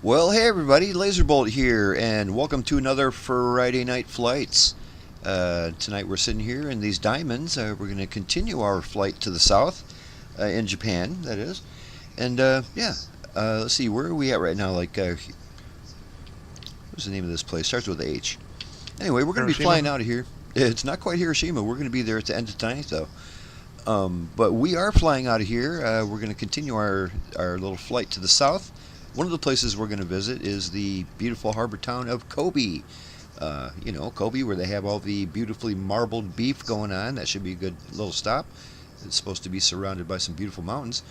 Well, hey everybody, Lazerbolt here, and welcome to another Friday night flights. Tonight we're sitting here in these diamonds. We're going to continue our flight to the south, in Japan, that is. And let's see, where are we at right now? What's the name of this place? Starts with H. Anyway, we're going to be flying out of here. It's not quite Hiroshima. We're going to be there at the end of tonight, though. But we are flying out of here. We're going to continue our little flight to the south. One of the places we're going to visit is the beautiful harbor town of Kobe. Kobe, where they have all the beautifully marbled beef going on. That should be a good little stop. It's supposed to be surrounded by some beautiful mountains.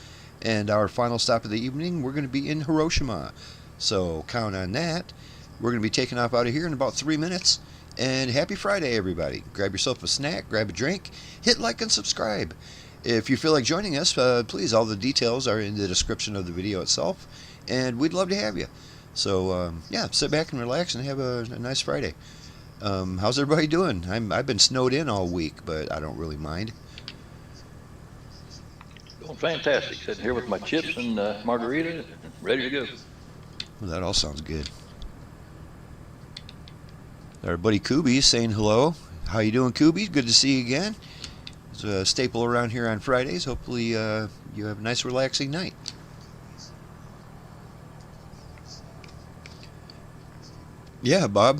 And our final stop of the evening, we're going to be in Hiroshima. So count on that. We're going to be taking off out of here in about 3 minutes. And happy Friday, everybody. Grab yourself a snack, grab a drink, hit like and subscribe. If you feel like joining us, please, all the details are in the description of the video itself. And we'd love to have you. So, sit back and relax and have a nice Friday. How's everybody doing? I've been snowed in all week, but I don't really mind. Going fantastic. Sitting here with my chips and margarita, ready to go. Well, that all sounds good. Our buddy Kubi saying hello. How you doing, Kubi? Good to see you again. It's a staple around here on Fridays. Hopefully you have a nice relaxing night. Yeah, Bob,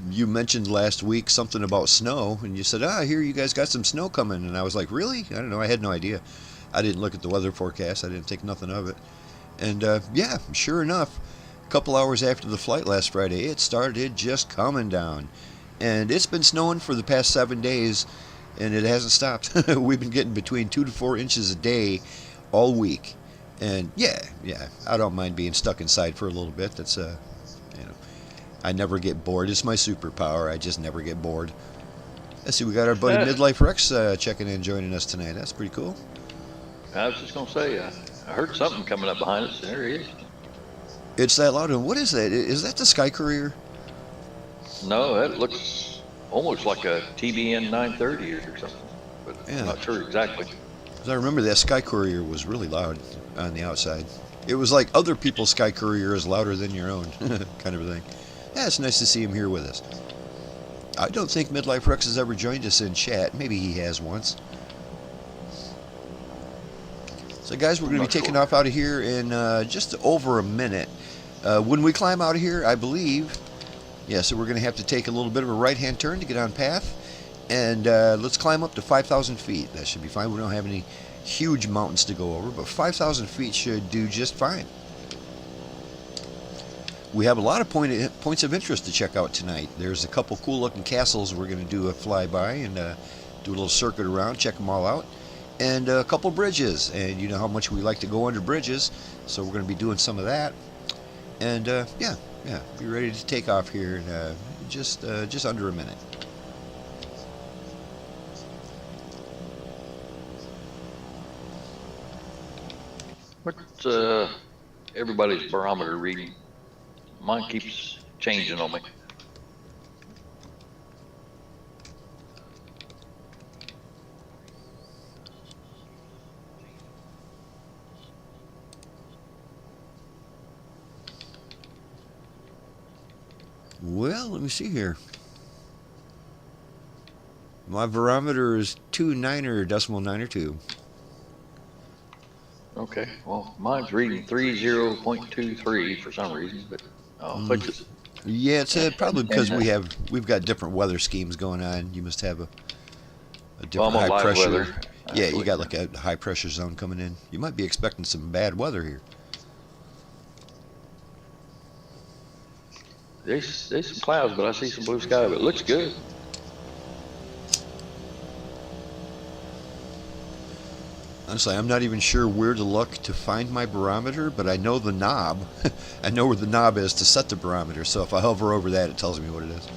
you mentioned last week something about snow, and you said, I hear you guys got some snow coming, and I was like, really? I don't know, I had no idea. I didn't look at the weather forecast, I didn't think nothing of it. And sure enough, a couple hours after the flight last Friday, it started just coming down. And it's been snowing for the past 7 days, and it hasn't stopped. We've been getting between 2 to 4 inches a day all week. And yeah, I don't mind being stuck inside for a little bit. That's, I never get bored. It's my superpower. I just never get bored. Let's see, we got our buddy Midlife Rex checking in, joining us tonight. That's pretty cool. I was just going to say, I heard something coming up behind us. There he is. It's that loud one. What is that? Is that the Sky Courier? No, that looks almost like a TBN 930 or something, but yeah. I'm not sure exactly. Because I remember that Sky Courier was really loud on the outside. It was like other people's Sky Courier is louder than your own, kind of a thing. Yeah, it's nice to see him here with us. I don't think Midlife Rex has ever joined us in chat. Maybe he has once. So guys, we're going to be taking off out of here in just over a minute. When we climb out of here, I believe, so we're going to have to take a little bit of a right-hand turn to get on path. And let's climb up to 5,000 feet. That should be fine. We don't have any huge mountains to go over, but 5,000 feet should do just fine. We have a lot of points of interest to check out tonight. There's a couple cool looking castles we're going to do a flyby and do a little circuit around, check them all out. And a couple bridges, and you know how much we like to go under bridges, so we're going to be doing some of that. And be ready to take off here in just under a minute. What's everybody's barometer reading? Mine keeps changing on me. Well, let me see here. My barometer is 29.92. Okay, well, mine's reading 30.23 for some reason, but I'll fix it. Yeah, it's probably because we've got different weather schemes going on. You must have a different high pressure. Weather. Yeah, you got like a high pressure zone coming in. You might be expecting some bad weather here. There's some clouds, but I see some blue sky, but it looks good. Honestly, I'm not even sure where to look to find my barometer, but I know the knob. I know where the knob is to set the barometer, so if I hover over that, it tells me what it is.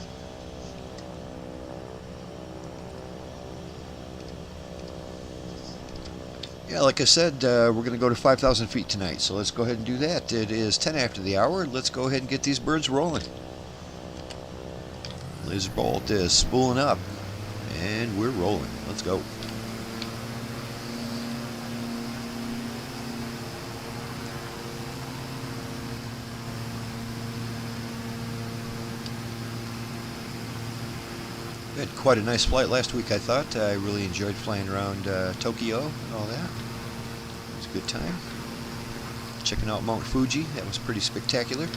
Yeah, like I said, we're going to go to 5,000 feet tonight, so let's go ahead and do that. It is 10 after the hour. Let's go ahead and get these birds rolling. Lazerbolt is spooling up, and we're rolling. Let's go. Good. Quite a nice flight last week, I thought. I really enjoyed flying around Tokyo and all that. It was a good time. Checking out Mount Fuji. That was pretty spectacular.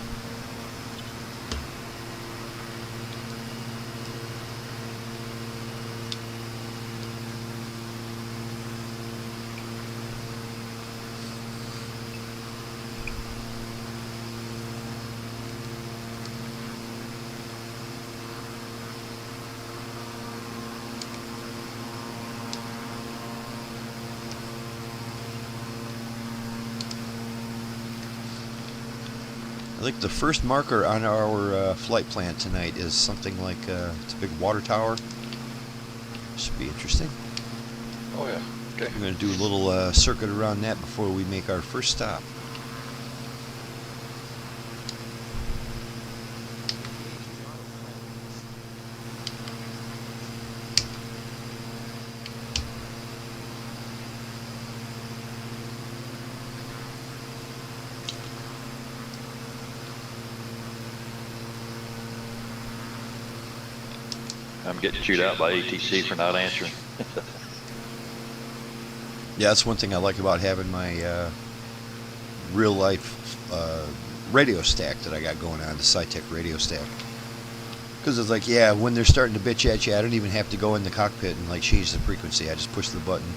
I think the first marker on our flight plan tonight is something like it's a big water tower. Should be interesting. Oh yeah. Okay. We're going to do a little circuit around that before we make our first stop. I'm getting chewed out by ATC for not answering. Yeah, that's one thing I like about having my real life radio stack that I got going on, the SciTech radio stack. Because it's like, yeah, when they're starting to bitch at you, I don't even have to go in the cockpit and like change the frequency. I just push the button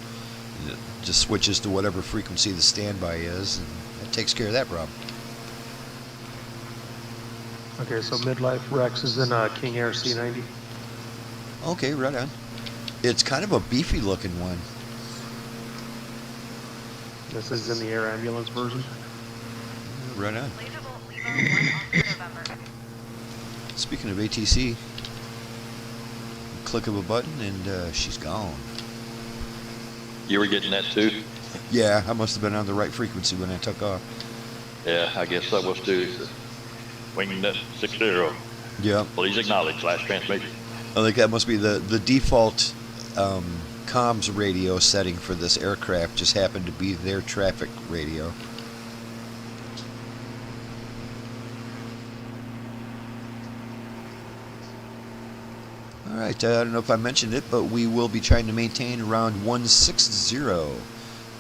and it just switches to whatever frequency the standby is, and that takes care of that problem. Okay, so midlife Rex is in King Air C90. Okay, right on. It's kind of a beefy looking one. This is in the air ambulance version. Right on. Speaking of ATC, click of a button and she's gone. You were getting that too? Yeah, I must have been on the right frequency when I took off. Yeah, I guess I was too. Wingnet 60. Yeah. Please acknowledge last transmission. I think that must be the default comms radio setting for this aircraft. Just happened to be their traffic radio. All right, I don't know if I mentioned it, but we will be trying to maintain around 160.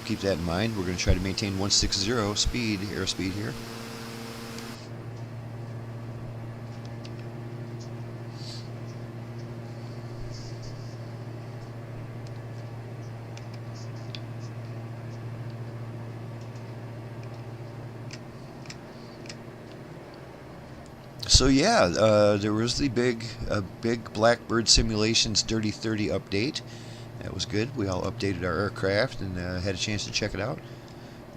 Keep that in mind. We're going to try to maintain 160 speed, airspeed here. So yeah, there was the big Blackbird Simulations Dirty 30 update. That was good. We all updated our aircraft and had a chance to check it out.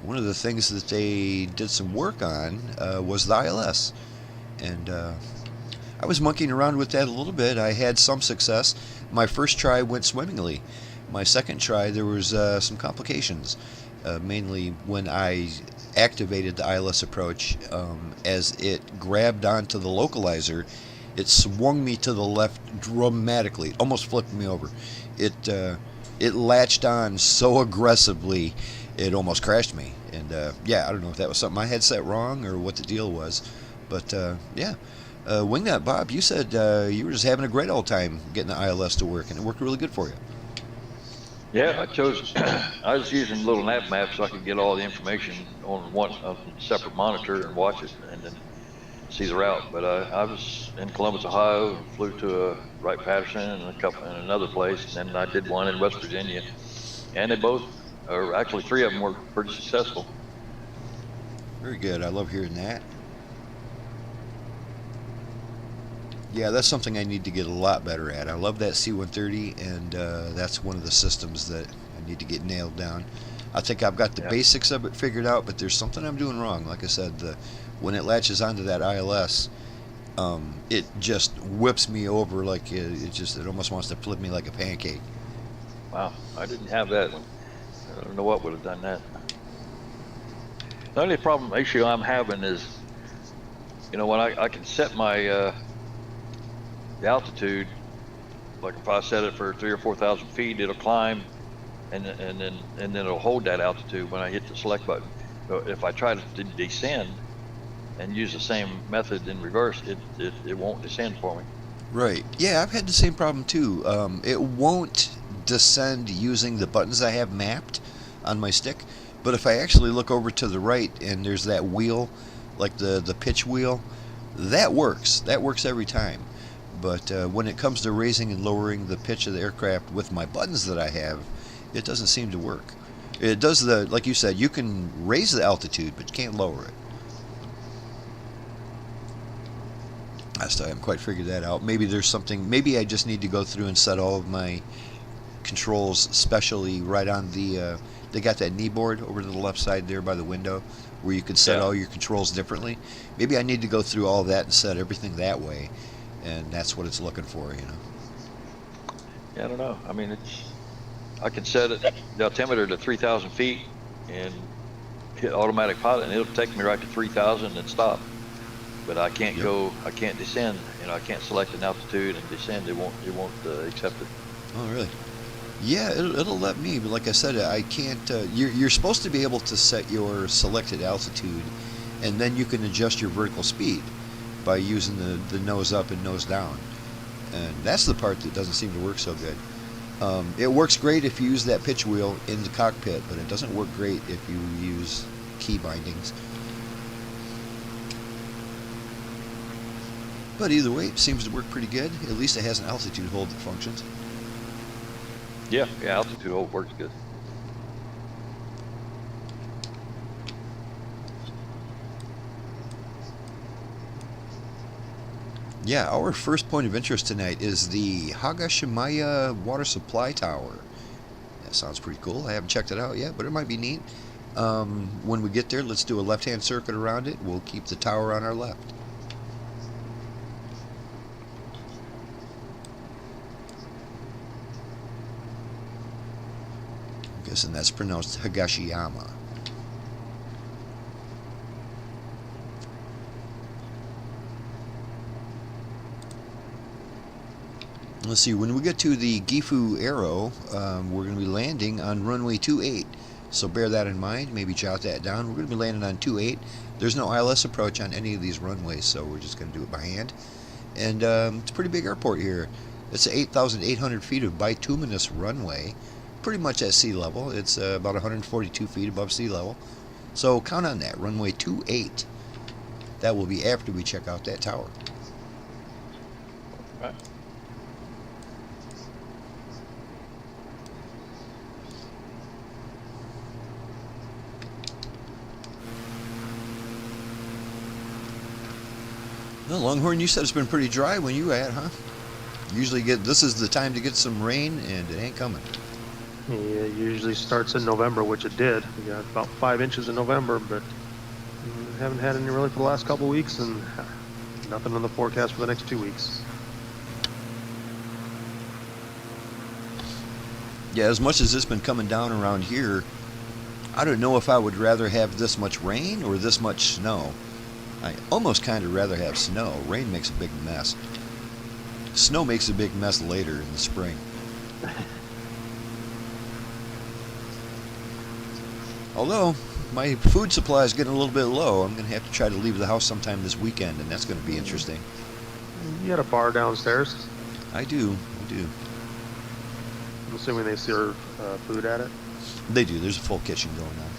One of the things that they did some work on was the ILS, and I was monkeying around with that a little bit. I had some success. My first try went swimmingly. My second try, there was some complications, mainly when I activated the ILS approach. As it grabbed onto the localizer, it swung me to the left dramatically. It almost flipped me over. It latched on so aggressively it almost crashed me. And yeah, I don't know if that was something I had set wrong or what the deal was, but yeah. Wingnut Bob, you said you were just having a great old time getting the ILS to work, and it worked really good for you. Yeah, I was using a little nav map so I could get all the information on one separate monitor and watch it and then see the route. But I was in Columbus, Ohio, and flew to Wright-Patterson and another place, and then I did one in West Virginia. And they both, or actually 3 of them, were pretty successful. Very good. I love hearing that. Yeah, that's something I need to get a lot better at. I love that C-130, and that's one of the systems that I need to get nailed down. I think I've got the basics of it figured out, but there's something I'm doing wrong. Like I said, when it latches onto that ILS, it just whips me over like it almost wants to flip me like a pancake. Wow, I didn't have that one. I don't know what would have done that. The only issue I'm having is, you know, when I can set my the altitude, like if I set it for 3,000 or 4,000 feet, it'll climb, and then it'll hold that altitude when I hit the select button. So if I try to descend and use the same method in reverse, it won't descend for me. Right. Yeah, I've had the same problem too. It won't descend using the buttons I have mapped on my stick, but if I actually look over to the right and there's that wheel, like the pitch wheel, that works. That works every time. But when it comes to raising and lowering the pitch of the aircraft with my buttons that I have, it doesn't seem to work. It does like you said, you can raise the altitude, but you can't lower it. I still haven't quite figured that out. Maybe there's something, maybe I just need to go through and set all of my controls specially right on the, they got that knee board over to the left side there by the window where you can set all your controls differently. Maybe I need to go through all that and set everything that way, and that's what it's looking for, you know. Yeah, I don't know. I mean, I can set it, the altimeter to 3,000 feet and hit automatic pilot, and it'll take me right to 3,000 and stop. But I can't go, I can't descend, you know, I can't select an altitude and descend, it won't accept it. Oh, really? Yeah, it'll let me, but like I said, I can't, you're supposed to be able to set your selected altitude, and then you can adjust your vertical speed by using the nose up and nose down. And that's the part that doesn't seem to work so good. It works great if you use that pitch wheel in the cockpit, but it doesn't work great if you use key bindings. But either way, it seems to work pretty good. At least it has an altitude hold that functions. Yeah, altitude hold works good. Yeah, our first point of interest tonight is the Hiroshima water supply tower. That sounds pretty cool. I haven't checked it out yet, but it might be neat. When we get there, let's do a left-hand circuit around it. We'll keep the tower on our left. I'm guessing that's pronounced Hiroshima. Let's see, when we get to the Gifu Aero, we're going to be landing on runway 28. So bear that in mind, maybe jot that down. We're going to be landing on 28. There's no ILS approach on any of these runways, so we're just going to do it by hand. And it's a pretty big airport here. It's 8,800 feet of bituminous runway, pretty much at sea level. It's about 142 feet above sea level. So count on that, runway 28. That will be after we check out that tower. Right. Well, Longhorn, you said it's been pretty dry when you were at, huh? Usually this is the time to get some rain, and it ain't coming. Yeah, it usually starts in November, which it did. We got about 5 inches in November, but we haven't had any really for the last couple of weeks, and nothing on the forecast for the next 2 weeks. Yeah, as much as it's been coming down around here, I don't know if I would rather have this much rain or this much snow. I almost kind of rather have snow. Rain makes a big mess. Snow makes a big mess later in the spring. Although, my food supply is getting a little bit low. I'm going to have to try to leave the house sometime this weekend, and that's going to be interesting. You got a bar downstairs? I do. I'm assuming they serve food at it? They do. There's a full kitchen going on.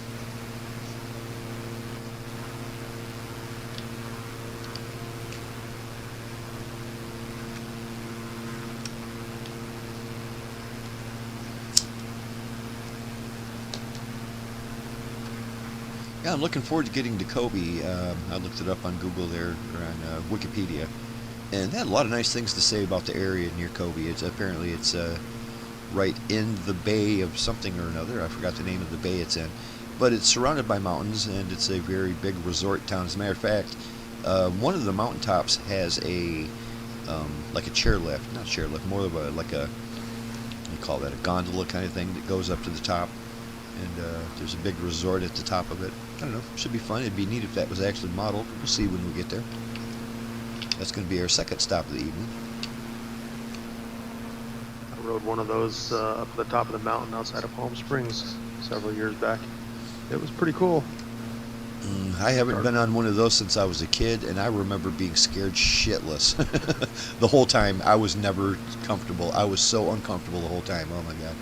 Yeah, I'm looking forward to getting to Kobe. I looked it up on Google there, or on Wikipedia, and they had a lot of nice things to say about the area near Kobe. Apparently it's right in the bay of something or another. I forgot the name of the bay it's in, but it's surrounded by mountains, and it's a very big resort town. As a matter of fact, one of the mountaintops has a like a chairlift, not chairlift, more of a like a, what do you call that, a gondola kind of thing that goes up to the top. And there's a big resort at the top of it. I don't know, should be fun. It'd be neat if that was actually modeled. We'll see when we get there. That's going to be our second stop of the evening. I rode one of those up to the top of the mountain outside of Palm Springs several years back. It was pretty cool. I haven't been on one of those since I was a kid, and I remember being scared shitless. The whole time, I was never comfortable. I was so uncomfortable the whole time. Oh my god.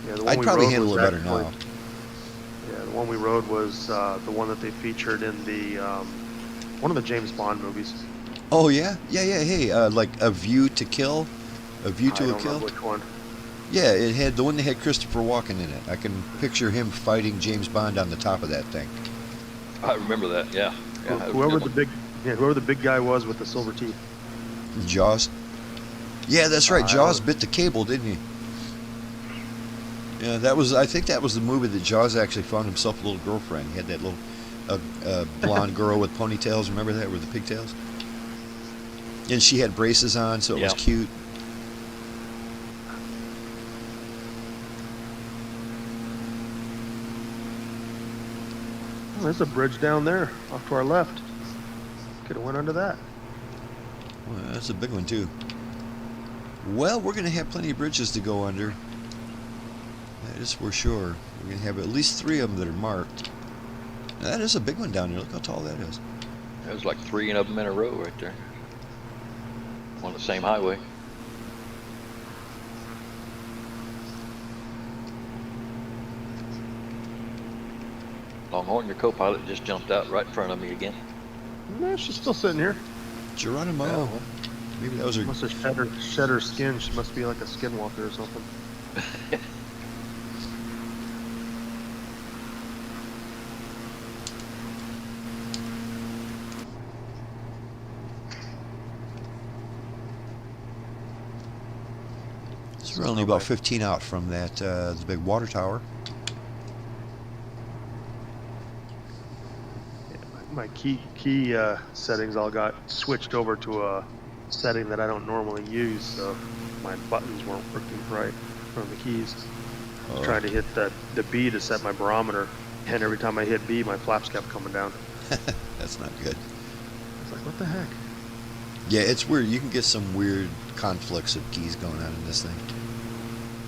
Yeah, the one I'd we probably rode handle was it better actually- now. Yeah, the one we rode was the one that they featured in the one of the James Bond movies. Oh yeah, yeah, yeah. Hey, like A View to Kill, A View I to a don't Kill. remember which one. Yeah, it had the one that had Christopher Walken in it. I can picture him fighting James Bond on the top of that thing. I remember that. Yeah. Yeah. that was a Whoever good the one. whoever the big guy was with the silver teeth. Jaws. Yeah, that's right. I Jaws don't- bit the cable, didn't he? Yeah, that was. I think that was the movie that Jaws actually found himself a little girlfriend. He had that little blonde girl with ponytails. Remember that, with the pigtails? And she had braces on, so it was Yeah. cute. Oh, there's a bridge down there off to our left. Could have went under that. Well, that's a big one too. Well, we're going to have plenty of bridges to go under. That is for sure. We're going to have at least 3 of them that are marked. Now, that is a big one down there. Look how tall that is. There was like 3 of them in a row right there. On the same highway. Longhorn, your co-pilot just jumped out right in front of me again. No, she's still sitting here. Geronimo. Yeah, well. Maybe that was her. Must have shed her skin. She must be like a skinwalker or something. So we're only about 15 out from that the big water tower. My key settings all got switched over to a setting that I don't normally use, so my buttons weren't working right from the keys. I was trying to hit the B to set my barometer, and every time I hit B, my flaps kept coming down. That's not good. I was like, what the heck? Yeah, it's weird. You can get some weird conflicts of keys going on in this thing.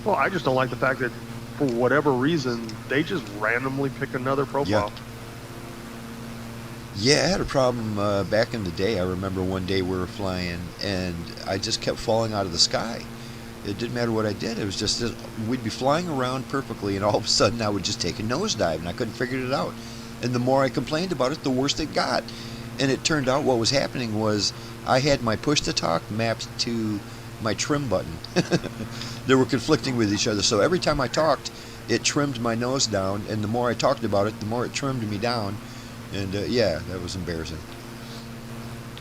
Well, I just don't like the fact that for whatever reason, they just randomly pick another profile. Yeah, I had a problem back in the day. I remember one day we were flying, and I just kept falling out of the sky. It didn't matter what I did. It was just we'd be flying around perfectly, and all of a sudden I would just take a nosedive, and I couldn't figure it out. And the more I complained about it, the worse it got. And it turned out what was happening was I had my push-to-talk mapped to my trim button. They were conflicting with each other, so every time I talked, it trimmed my nose down, and the more I talked about it, the more it trimmed me down. And yeah, that was embarrassing.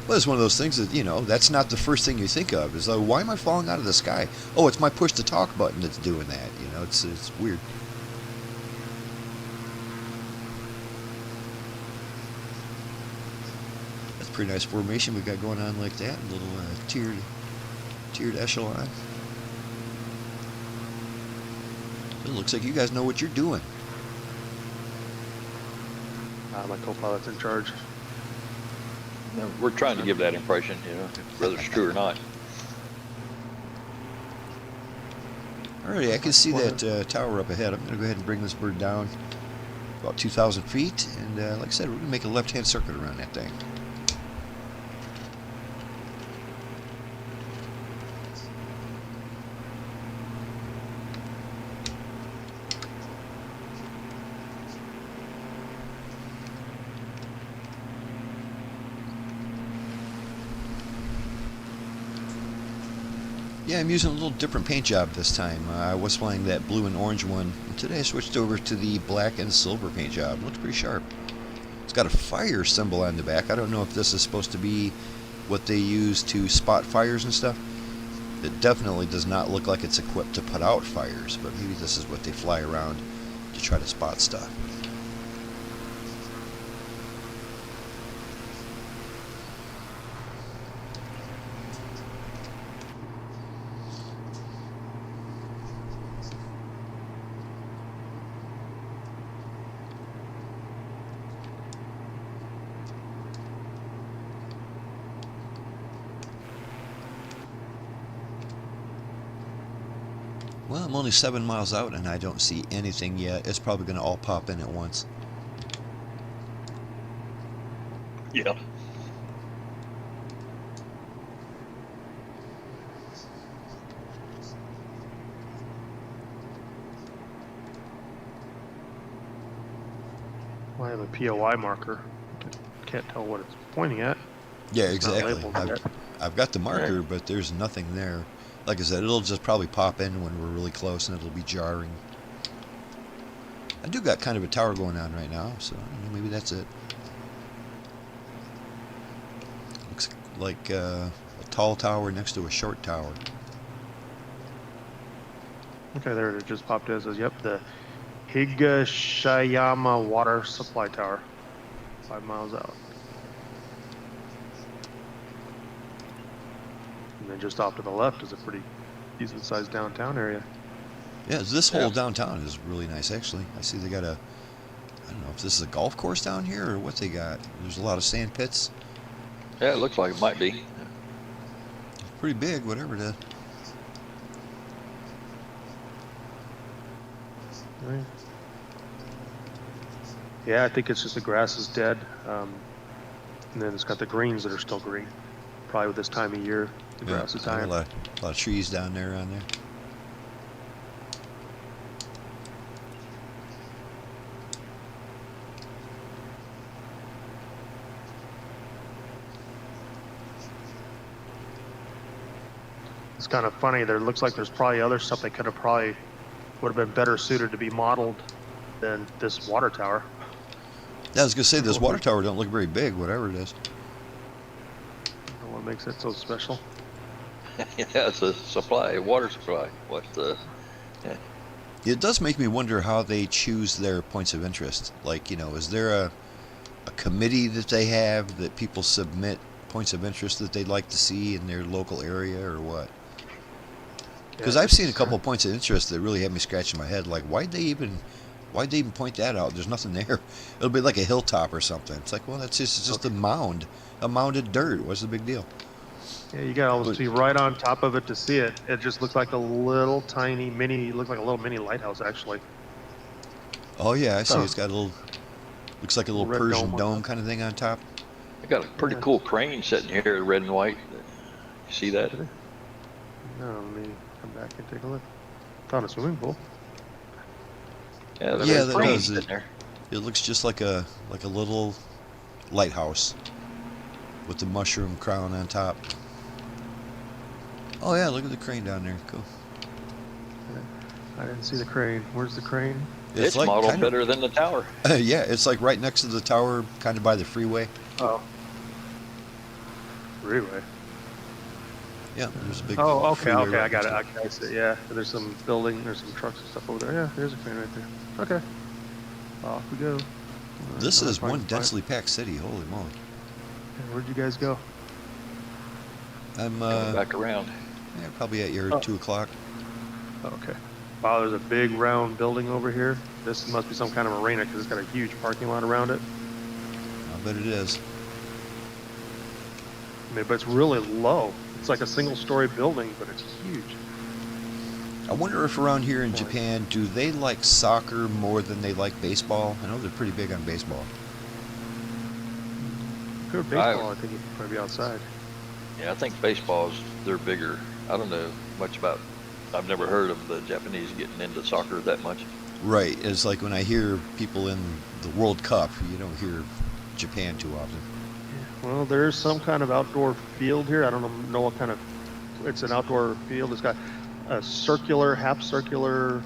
Well, it's one of those things that, you know, that's not the first thing you think of. Is like, why am I falling out of the sky? Oh, it's my push-to-talk button that's doing that. You know, it's weird. That's a pretty nice formation we got going on like that. A little tiered echelon. It looks like you guys know what you're doing. My co-pilot's in charge. We're trying to give that impression, you know, whether it's true or not. Alrighty, I can see that tower up ahead. I'm going to go ahead and bring this bird down about 2,000 feet. And like I said, we're going to make a left-hand circuit around that thing. Yeah, I'm using a little different paint job this time. I was flying that blue and orange one, and today I switched over to the black and silver paint job. It looks pretty sharp. It's got a fire symbol on the back. I don't know if this is supposed to be what they use to spot fires and stuff. It definitely does not look like it's equipped to put out fires, but maybe this is what they fly around to try to spot stuff. Well, I'm only 7 miles out and I don't see anything yet. It's probably going to all pop in at once. Yeah. Well, I have a POI marker. Can't tell what it's pointing at. Yeah, It's not exactly. labeled yet. I've got the marker, but there's nothing there. Like I said, it'll just probably pop in when we're really close, and it'll be jarring. I do got kind of a tower going on right now, so I don't know, maybe that's it. Looks like a tall tower next to a short tower. Okay, there it just popped in. It says, yep, the Hiroshima water supply tower. 5 miles out. And then just off to the left is a pretty decent sized downtown area. Yeah, this whole downtown is really nice, actually. I see they got a, I don't know if this is a golf course down here or what they got. There's a lot of sand pits. Yeah, it looks like it might be. It's pretty big, whatever it is. Right. Yeah, I think it's just the grass is dead. And then it's got the greens that are still green. Probably with this time of year, the grass is dying. A lot of trees down there on there. It's kind of funny. There looks like there's probably other stuff that could have probably would have been better suited to be modeled than this water tower. Yeah, I was gonna say this water tower don't look very big, whatever it is. I don't know what makes it so special. Yeah, it's a supply, water supply. What the? Yeah. It does make me wonder how they choose their points of interest. Like, you know, is there a committee that they have that people submit points of interest that they'd like to see in their local area, or what? Because I've seen a couple of points of interest that really have me scratching my head. Like, why'd they even point that out? There's nothing there. It'll be like a hilltop or something. It's like, well, it's just a mound, a mounded dirt. What's the big deal? Yeah, you got to be right on top of it to see it. It just looks like a little tiny mini, looks like a little mini lighthouse actually. Oh yeah, I see. It's got a little, looks like a little Red Persian dome dome kind of thing on top. I got a pretty cool crane sitting here, red and white. You see that? No, let me come back and take a look. Found a swimming pool. Yeah, Yeah, that crane does. sitting there. It looks just like a little lighthouse with the mushroom crown on top. Oh yeah, look at the crane down there. Cool. I didn't see the crane. Where's the crane? It's like modeled kind of- better than the tower. Yeah, it's like right next to the tower, kind of by the freeway. Oh. Freeway. Yeah, there's a big. Oh, okay, freeway okay, I right got it. next I see. Yeah, there's some building, there's some trucks and stuff over there. Yeah, there's a crane right there. Okay. Off we go. This is one Fine. densely packed city. Holy moly! Where'd you guys go? I'm Going back around. yeah, probably at your 2 o'clock. Okay. Wow, there's a big round building over here. This must be some kind of arena because it's got a huge parking lot around it. I bet it is. I mean, but it's really low. It's like a single-story building, but it's huge. I wonder if around here in Japan, do they like soccer more than they like baseball? I know they're pretty big on baseball. If you're baseball, I think you'd probably be outside. Yeah, I think baseball's, they're bigger. I don't know much about, I've never heard of the Japanese getting into soccer that much. Right. It's like when I hear people in the World Cup, you don't hear Japan too often. Well, there's some kind of outdoor field here. I don't know what kind of. It's an outdoor field. It's got a circular, half-circular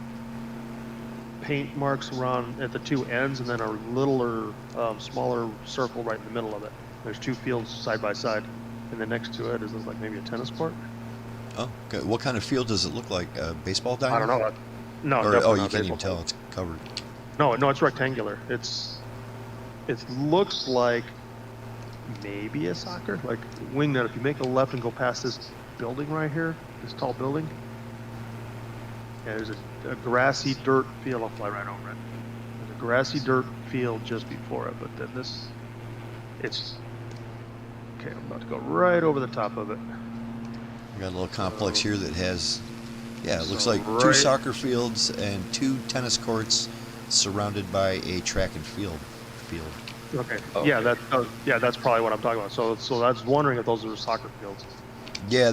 paint marks around at the two ends, and then a littler, smaller circle right in the middle of it. There's two fields side by side, and then next to it is like maybe a tennis court. Oh, okay. What kind of field does it look like? A baseball diamond? I don't know. No, Or, definitely oh, not you can't even baseball tell. It's covered. No, it's rectangular. It looks like maybe a soccer, like wing nut. If you make a left and go past this building right here, this tall building, yeah, there's a grassy dirt field. I'll fly right over it. There's a grassy dirt field just before it, but then it's okay. I'm about to go right over the top of it. We got a little complex here that has, yeah, it looks So like two right- soccer fields and 2 tennis courts surrounded by a track and field. Okay. Oh, Yeah, okay. that's probably what I'm talking about. So I was wondering if those are soccer fields. Yeah,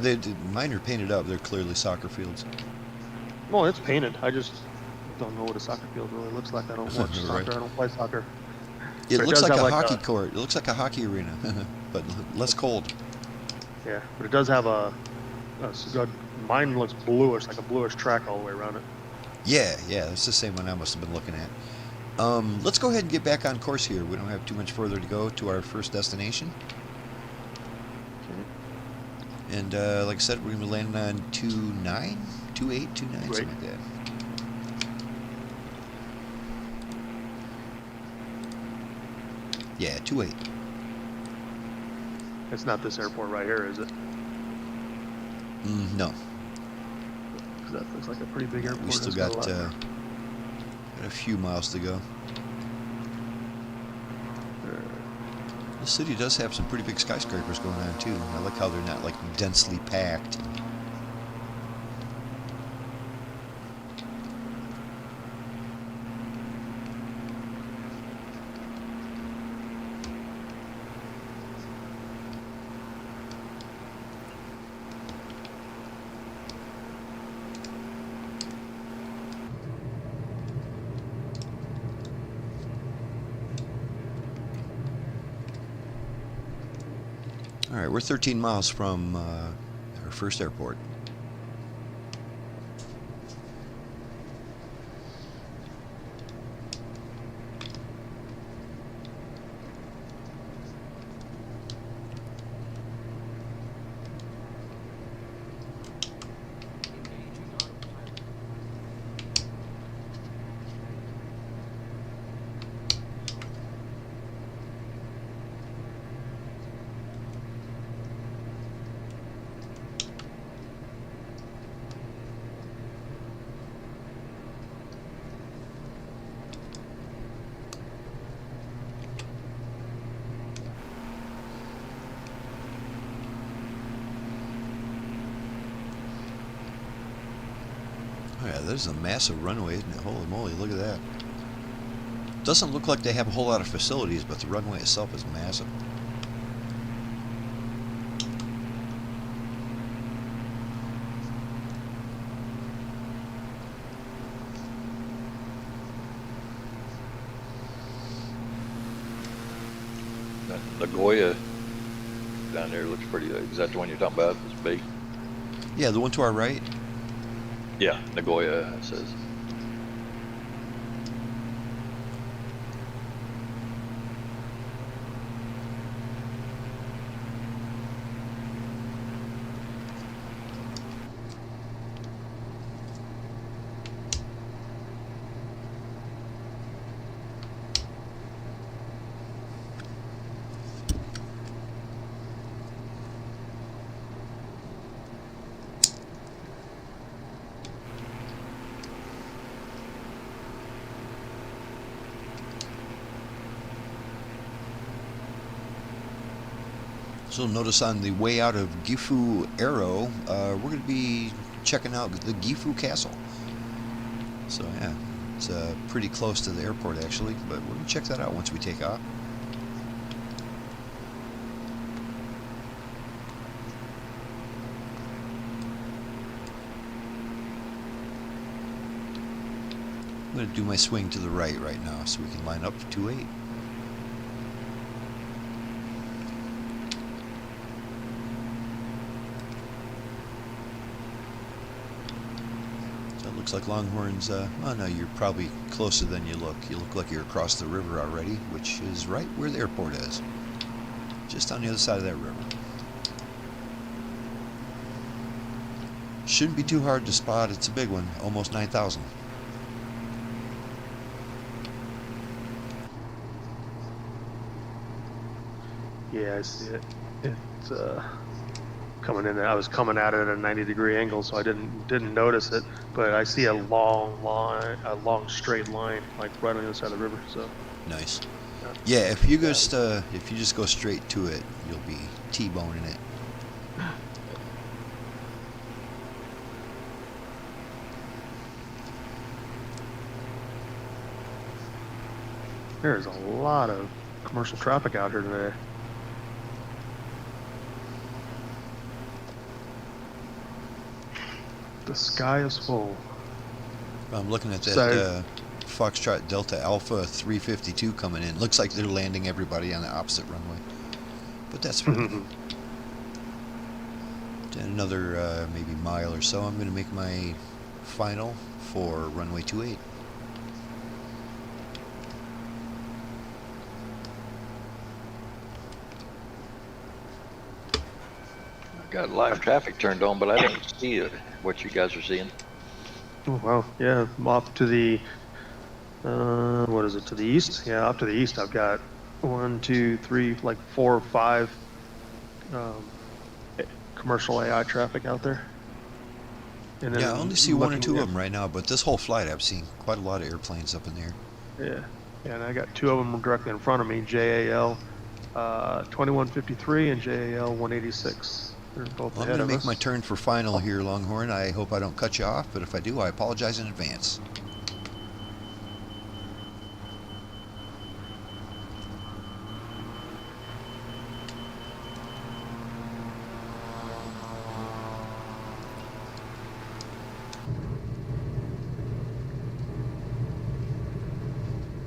mine are painted up. They're clearly soccer fields. Well, it's painted. I just don't know what a soccer field really looks like. I don't watch Right. soccer. I don't play soccer. It But it looks does like have a like hockey a court. It looks like a hockey arena, but less cold. yeah. But it does have mine looks bluish, like a bluish track all the way around it. Yeah, that's the same one I must have been looking at. Let's go ahead and get back on course here. We don't have too much further to go to our first destination. And like I said, we're going to be landing on 29, 28, 29, Right. something like that. Yeah, 28. It's not this airport right here, is it? No. 'Cause that looks like a pretty big airport. We still It's got a lot more. a few miles to go. The city does have some pretty big skyscrapers going on too. I like how they're not like densely packed. All right, we're 13 miles from our first airport. Oh yeah, there's a massive runway, isn't it? Holy moly, look at that. Doesn't look like they have a whole lot of facilities, but the runway itself is massive. That Nagoya down there looks pretty. Is that the one you're talking about? It's big. Yeah, the one to our right. Yeah, Nagoya, it says. So notice on the way out of Gifu Aero, we're going to be checking out the Gifu Castle. So yeah, it's pretty close to the airport actually, but we're going to check that out once we take off. I'm going to do my swing to the right now so we can line up for 28. Looks like Longhorn's, oh no, you're probably closer than you look. You look like you're across the river already, which is right where the airport is. Just on the other side of that river. Shouldn't be too hard to spot. It's a big one, almost 9,000. Yeah, I see it. It's coming in. I was coming at it at a 90-degree angle, so I didn't notice it. But I see a long straight line, like right on the other side of the river. So nice. Yeah, if you just go straight to it, you'll be T-boning it. There's a lot of commercial traffic out here today. The sky is full. I'm looking at that So- Foxtrot Delta Alpha 352 coming in. Looks like they're landing everybody on the opposite runway. But that's fine. In another maybe mile or so, I'm going to make my final for runway 28. I've got live traffic turned on, but I don't see it, what you guys are seeing. Oh, wow. Yeah, I'm off to the, what is it, to the east? Yeah, off to the east. I've got 1, 2, 3, like 4 or 5 commercial AI traffic out there. And Yeah, I only see 1 or 2 looking of them right now, but this whole flight I've seen quite a lot of airplanes up in the air. Yeah, and I got 2 of them directly in front of me, JAL 2153 and JAL 186. They're both Well, I'm ahead going to of make us. my turn for final here, Longhorn. I hope I don't cut you off, but if I do, I apologize in advance.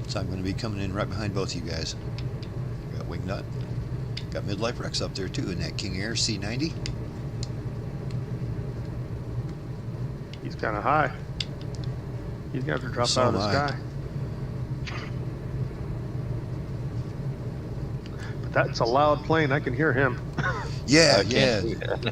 So I'm going to be coming in right behind both of you guys. Got Wingnut. Got Midlife Rex up there too in that King Air C90. He's kind of high. He's going to have to drop So out of the am I. sky. But that's a loud plane. I can hear him. Yeah, I yeah. can't see that. Yeah,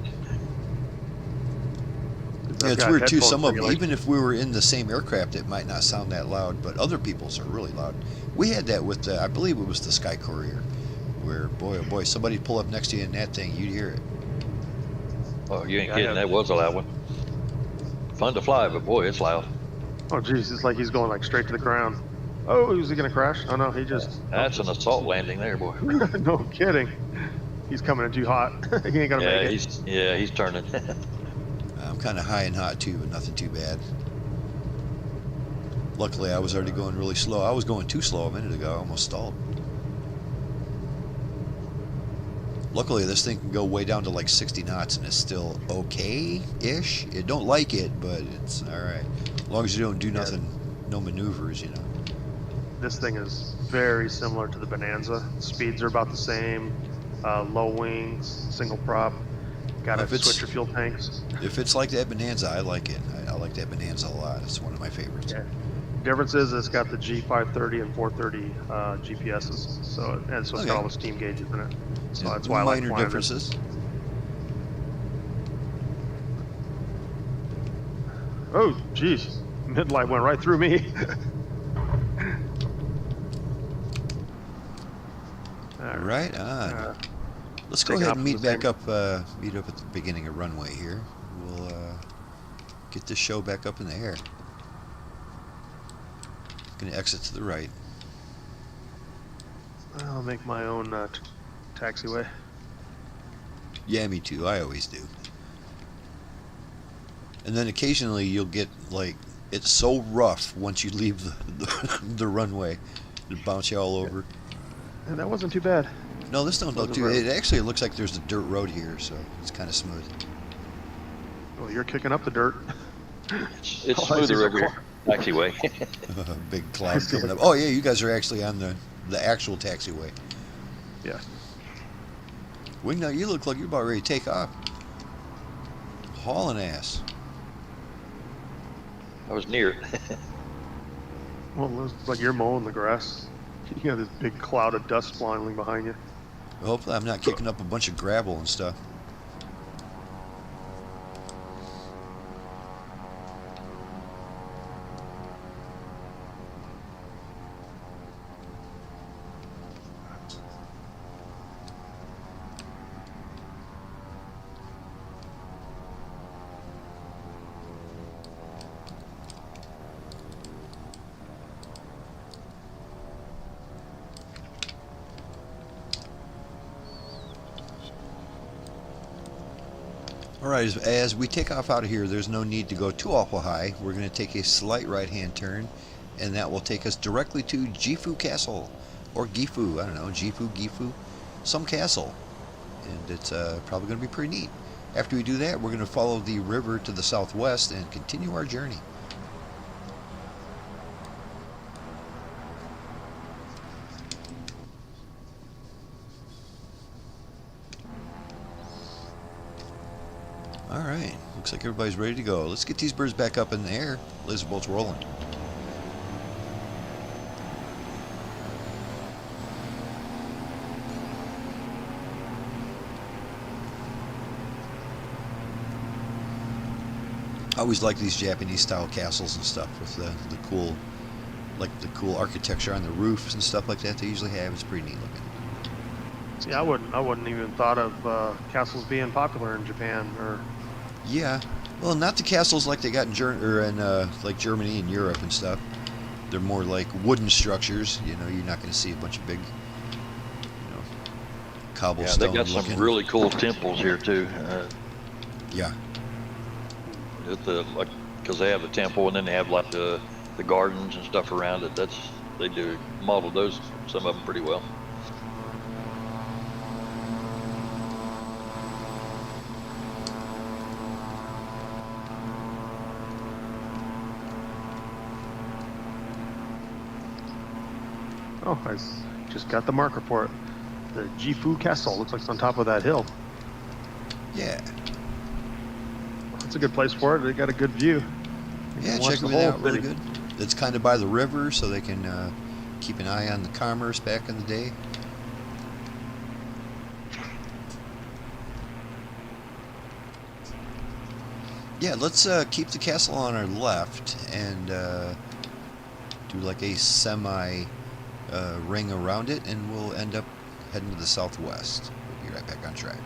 I've it's got weird too. headphones Some of for you, them, like- even if we were in the same aircraft, it might not sound that loud, but other people's are really loud. We had that with, I believe it was the Sky Courier, where, boy, oh boy, somebody pull up next to you in that thing, you'd hear it. Oh, you ain't Yeah, I kidding. have- That was a loud one. Fun to fly, but boy, it's loud. Oh, geez, it's like he's going like straight to the ground. Oh, is he going to crash? Oh, no, he just... That's an assault landing there, boy. No kidding. He's coming in too hot. He ain't going to Yeah, make it. he's turning. I'm kind of high and hot too, but nothing too bad. Luckily, I was already going really slow. I was going too slow a minute ago. I almost stalled. Luckily, this thing can go way down to like 60 knots and it's still okay-ish. It don't like it, but it's all right. As long as you don't do nothing, no maneuvers, you know. This thing is very similar to the Bonanza. Speeds are about the same. Low wings, single prop. Got If to it's- switch your fuel tanks. If it's like that Bonanza, I like it. I like that Bonanza a lot. It's one of my favorites. Yeah. Difference is it's got the G530 and 430 GPSs. So it's Okay. got all the steam gauges in it. So Yeah, that's why I like minor flying this. differences. Oh, geez. Midlight went right through me. All right. Right on. Let's go taking ahead off and from meet the back same- up. Meet up at the beginning of runway here. We'll get this show back up in the air. Gonna exit to the right. I'll make my own taxiway. Yeah, me too. I always do. And then occasionally you'll get like it's so rough once you leave the runway, it bounce you all over. And that wasn't too bad. No, this don't look Wasn't too. rough. It actually looks like there's a dirt road here, so it's kind of smooth. Well, you're kicking up the dirt. It's All I see is smoother a over here. Taxiway. Big cloud coming up. Oh yeah, you guys are actually on the actual taxiway. Yeah. Wingnut, you look like you're about ready to take off. Hauling ass. I was near it. Well, it looks like you're mowing the grass. You got this big cloud of dust flying behind you. Hopefully I'm not kicking up a bunch of gravel and stuff. Alright, as we take off out of here, there's no need to go too awful high. We're going to take a slight right-hand turn, and that will take us directly to Gifu Castle. or Gifu. I don't know, Gifu, some castle, and it's probably going to be pretty neat. After we do that, we're going to follow the river to the southwest and continue our journey. Alright, looks like everybody's ready to go. Let's get these birds back up in the air. Lazerbolt's rolling. I always like these Japanese style castles and stuff with the cool, like the cool architecture on the roofs and stuff like that they usually have. It's pretty neat looking. See, I wouldn't even thought of castles being popular in Japan. Or Yeah, well, not the castles like they got in like Germany and Europe and stuff. They're more like wooden structures. You know, you're not going to see a bunch of big, you know, Yeah, cobblestone they got some looking. really cool temples here too. Yeah. Like, because they have the temple and then they have like the gardens and stuff around it. They do model those, some of them, pretty well. oh, I just got the marker for it. The Gifu Castle looks like it's on top of that hill. Yeah. It's a good place for it. They got a good view. You Yeah, can watch check the it whole out. Really city. good. It's kind of by the river, so they can keep an eye on the commerce back in the day. Yeah, let's keep the castle on our left and do like a semi ring around it, and we'll end up heading to the southwest. We'll be right back on track.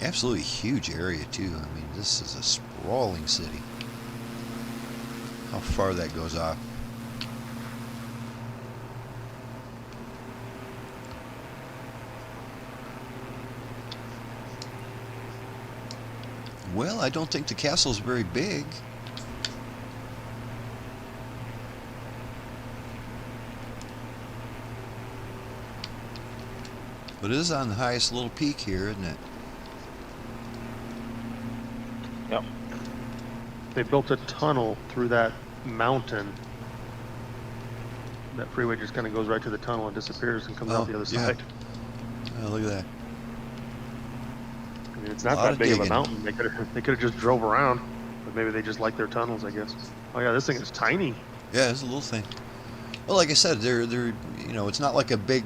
Absolutely huge area too. I mean, this is a sprawling city. How far that goes off. Well, I don't think the castle's very big. But it is on the highest little peak here, isn't it? Yep. They built a tunnel through that mountain. That freeway just kind of goes right to the tunnel and disappears and comes out the other yeah. side. Oh, look at that. I mean, it's not Lot that of big of a digging. mountain. They could have just drove around, but maybe they just like their tunnels, I guess. Oh yeah, this thing is tiny. Yeah, it's a little thing. Well, like I said, they're you know, it's not like a big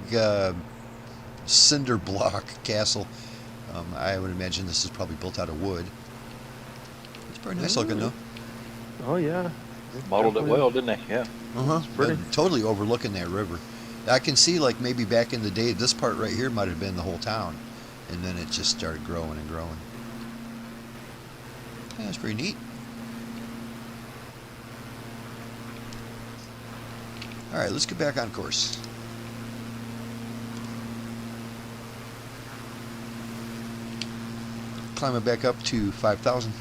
cinder block castle. I would imagine this is probably built out of wood. It's pretty nice looking though. Oh yeah. Modeled it Definitely. well, didn't they? Yeah. pretty. Totally overlooking that river. I can see like maybe back in the day, this part right here might have been the whole town, and then it just started growing and growing. Yeah, that's pretty neat. All right, let's get back on course. Climb it back up to 5,000.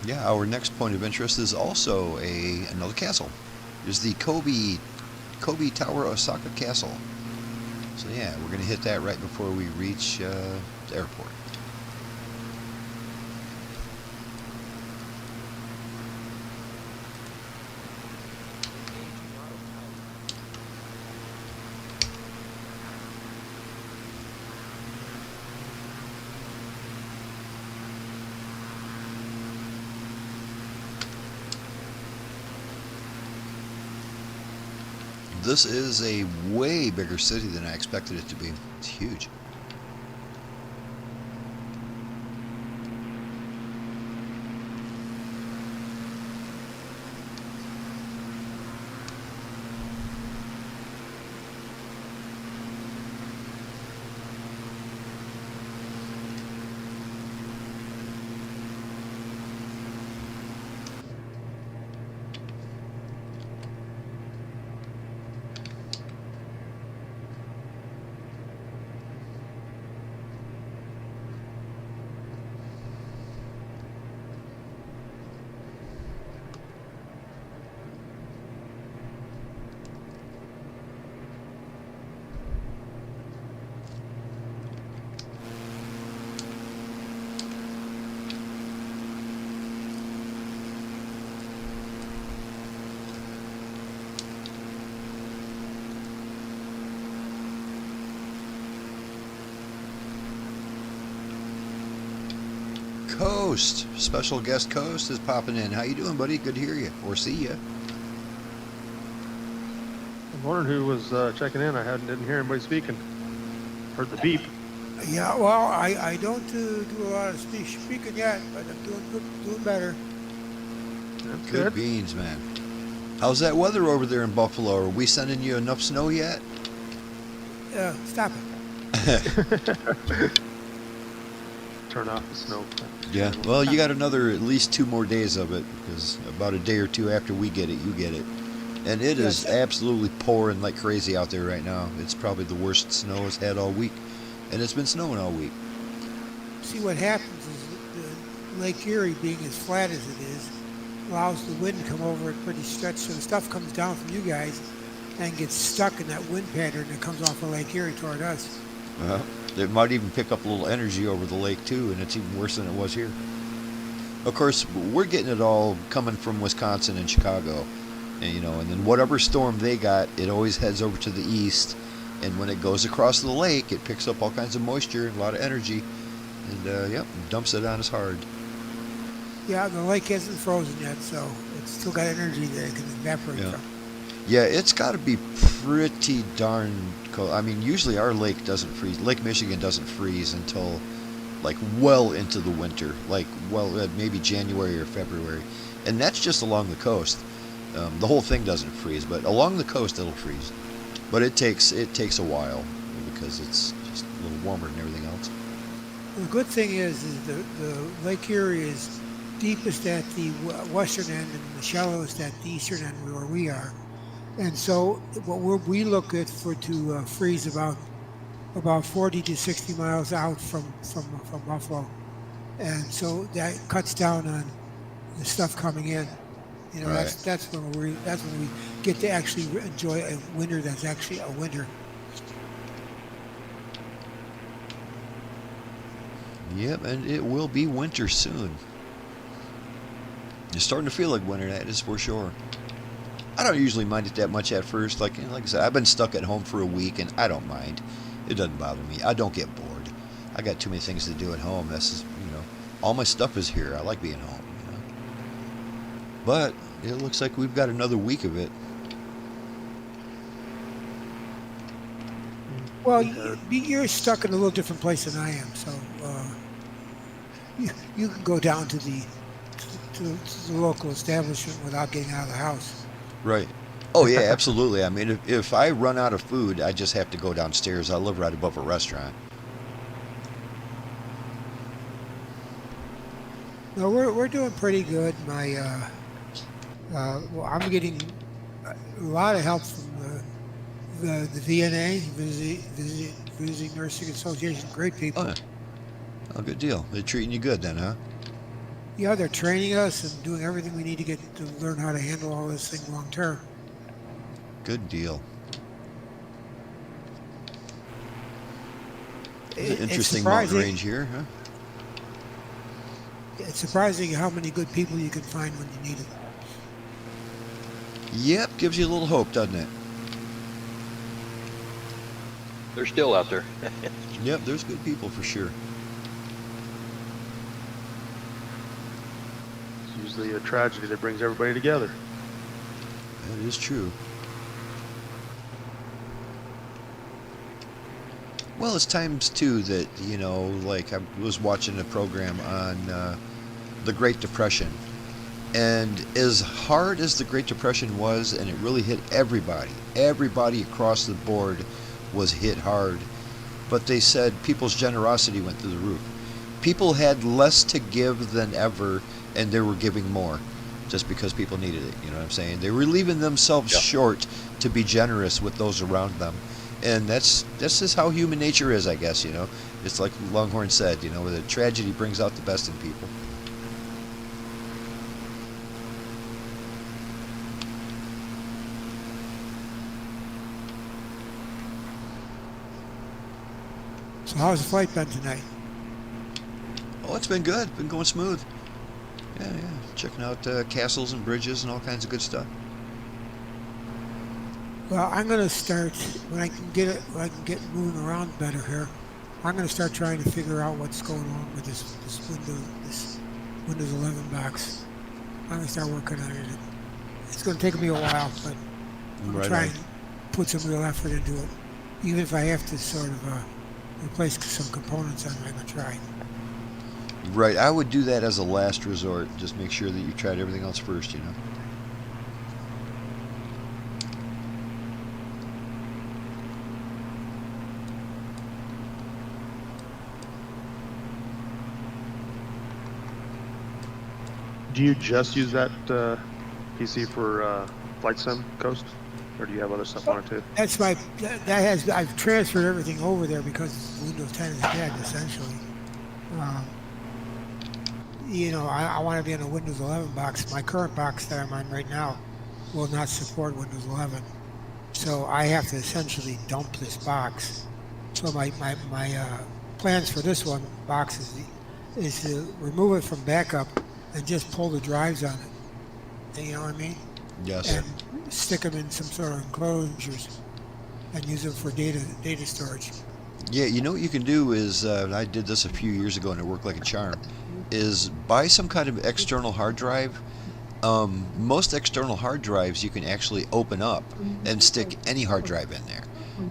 Yeah, our next point of interest is also another castle. There's the Kobe Tower Osaka Castle. So yeah, we're gonna hit that right before we reach the airport. This is a way bigger city than I expected it to be. It's huge. Coast, special guest Coast is popping in. How you doing, buddy? Good to hear you or see you. I'm wondering who was checking in. I didn't hear anybody speaking. Heard the beep. Yeah, well, I don't do a lot of speaking yet, but I'm doing better. That's Good beans, man. How's that weather over there in Buffalo? Are we sending you enough snow yet? Stop it. Turn off the snow. Yeah. Well, you got another at least 2 more days of it, because about a day or 2 after we get it, you get it. And it is absolutely pouring like crazy out there right now. It's probably the worst snow it's had all week. And it's been snowing all week. See, what happens is the Lake Erie, being as flat as it is, allows the wind to come over it pretty stretched, so the stuff comes down from you guys and gets stuck in that wind pattern that comes off of Lake Erie toward us. It might even pick up a little energy over the lake too, and it's even worse than it was here. Of course, we're getting it all coming from Wisconsin and Chicago, and and then whatever storm they got, it always heads over to the east, and when it goes across the lake, it picks up all kinds of moisture and a lot of energy, and dumps it on us hard. Yeah, the lake hasn't frozen yet, so it's still got energy that it can evaporate from. Yeah, it's got to be pretty darn cold. I mean, usually our lake doesn't freeze. Lake Michigan doesn't freeze until like well into the winter, like maybe January or February, and that's just along the coast. The whole thing doesn't freeze, but along the coast it'll freeze. But it takes a while because it's just a little warmer than everything else. The good thing is the Lake Erie is deepest at the western end and the shallowest at the eastern end where we are. And so what we look at to freeze about 40 to 60 miles out from Buffalo, and so that cuts down on the stuff coming in. Right. That's when we get to actually enjoy a winter that's actually a winter. Yep, and it will be winter soon. It's starting to feel like winter, that is for sure. I don't usually mind it that much at first. Like I said, I've been stuck at home for a week, and I don't mind. It doesn't bother me. I don't get bored. I got too many things to do at home. That's just, all my stuff is here. I like being home. But it looks like we've got another week of it. Well, you're stuck in a little different place than I am, so you can go down to the local establishment without getting out of the house. Right. Oh, yeah, absolutely. I mean, if I run out of food, I just have to go downstairs. I live right above a restaurant. No, we're doing pretty good. I'm getting a lot of help from the VNA, Visiting Nursing Association. Great people. Oh, yeah. Oh, good deal. They're treating you good then, huh? Yeah, they're training us and doing everything we need to learn how to handle all this thing long term. Good deal. It's an interesting mountain range here, huh? It's surprising how many good people you can find when you need it. Yep, gives you a little hope, doesn't it? They're still out there. Yep, there's good people for sure. It's usually a tragedy that brings everybody together. That is true. Well, it's times too that, you know, like I was watching a program on the Great Depression, and as hard as the Great Depression was, and it really hit everybody across the board was hit hard. But they said people's generosity went through the roof. People had less to give than ever, and they were giving more just because people needed it. You know what I'm saying? They were leaving themselves short to be generous with those around them. And that's just how human nature is, I guess, you know. It's like Longhorn said, you know, the tragedy brings out the best in people. So how's the flight been tonight? Oh, it's been good. Been going smooth. Yeah. Checking out castles and bridges and all kinds of good stuff. Well, I'm going to start when I can get moving around better here. I'm going to start trying to figure out what's going on with this Windows 11 box. I'm going to start working on it. It's going to take me a while, but I'm going to try and put some real effort into it. Even if I have to sort of replace some components on it, I'm going to try. Right, I would do that as a last resort. Just make sure that you tried everything else first, you know. Do you just use that PC for Flight Sim Coast, or do you have other stuff on it too? That's I've transferred everything over there because Windows 10 is dead essentially. You know, I want to be on a Windows 11 box. My current box that I'm on right now will not support Windows 11, so I have to essentially dump this box. So my plans for this box is to remove it from backup and just pull the drives on it. You know what I mean? Yes. And stick them in some sort of enclosures and use them for data storage. Yeah, you know what you can do is, I did this a few years ago and it worked like a charm, is buy some kind of external hard drive. Most external hard drives you can actually open up and stick any hard drive in there.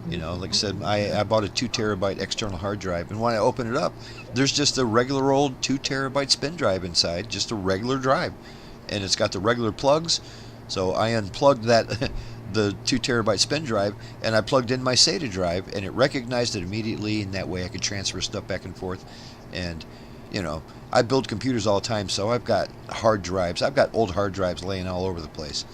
You know, like I said, I bought a 2 terabyte external hard drive, and when I open it up, there's just a regular old 2 terabyte spin drive inside, just a regular drive, and it's got the regular plugs. So I unplugged the 2 terabyte spin drive, and I plugged in my SATA drive, and it recognized it immediately, and that way I could transfer stuff back and forth. And you know, I build computers all the time, so I've got hard drives. I've got old hard drives laying all over the place.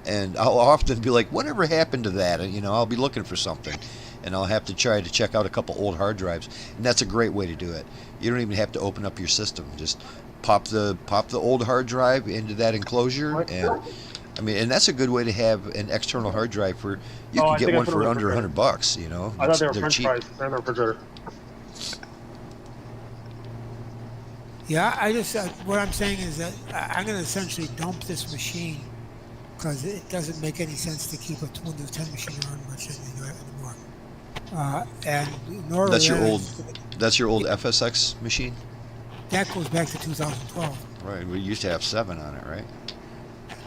And I'll often be like, whatever happened to that? And, you know, I'll be looking for something, and I'll have to try to check out a couple old hard drives, and that's a great way to do it. You don't even have to open up your system. Just pop the old hard drive into that enclosure, and I mean, and that's a good way to have an external hard drive for. You can get one for under $100. You know, I thought they were French cheap. fries. They're in the refrigerator. Yeah, what I'm saying is that I'm going to essentially dump this machine because it doesn't make any sense to keep a Windows 10 machine around much anymore. And nor that's your old FSX machine. That goes back to 2012. Right, we used to have 7 on it, right?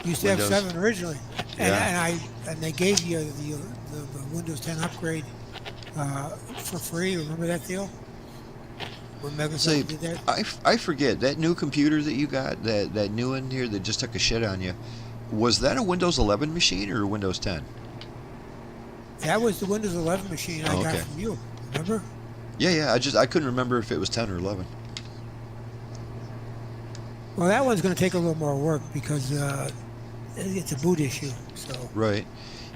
Used to Windows. have 7 originally, Yeah. and they gave you the Windows 10 upgrade for free. Remember that deal? When Microsoft did that? I forget that new computer that you got, that new one here that just took a shit on you. Was that a Windows 11 machine or a Windows 10? That was the Windows 11 machine I got from you. Remember? Yeah. I couldn't remember if it was 10 or 11. Well, that one's going to take a little more work because it's a boot issue. So. Right.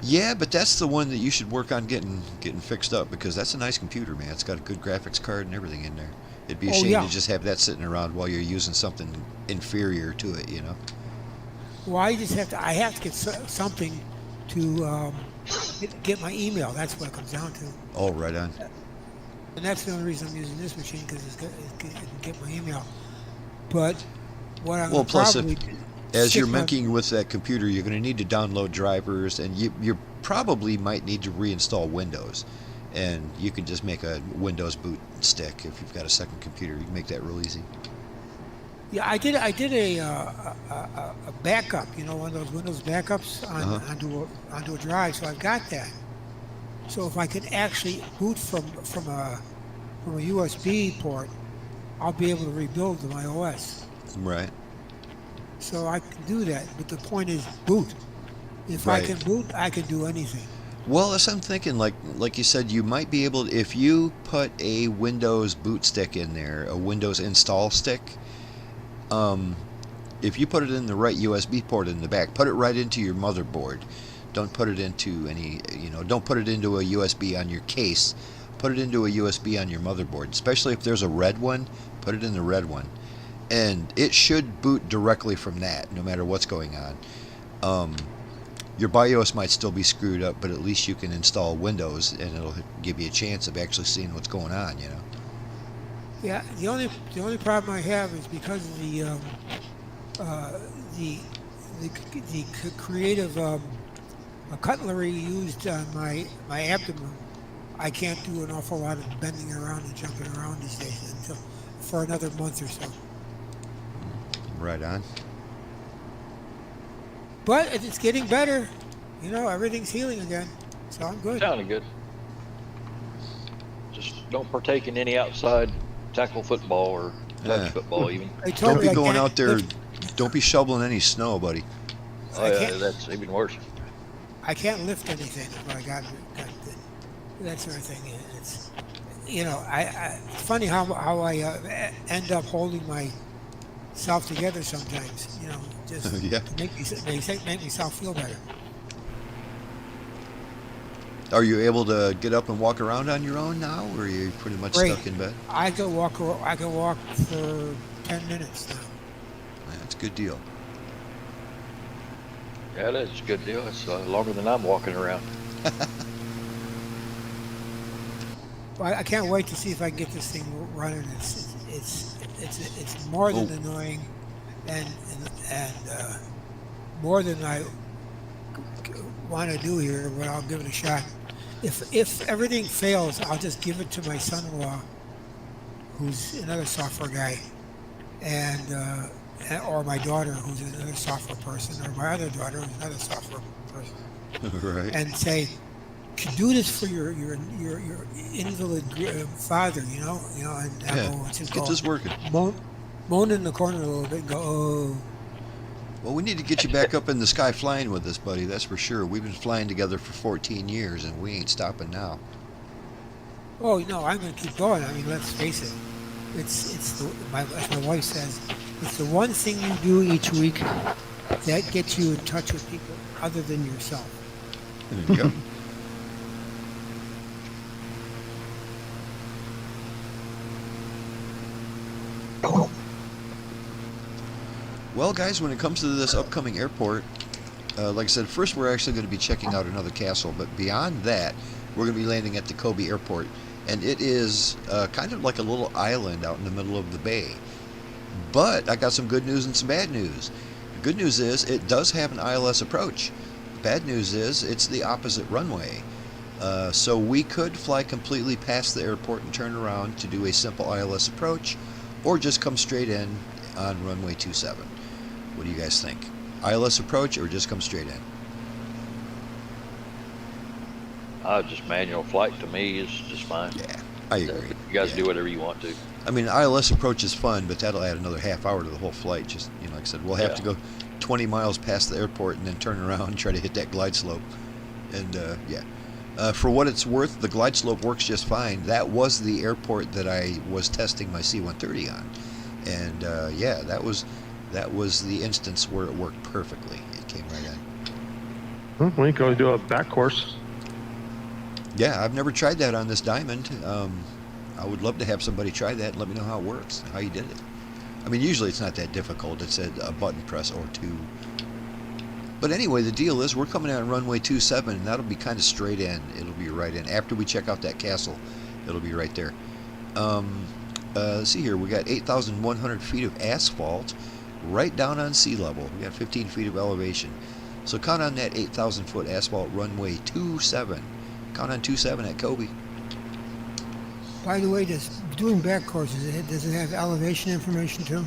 Yeah, but that's the one that you should work on getting fixed up, because that's a nice computer, man. It's got a good graphics card and everything in there. It'd be a shame to just have that sitting around while you're using something inferior to it, you know. Well, I have to get something to get my email. That's what it comes down to. Oh, right on. And that's the only reason I'm using this machine, because it can get my email. But what I'm plus probably as you're making with that computer, you're going to need to download drivers, and you probably might need to reinstall Windows. And you can just make a Windows boot stick if you've got a second computer. You can make that real easy. Yeah, I did a backup, you know, one of those Windows backups onto a drive, so I've got that. So if I can actually boot from a USB port, I'll be able to rebuild my OS. Right. So I can do that, but the point is boot. If I Right. can boot, I can do anything. Well, as I'm thinking, like you said, you might be able to, if you put a Windows boot stick in there, a Windows install stick, if you put it in the right USB port in the back, put it right into your motherboard. Don't put it into any, don't put it into a USB on your case. Put it into a USB on your motherboard, especially if there's a red one, put it in the red one. And it should boot directly from that, no matter what's going on. Your BIOS might still be screwed up, but at least you can install Windows, and it'll give you a chance of actually seeing what's going on. Yeah, the only problem I have is because of the creative cutlery used on my abdomen. I can't do an awful lot of bending around and jumping around these days until for another month or so. Right on. But it's getting better. Everything's healing again, so I'm good. Sounding good. Just don't partake in any outside tackle football or touch football even. They told Don't me be I going can't out there. lift- Don't be shoveling any snow, buddy. Oh yeah, that's even worse. I can't lift anything if I got that sort of thing. It's it's funny how I end up holding myself together sometimes. Just Yeah. to make myself feel better. Are you able to get up and walk around on your own now, or are you pretty much Great. stuck in bed? I can walk for 10 minutes now. That's a good deal. Yeah, that's a good deal. It's longer than I'm walking around. Well, I can't wait to see if I can get this thing running. It's more than annoying, and more than I want to do here, but I'll give it a shot. If everything fails, I'll just give it to my son-in-law, who's another software guy, and or my daughter, who's another software person, or my other daughter, who's another software person, Right. and say, "Can do this for your invalid father," and Yeah. I'll just Get this working. moan in the corner a little bit, and go, "Oh." Well, we need to get you back up in the sky flying with us, buddy. That's for sure. We've been flying together for 14 years, and we ain't stopping now. Oh no, I'm going to keep going. I mean, let's face it. As my wife says, it's the one thing you do each week that gets you in touch with people other than yourself. There you go. Well, guys, when it comes to this upcoming airport, like I said, first we're actually going to be checking out another castle, but beyond that, we're going to be landing at the Kobe Airport, and it is kind of like a little island out in the middle of the bay. But I got some good news and some bad news. The good news is it does have an ILS approach. Bad news is it's the opposite runway. So we could fly completely past the airport and turn around to do a simple ILS approach, or just come straight in on runway 27. What do you guys think? ILS approach or just come straight in? Just manual flight to me is just fine. Yeah, I agree. You guys Yeah. do whatever you want to. I mean, ILS approach is fun, but that'll add another half hour to the whole flight. Just, like I said, we'll have to go 20 miles past the airport and then turn around and try to hit that glide slope. And, for what it's worth, the glide slope works just fine. That was the airport that I was testing my C-130 on. And, that was the instance where it worked perfectly. It came right in. We can always do a back course. Yeah, I've never tried that on this Diamond. I would love to have somebody try that and let me know how it works, how you did it. I mean, usually it's not that difficult. It's a button press or two. But anyway, the deal is we're coming out on runway 27, and that'll be kind of straight in. It'll be right in. After we check out that castle, it'll be right there. Let's see here. We got 8,100 feet of asphalt right down on sea level. We got 15 feet of elevation. So count on that 8,000 foot asphalt runway 27. Count on 27 at Kobe. By the way, doing back courses, does it have elevation information too?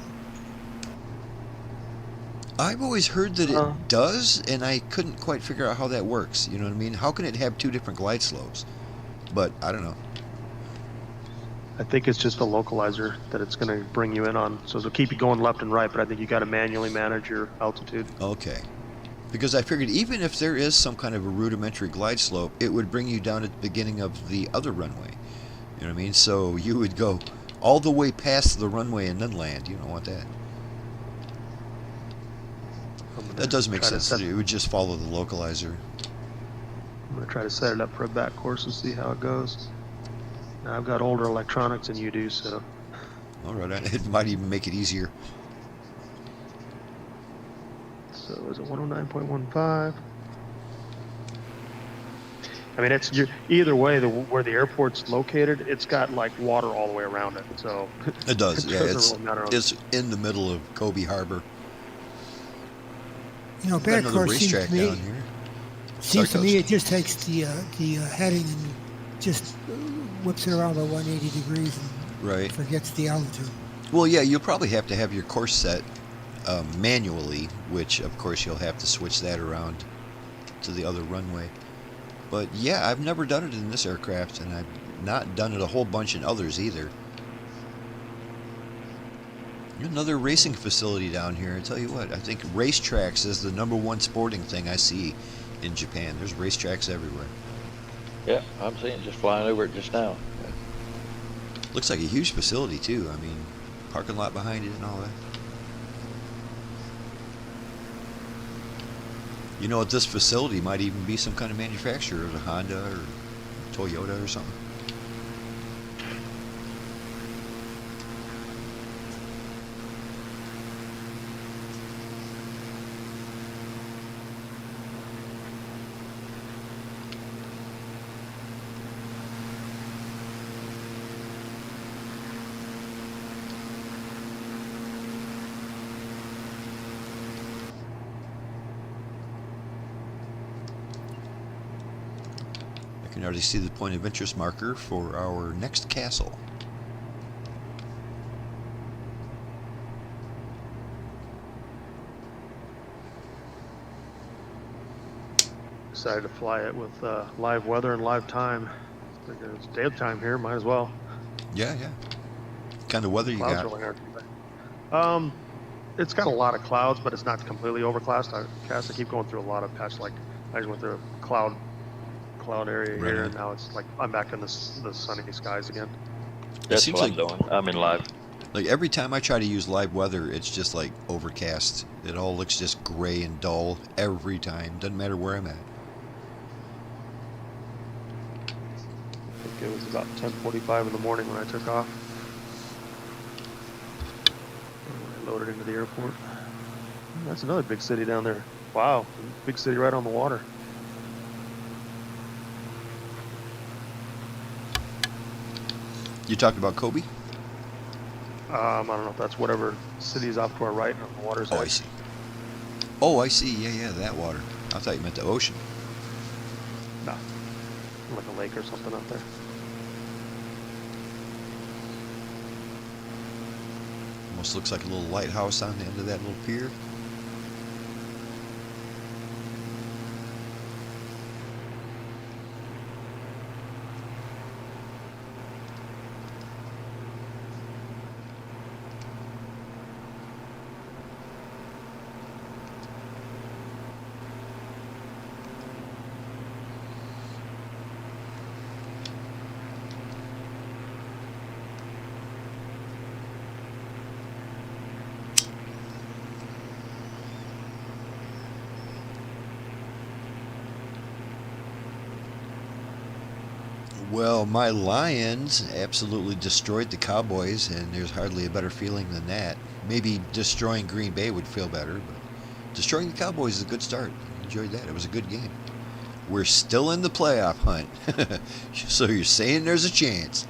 I've always heard that Uh. it does, and I couldn't quite figure out how that works. You know what I mean? How can it have two different glide slopes? But I don't know. I think it's just a localizer that it's going to bring you in on. So it'll keep you going left and right, but I think you got to manually manage your altitude. Okay. Because I figured even if there is some kind of a rudimentary glide slope, it would bring you down at the beginning of the other runway. You know what I mean? So you would go all the way past the runway and then land. You don't want that. That does make sense. It would just follow the localizer. I'm going to try to set it up for a back course and see how it goes. Now, I've got older electronics than you do, so. All right. It might even make it easier. So is it 109.15? I mean, it's either way. Where the airport's located, it's got like water all the way around it. So it does. Yeah, really it's in the middle of Kobe Harbor. You know, back course seems to me. Down here. Seems to me it just takes the heading and just whips it around about 180 degrees and right. Forgets the altitude. Well, yeah, you'll probably have to have your course set manually, which of course you'll have to switch that around to the other runway. But yeah, I've never done it in this aircraft, and I've not done it a whole bunch in others either. Another racing facility down here. I tell you what, I think racetracks is the #1 sporting thing I see in Japan. There's racetracks everywhere. Yeah, I'm seeing just flying over it just now. Looks like a huge facility too. I mean, parking lot behind it and all that. You know, at this facility might even be some kind of manufacturer, a Honda or Toyota or something. You can already see the point of interest marker for our next castle. Decided to fly it with live weather and live time. It's daytime here, might as well. Yeah, yeah. What kind of weather you got? Really aren't it's got a lot of clouds, but it's not completely overcast. I keep going through a lot of patch. Like I just went through a cloud area right. here, and now it's like I'm back in the sunny skies again. That's what I'm doing. I'm in live. Like every time I try to use live weather, it's just like overcast. It all looks just gray and dull every time. Doesn't matter where I'm at. I think it was about 10:45 in the morning when I took off. I loaded into the airport. That's another big city down there. Wow, big city right on the water. You talked about Kobe? I don't know if that's whatever city is off to our right on the water's edge. I see. Oh, I see. Yeah, yeah, that water. I thought you meant the ocean. No, like a lake or something out there. Almost looks like a little lighthouse on the end of that little pier. Well, my Lions absolutely destroyed the Cowboys, and there's hardly a better feeling than that. Maybe destroying Green Bay would feel better, but destroying the Cowboys is a good start. Enjoyed that. It was a good game. We're still in the playoff hunt, so you're saying there's a chance.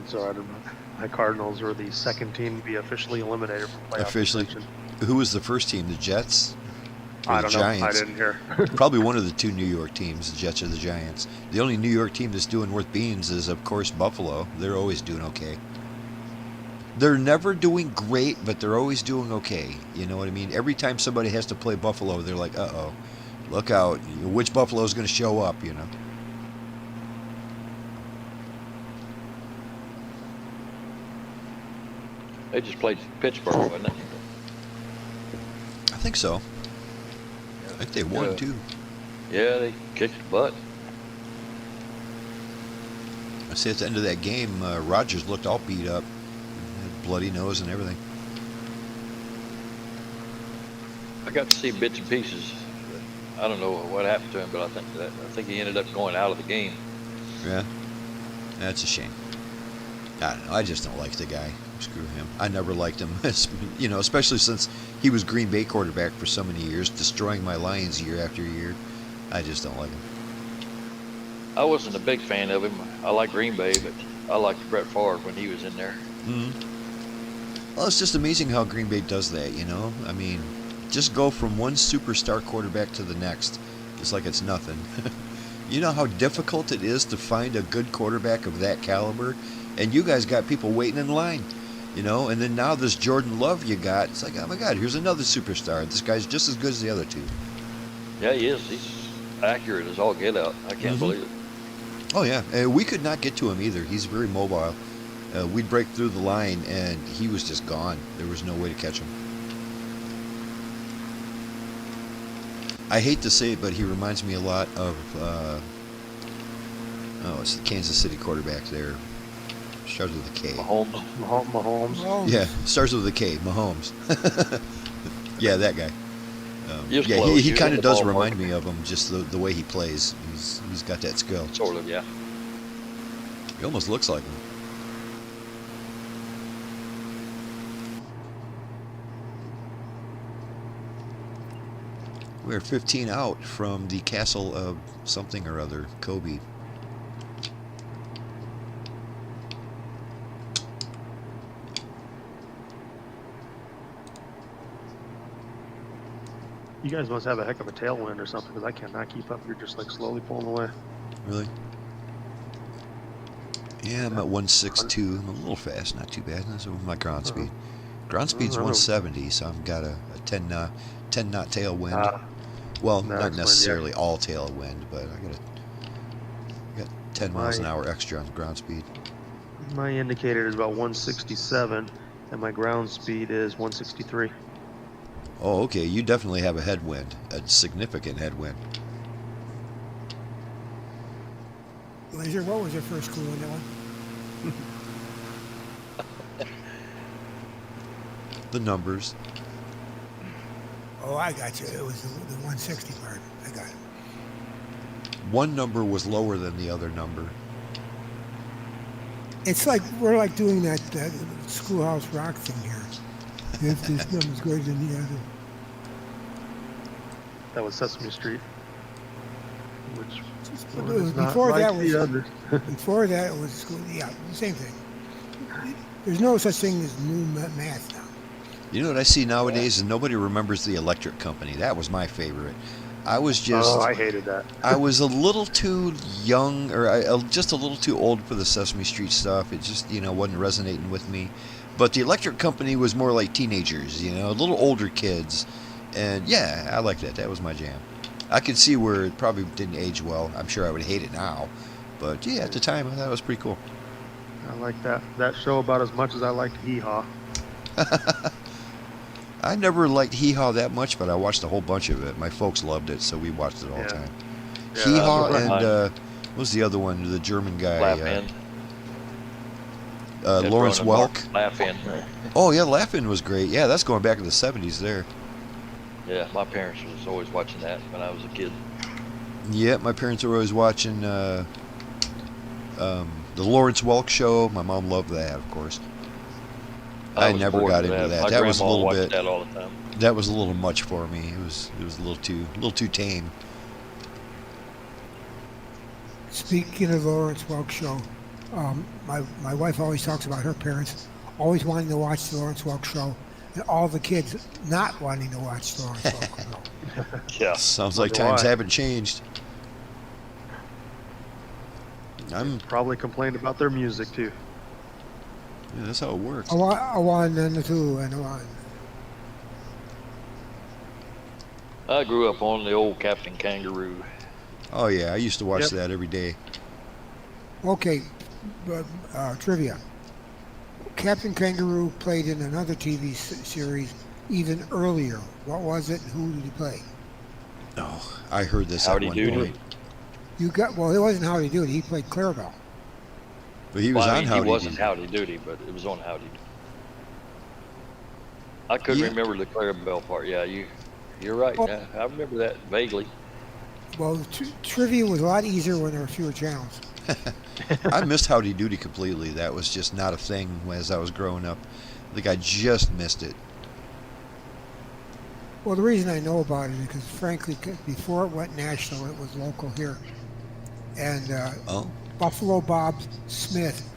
So I don't know. My Cardinals were the second team to be officially eliminated from playoff Officially? contention. Who was the first team? The Jets? Or I the don't know. Giants? I didn't hear. Probably one of the two New York teams, the Jets or the Giants. The only New York team that's doing worth beans is, of course, Buffalo. They're always doing okay. they're never doing great, but they're always doing okay. You know what I mean? Every time somebody has to play Buffalo, they're like, uh-oh, look out. Which Buffalo's going to show up, you know? They just played Pittsburgh, wasn't it? I think so. I think they won, too. Yeah, they kicked butt. I see at the end of that game, Rogers looked all beat up. Had bloody nose and everything. I got to see bits and pieces. I don't know what happened to him, but I think he ended up going out of the game. Yeah. That's a shame. I don't know. I just don't like the guy. Screw him. I never liked him. You know, especially since he was Green Bay quarterback for so many years, destroying my Lions year after year. I just don't like him. I wasn't a big fan of him. I like Green Bay, but I liked Brett Favre when he was in there. Mm-hmm. Well, it's just amazing how Green Bay does that, you know? I mean, just go from one superstar quarterback to the next. It's like it's nothing. You know how difficult it is to find a good quarterback of that caliber? And you guys got people waiting in line, you know? And then now this Jordan Love you got, it's like, oh my God, here's another superstar. This guy's just as good as the other two. Yeah, he is. He's accurate as all get out. I can't believe it. Oh, yeah. We could not get to him either. He's very mobile. We'd break through the line, and he was just gone. There was no way to catch him. I hate to say it, but he reminds me a lot of, it's the Kansas City quarterback there. Starts with a K. Mahomes. Yeah, starts with a K. Mahomes. Yeah, that guy. Yeah, he kind of does remind me of him, just the way he plays. He's got that skill. Sort of, yeah. He almost looks like him. We're 15 out from the castle of something or other, Kobe. You guys must have a heck of a tailwind or something, because I cannot keep up. You're just like slowly pulling away. Really? Yeah, I'm at 162. I'm a little fast, not too bad. That's my ground speed. Ground speed's 170, so I've got a 10 knot tailwind. Well, not necessarily all tailwind, but I got 10 miles an hour extra on the ground speed. My indicator is about 167, and my ground speed is 163. Oh, okay. You definitely have a headwind, a significant headwind. Laser, what was your first clue on that one? The numbers. Oh, I got you. It was the 160 part. I got it. One number was lower than the other number. It's like we're like doing that Schoolhouse Rock thing here. If this number's greater than the other. That was Sesame Street. Which before that it was school. Yeah, the same thing. There's no such thing as new math now. You know what I see nowadays is nobody remembers the electric company. That was my favorite. I was just... Oh, I hated that. I was a little too young, or just a little too old for the Sesame Street stuff. It just, wasn't resonating with me. But the electric company was more like teenagers, a little older kids. And yeah, I liked it. That was my jam. I could see where it probably didn't age well. I'm sure I would hate it now. But yeah, at the time, I thought it was pretty cool. I like that show about as much as I liked Hee Haw. I never liked Hee Haw that much, but I watched a whole bunch of it. My folks loved it, so we watched it all the time. Yeah, Hee Haw and what was the other one? The German guy. Lawrence Welk. Laugh-In. Oh yeah, Laugh-In was great. Yeah, that's going back in the 70s there. Yeah, my parents was always watching that when I was a kid. Yeah, my parents were always watching the Lawrence Welk show. My mom loved that, of course. I never got into that. That was a little bit. That all the time. That was a little much for me. It was a little too tame. Speaking of the Lawrence Welk show, my wife always talks about her parents always wanting to watch the Lawrence Welk show, and all the kids not wanting to watch the Lawrence Welk show. Yeah. Sounds like times haven't changed. I'm probably complained about their music too. Yeah, that's how it works. A1 and a 2 and a 1. I grew up on the old Captain Kangaroo. Oh yeah, I used to watch Yep. that every day. Okay, trivia. Captain Kangaroo played in another TV series even earlier. What was it? Who did he play? Oh, I heard this Howdy at one Doody. point. Well, it wasn't Howdy Doody. He played Clarabelle. But he was Well, I on mean, Howdy he wasn't Doody. Howdy Doody, but it was on Howdy Doody. I couldn't Yeah. remember the Clarabelle part. Yeah, you're right. Oh. Yeah, I remember that vaguely. Well, trivia was a lot easier when there were fewer channels. I missed Howdy Doody completely. That was just not a thing as I was growing up. I think I just missed it. Well, the reason I know about it is because, frankly, before it went national, it was local here. And Oh, Buffalo Bob Smith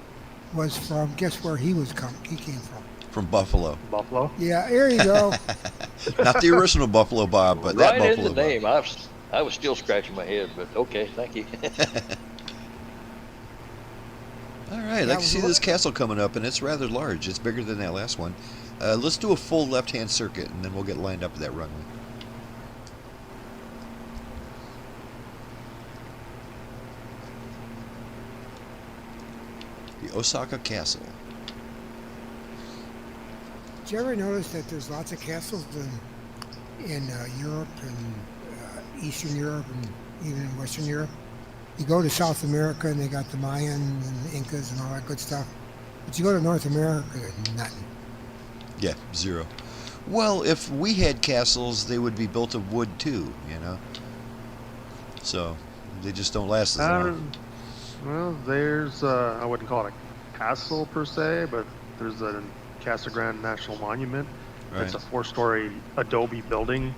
was from, guess where he came from? from Buffalo. Buffalo. Yeah, there you go. Not the original Buffalo Bob, but Right that in Buffalo the Bob. name. I was still scratching my head, but okay, thank you. All right, I That can was see a this lot. castle coming up, and it's rather large. It's bigger than that last one. Let's do a full left-hand circuit, and then we'll get lined up at that runway. The Osaka Castle. Did you ever notice that there's lots of castles in Europe and Eastern Europe and even in Western Europe? You go to South America and they got the Mayan and the Incas and all that good stuff. But you go to North America, there's nothing. Yeah, zero. Well, if we had castles, they would be built of wood too, you know? So, they just don't last as long. Well, there's I wouldn't call it a castle per se, but there's a Casa Grande National Monument. Right. It's a 4-story adobe building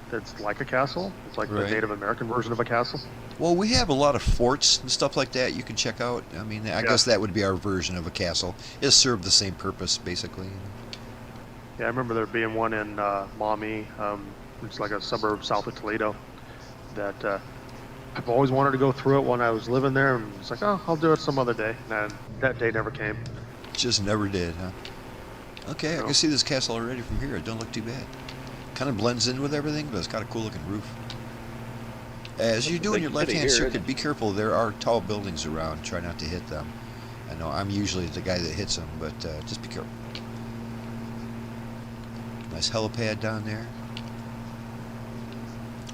that's like a castle. It's like Right. the Native American version of a castle. Well, we have a lot of forts and stuff like that you can check out. I mean, I guess that would be our version of a castle. It served the same purpose, basically. Yeah, I remember there being one in Maumee, which is like a suburb south of Toledo, that I've always wanted to go through it when I was living there, and it's like, oh, I'll do it some other day. And that day never came. Just never did, huh? Okay, I No. can see this castle already from here. It don't look too bad. Kind of blends in with everything, but it's got a cool looking roof. As you're doing your Big city left-hand here, circuit, isn't it? be careful. There are tall buildings around. Try not to hit them. I know I'm usually the guy that hits them, but just be careful. Nice helipad down there.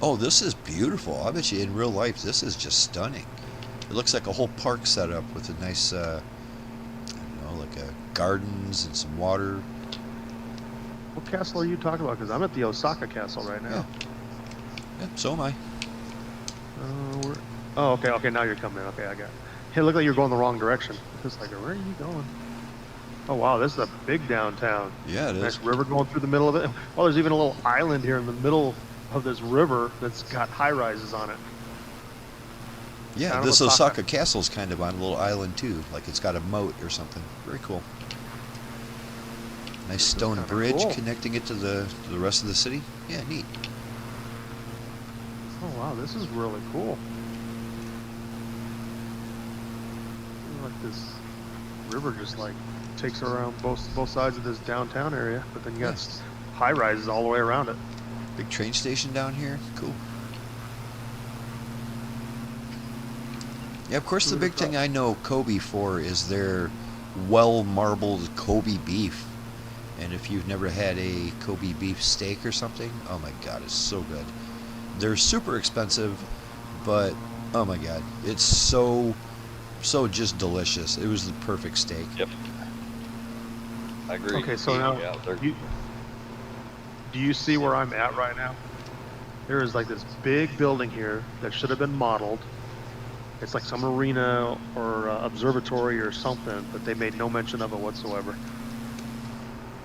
Oh, this is beautiful. I bet you in real life this is just stunning. It looks like a whole park set up with a nice, I don't know, like gardens and some water. What castle are you talking about? Because I'm at the Osaka Castle right now. Yeah, so am I. Oh, okay, okay, now you're coming in. Okay, I got it. Hey, look like you're going the wrong direction. It's like, where are you going? Oh, wow, this is a big downtown. Yeah, it is. Nice river going through the middle of it. Oh, there's even a little island here in the middle of this river that's got high-rises on it. Yeah, Kind of this Osaka. Osaka Castle's kind of on a little island too, like it's got a moat or something. Very cool. Nice This is stone kinda bridge cool. connecting it to the rest of the city. Yeah, neat. Oh, wow, this is really cool. Like this river just like takes around both sides of this downtown area, but then you got Yes. high-rises all the way around it. Big train station down here. Cool. Yeah, of course the big thing I know Kobe for is their well-marbled Kobe beef. And if you've never had a Kobe beef steak or something, oh my god, it's so good. They're super expensive, but oh my god, it's so just delicious. It was the perfect steak. Yep. I agree. Okay, so now Yeah, they're- do you see where I'm at right now? There is like this big building here that should have been modeled. It's like some arena or observatory or something, but they made no mention of it whatsoever.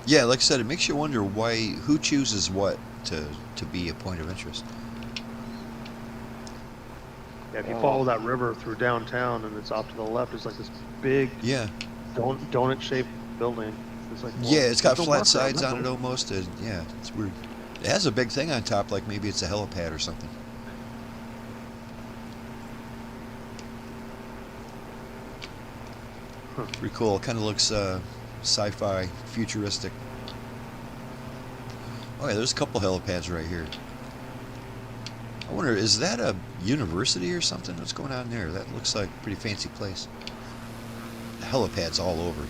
Yeah, like I said, it makes you wonder who chooses what to be a point of interest. Yeah, if you follow that river through downtown and it's off to the left, it's like this big Yeah. donut-shaped building. It's like, well, Yeah, it's got there's no flat marker sides that on it building. almost. And yeah, it's weird. It has a big thing on top, like maybe it's a helipad or something. Huh. Pretty cool. It kind of looks sci-fi, futuristic. Oh yeah, there's a couple helipads right here. I wonder, is that a university or something? What's going on there? That looks like a pretty fancy place. The helipads all over.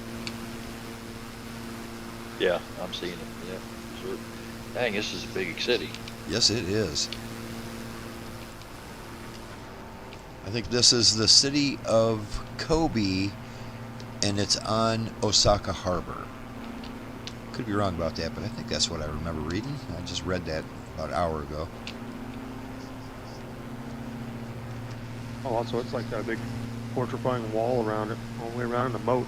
Yeah, I'm seeing it. Yeah, sure. Dang, this is a big city. Yes, it is. I think this is the city of Kobe, and it's on Osaka Harbor. Could be wrong about that, but I think that's what I remember reading. I just read that about an hour ago. Oh, also, it's like got a big fortifying wall around it, all the way around in the moat.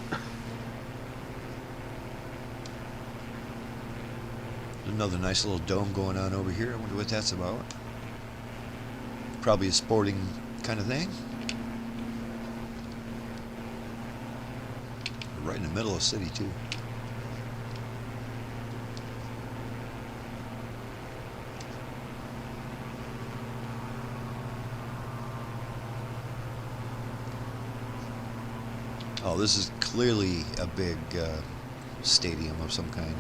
Another nice little dome going on over here. I wonder what that's about. Probably a sporting kind of thing. Right in the middle of the city, too. Oh, this is clearly a big stadium of some kind.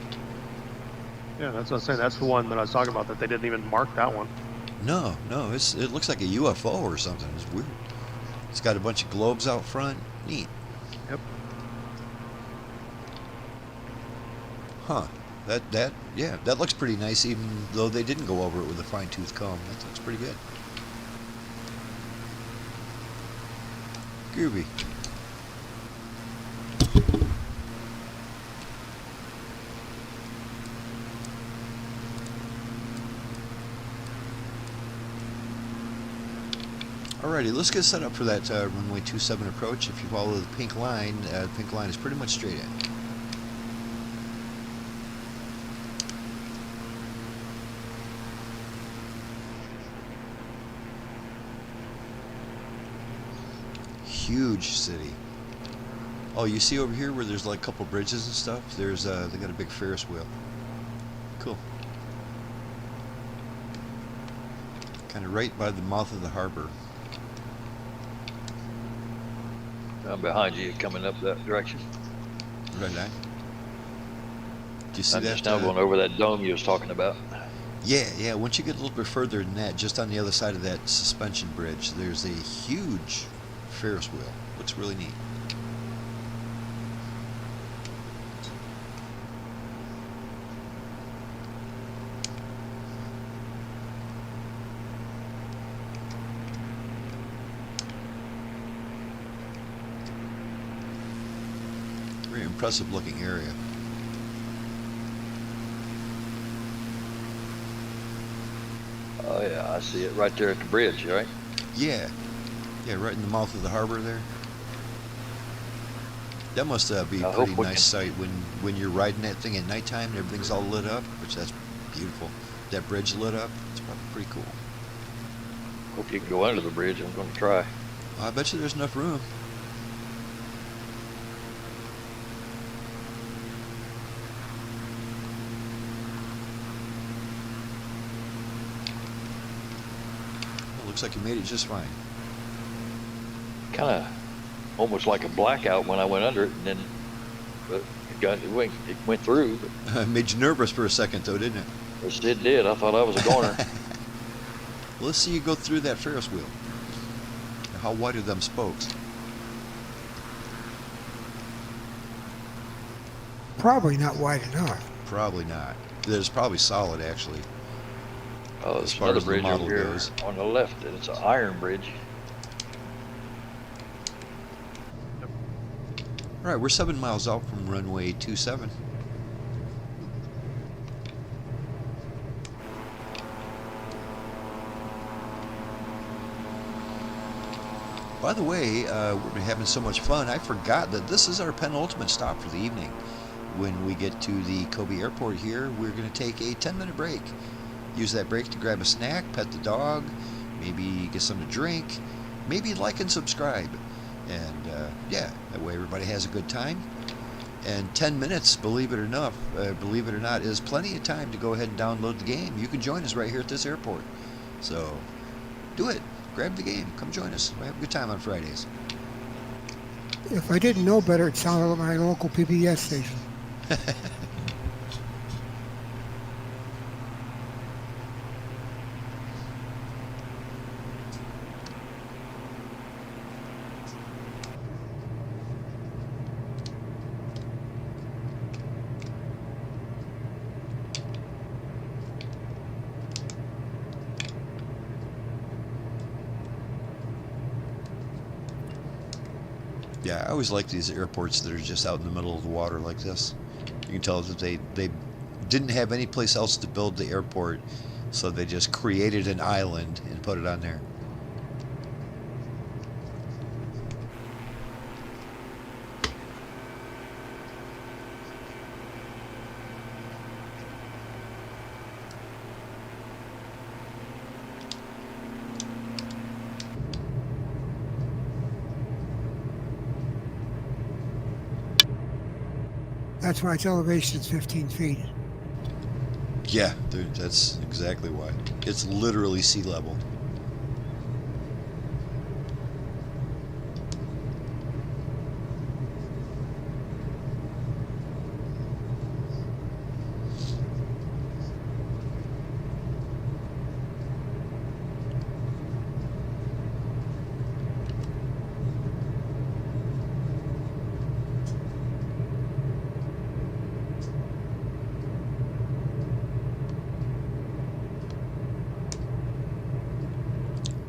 Yeah, that's what I'm saying. That's the one that I was talking about, that they didn't even mark that one. No, it looks like a UFO or something. It's weird. It's got a bunch of globes out front. Neat. Yep. Huh. That looks pretty nice, even though they didn't go over it with a fine-tooth comb. That looks pretty good. Groovy. Alrighty, let's get set up for that runway 27 approach. If you follow the pink line is pretty much straight in. Huge city. Oh, you see over here where there's like a couple bridges and stuff? There's they got a big Ferris wheel. Cool. Kind of right by the mouth of the harbor. I'm behind you, coming up that direction. Right on. Do you see I'm that? just now going over that dome you was talking about. Yeah. Once you get a little bit further than that, just on the other side of that suspension bridge, there's a huge Ferris wheel. Looks really neat. Very impressive looking area. Oh yeah, I see it right there at the bridge, right? Yeah, right in the mouth of the harbor there. That must be a I hope pretty we nice sight when you're riding that thing at nighttime and everything's all lit up, which that's beautiful. That bridge lit up, it's probably pretty cool. Hope you can go under the bridge. I'm going to try. I bet you there's enough room. Looks like you made it just fine. Kind of almost like a blackout when I went under it, and then but it went through. But Made you nervous for a second, though, didn't it? it did. I thought I was a goner. Well, let's see you go through that Ferris wheel. How wide are them spokes? Probably not wide enough. Probably not. It's probably solid, actually. Oh, As there's far another as the bridge model over here goes. on the left. It's an iron bridge. All right, we're 7 miles out from runway 27. By the way, we've been having so much fun, I forgot that this is our penultimate stop for the evening. When we get to the Kobe airport here, we're going to take a 10-minute break. Use that break to grab a snack, pet the dog, maybe get something to drink, maybe like and subscribe. And yeah, that way everybody has a good time. And 10 minutes, believe it or not, is plenty of time to go ahead and download the game. You can join us right here at this airport. So do it. Grab the game. Come join us. We have a good time on Fridays. If I didn't know better, it sounded like my local PBS station. Yeah, I always like these airports that are just out in the middle of the water like this. You can tell that they didn't have any place else to build the airport, so they just created an island and put it on there. That's why its elevation is 15 feet. Yeah, that's exactly why. It's literally sea level.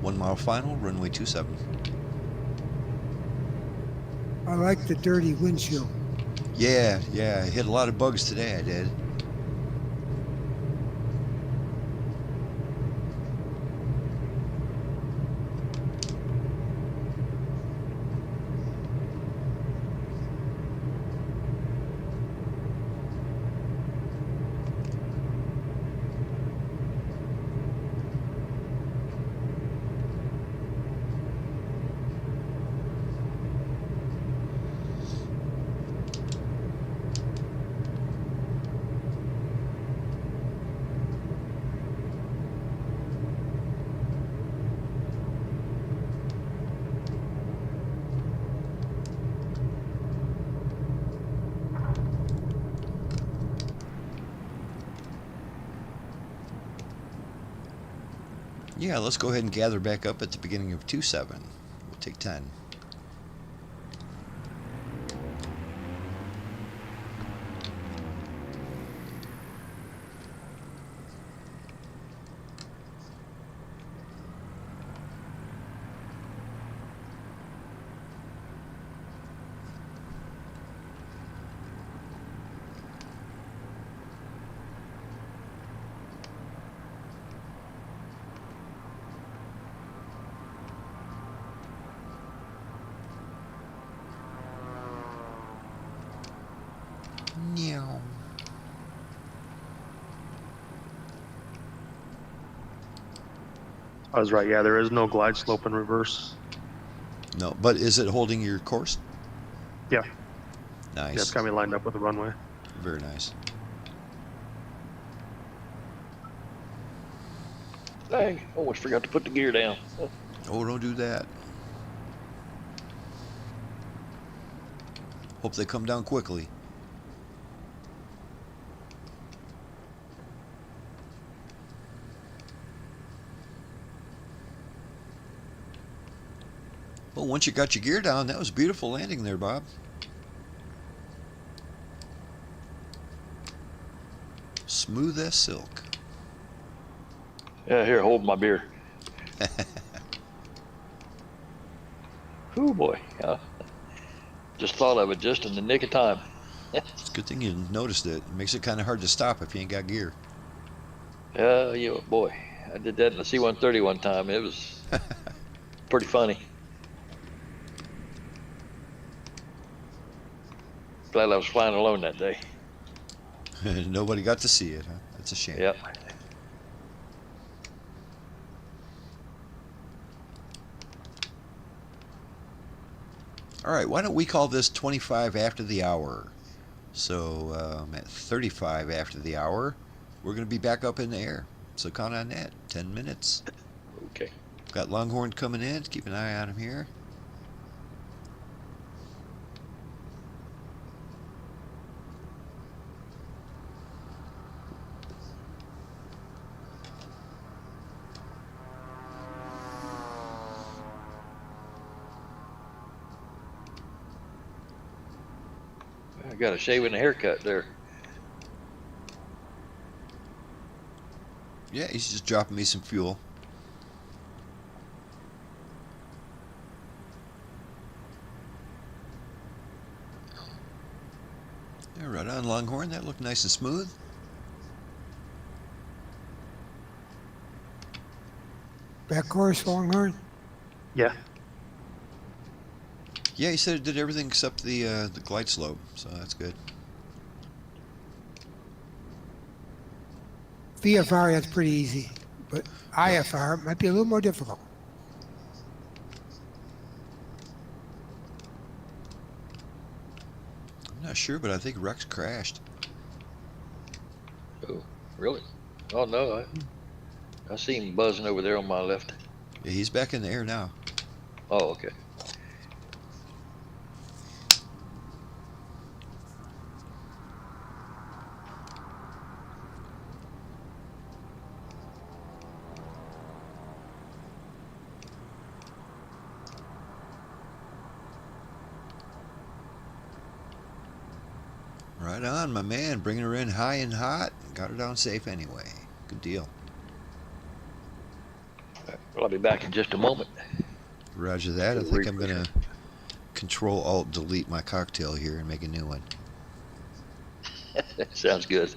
One mile final, runway 27. I like the dirty windshield. Yeah, I hit a lot of bugs today, I did. Yeah, let's go ahead and gather back up at the beginning of 27. We'll take 10. Meow. I was right. Yeah, there is no glide slope in reverse. No, but is it holding your course? Yeah. Nice. Yeah, it's got me lined up with the runway. Very nice. Dang, almost forgot to put the gear down. Oh, don't do that. Hope they come down quickly. Well, once you got your gear down, that was a beautiful landing there, Bob. Smooth as silk. Yeah, here, hold my beer. Oh boy, just thought of it just in the nick of time. It's a good thing you noticed it. It makes it kind of hard to stop if you ain't got gear. Yeah, boy, I did that in the C-130 one time. It was pretty funny. Glad I was flying alone that day. Nobody got to see it, huh? That's a shame. Yep. All right, why don't we call this 25 after the hour? So at 35 after the hour, we're going to be back up in the air. So count on that. 10 minutes. Okay. Got Longhorn coming in. Keep an eye on him here. got a shave and a haircut there. Yeah, he's just dropping me some fuel. Yeah, right on, Longhorn. That looked nice and smooth. Back course, Longhorn. Yeah. Yeah, he said it did everything except the glide slope, so that's good. VFR, that's pretty easy, but IFR might be a little more difficult. I'm not sure, but I think Rex crashed. Oh, really? Oh no, I see him buzzing over there on my left. Yeah, he's back in the air now. Oh, okay. Right on, my man. Bringing her in high and hot. Got her down safe anyway. Good deal. Well, I'll be back in just a moment. Roger that. I think I'm going to Control-Alt-Delete my cocktail here and make a new one. Sounds good.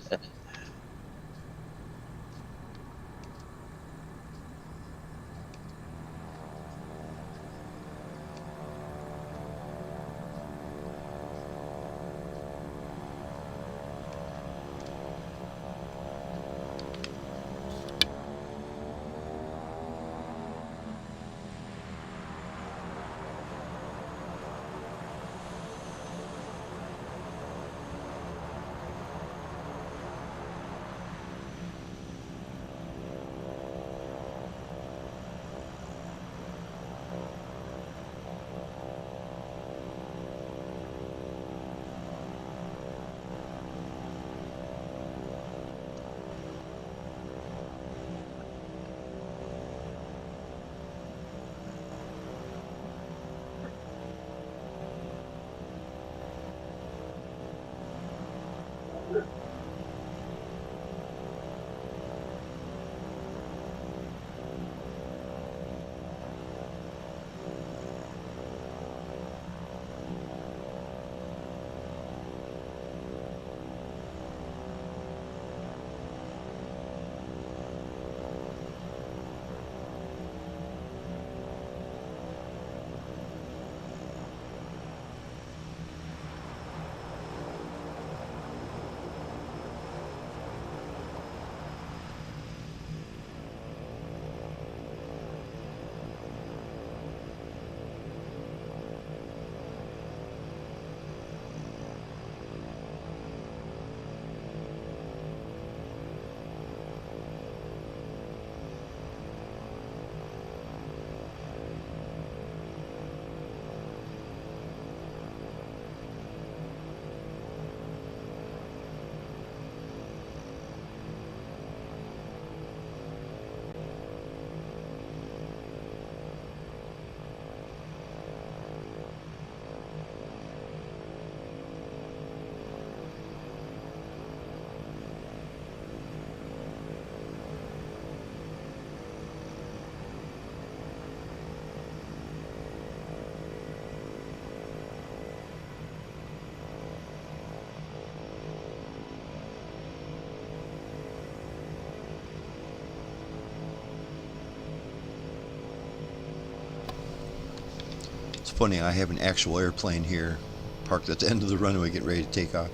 It's funny, I have an actual airplane here parked at the end of the runway getting ready to take off.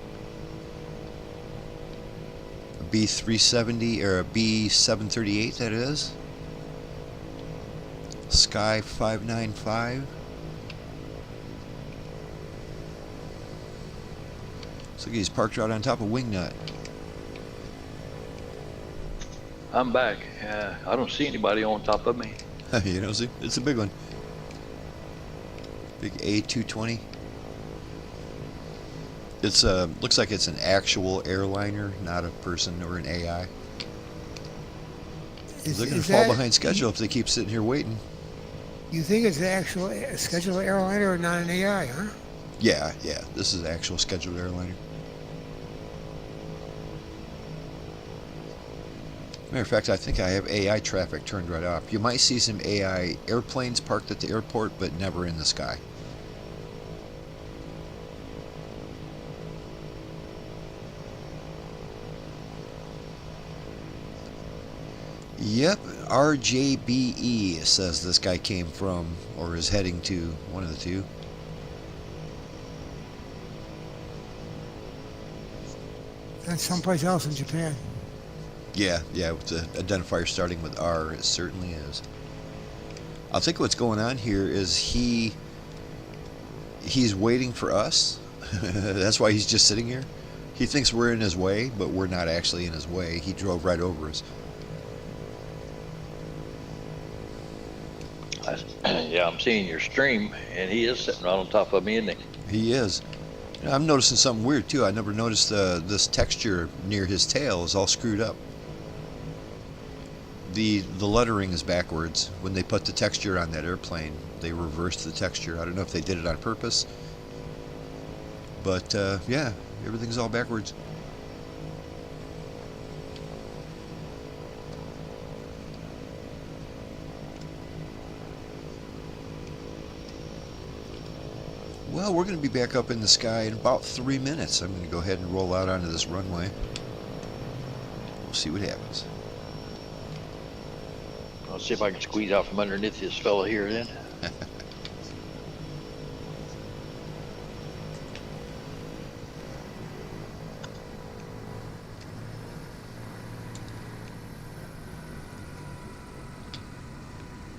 A B370 or a B738 that is. Sky 595. Looks like he's parked right on top of Wingnut. I'm back. I don't see anybody on top of me. You know, it's a big one. Big A220. It's looks like it's an actual airliner, not a person or an AI. They're going to fall behind schedule if they keep sitting here waiting. You think it's an actual scheduled airliner or not an AI, huh? Yeah, this is the actual scheduled airliner. Matter of fact, I think I have AI traffic turned right off. You might see some AI airplanes parked at the airport, but never in the sky. Yep, RJBE says this guy came from, or is heading to, one of the two. That's someplace else in Japan. Yeah, with the identifier starting with R, it certainly is. I think what's going on here is he's waiting for us. That's why he's just sitting here. He thinks we're in his way, but we're not actually in his way. He drove right over us. Yeah, I'm seeing your stream, and he is sitting right on top of me, isn't he? He is. I'm noticing something weird too. I never noticed this texture near his tail is all screwed up. The lettering is backwards. When they put the texture on that airplane, they reversed the texture. I don't know if they did it on purpose, but yeah, everything's all backwards. Well, we're going to be back up in the sky in about 3 minutes. I'm going to go ahead and roll out onto this runway. We'll see what happens. I'll see if I can squeeze out from underneath this fellow here then.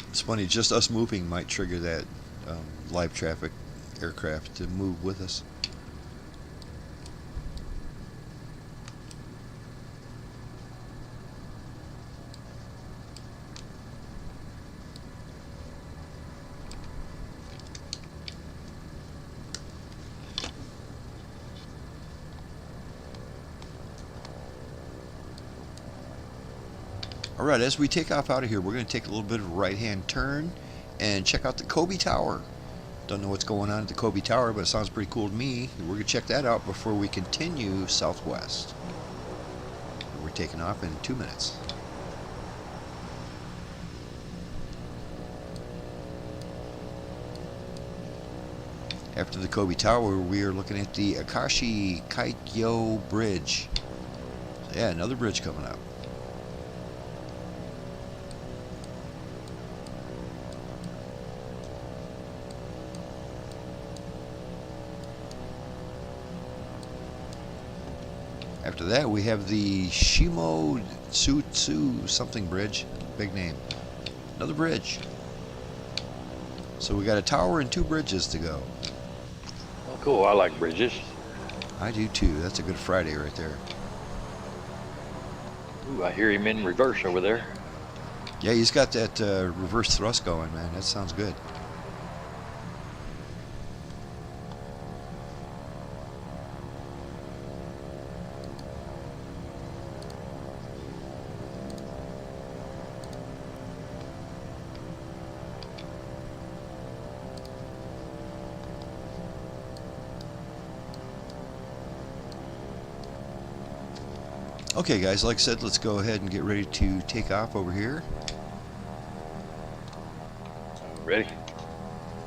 It's funny, just us moving might trigger that live traffic aircraft to move with us. Alright, as we take off out of here, we're going to take a little bit of a right-hand turn and check out the Kobe Tower. Don't know what's going on at the Kobe Tower, but it sounds pretty cool to me. We're going to check that out before we continue southwest. We're taking off in 2 minutes. After the Kobe Tower, we are looking at the Akashi Kaikyo Bridge. So yeah, another bridge coming up. After that, we have the Shimotsutsu something bridge. Big name. Another bridge. So we got a tower and 2 bridges to go. Oh, cool. I like bridges. I do too. That's a good Friday right there. Ooh, I hear him in reverse over there. Yeah, he's got that reverse thrust going, man. That sounds good. Okay guys, like I said, let's go ahead and get ready to take off over here. Ready?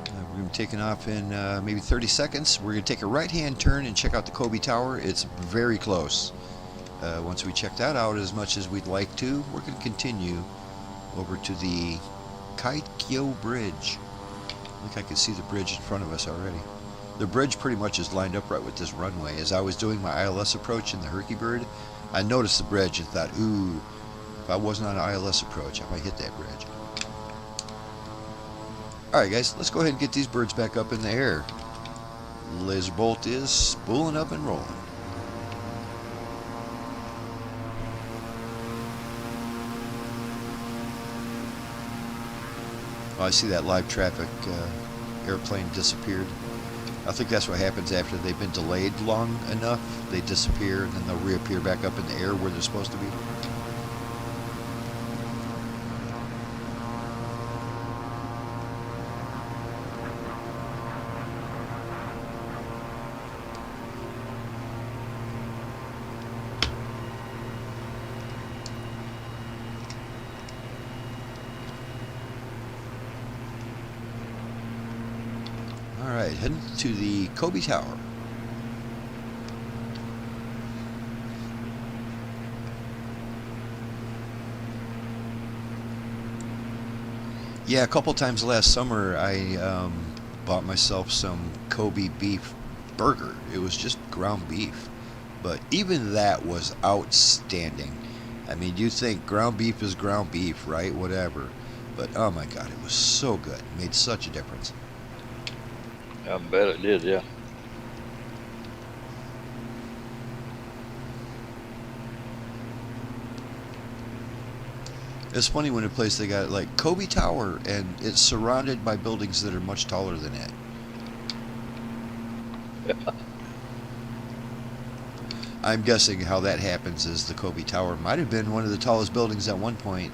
We're going to be taking off in maybe 30 seconds. We're going to take a right-hand turn and check out the Kobe Tower. It's very close. Once we check that out as much as we'd like to, we're going to continue over to the Kaikyo Bridge. I think I can see the bridge in front of us already. The bridge pretty much is lined up right with this runway. As I was doing my ILS approach in the Herky-Bird, I noticed the bridge and thought, ooh, if I wasn't on an ILS approach, I might hit that bridge. Alright guys, let's go ahead and get these birds back up in the air. Lazerbolt is spooling up and rolling. Oh, I see that live traffic airplane disappeared. I think that's what happens after they've been delayed long enough. They disappear and then they'll reappear back up in the air where they're supposed to be. Alright, heading to the Kobe Tower. Yeah, a couple times last summer I bought myself some Kobe beef burger. It was just ground beef. But even that was outstanding. I mean, you think ground beef is ground beef, right? Whatever. But oh my God, it was so good. It made such a difference. I bet it did, yeah. It's funny when a place they got like Kobe Tower and it's surrounded by buildings that are much taller than it. Yeah. I'm guessing how that happens is the Kobe Tower might have been one of the tallest buildings at one point,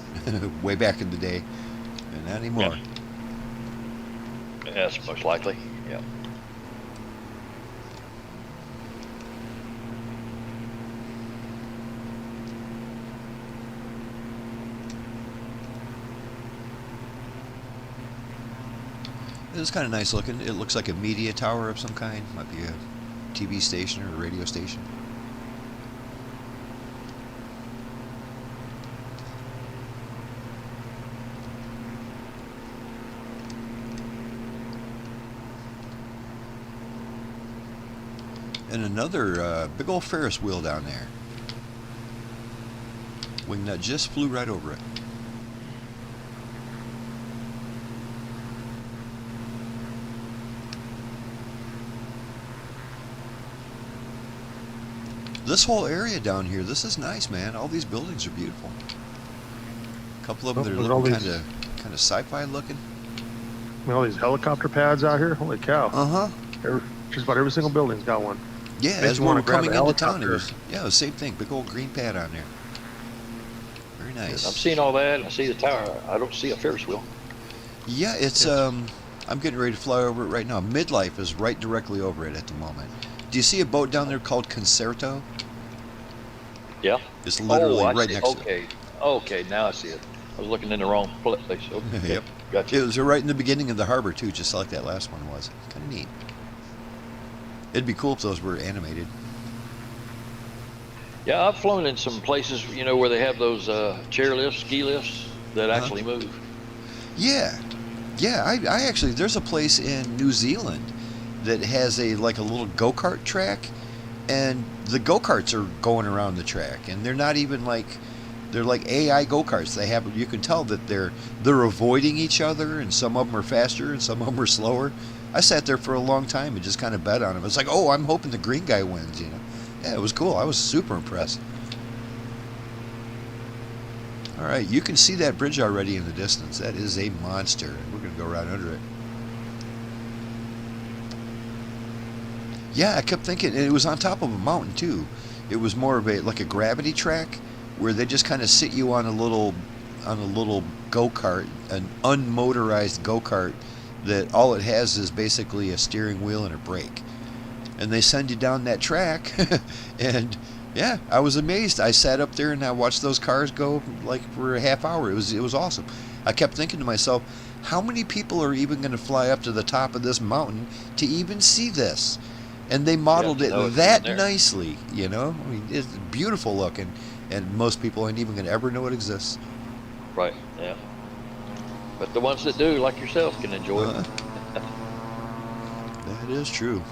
way back in the day, and not anymore. Yeah. That's most likely, yeah. It's kind of nice looking. It looks like a media tower of some kind. Might be a TV station or a radio station. And another big old Ferris wheel down there. Wingnut just flew right over it. This whole area down here, this is nice, man. All these buildings are beautiful. A couple of them that are looking kind of sci-fi looking. I mean, all these helicopter pads out here. Holy cow! Just about every single building's got one. Yeah, Makes as you we wanna were grab coming a into town, it helicopter. was the same thing. Big old green pad on there. Very nice. I'm seeing all that, and I see the tower. I don't see a Ferris wheel. Yeah, it's I'm getting ready to fly over it right now. Midlife is right directly over it at the moment. Do you see a boat down there called Concerto? Yeah. It's literally I right see. next to it. Okay. Okay, now I see it. I was looking in the wrong place. Okay. Yep. Gotcha. It was right in the beginning of the harbor too, just like that last one was. Kind of neat. It'd be cool if those were animated. Yeah, I've flown in some places, you know, where they have those chair lifts, ski lifts that actually move. Yeah, yeah. I actually, there's a place in New Zealand that has a little go-kart track, and the go-karts are going around the track, and they're not even they're like AI go-karts. They have, you can tell that they're avoiding each other, and some of them are faster and some of them are slower. I sat there for a long time and just kind of bet on them. It's like, oh, I'm hoping the green guy wins, you know. Yeah, it was cool. I was super impressed. All right, you can see that bridge already in the distance. That is a monster, and we're going to go right under it. Yeah, I kept thinking, and it was on top of a mountain too. It was more of like a gravity track where they just kind of sit you on a little go-kart, an unmotorized go-kart that all it has is basically a steering wheel and a brake. And they send you down that track, and yeah, I was amazed. I sat up there and I watched those cars go like for a half hour. It was awesome. I kept thinking to myself, how many people are even going to fly up to the top of this mountain to even see this? And they modeled it that nicely, you know. I mean, it's beautiful looking, and most people ain't even going to ever know it exists. Right, yeah. But the ones that do, like yourself, can enjoy it. That is true.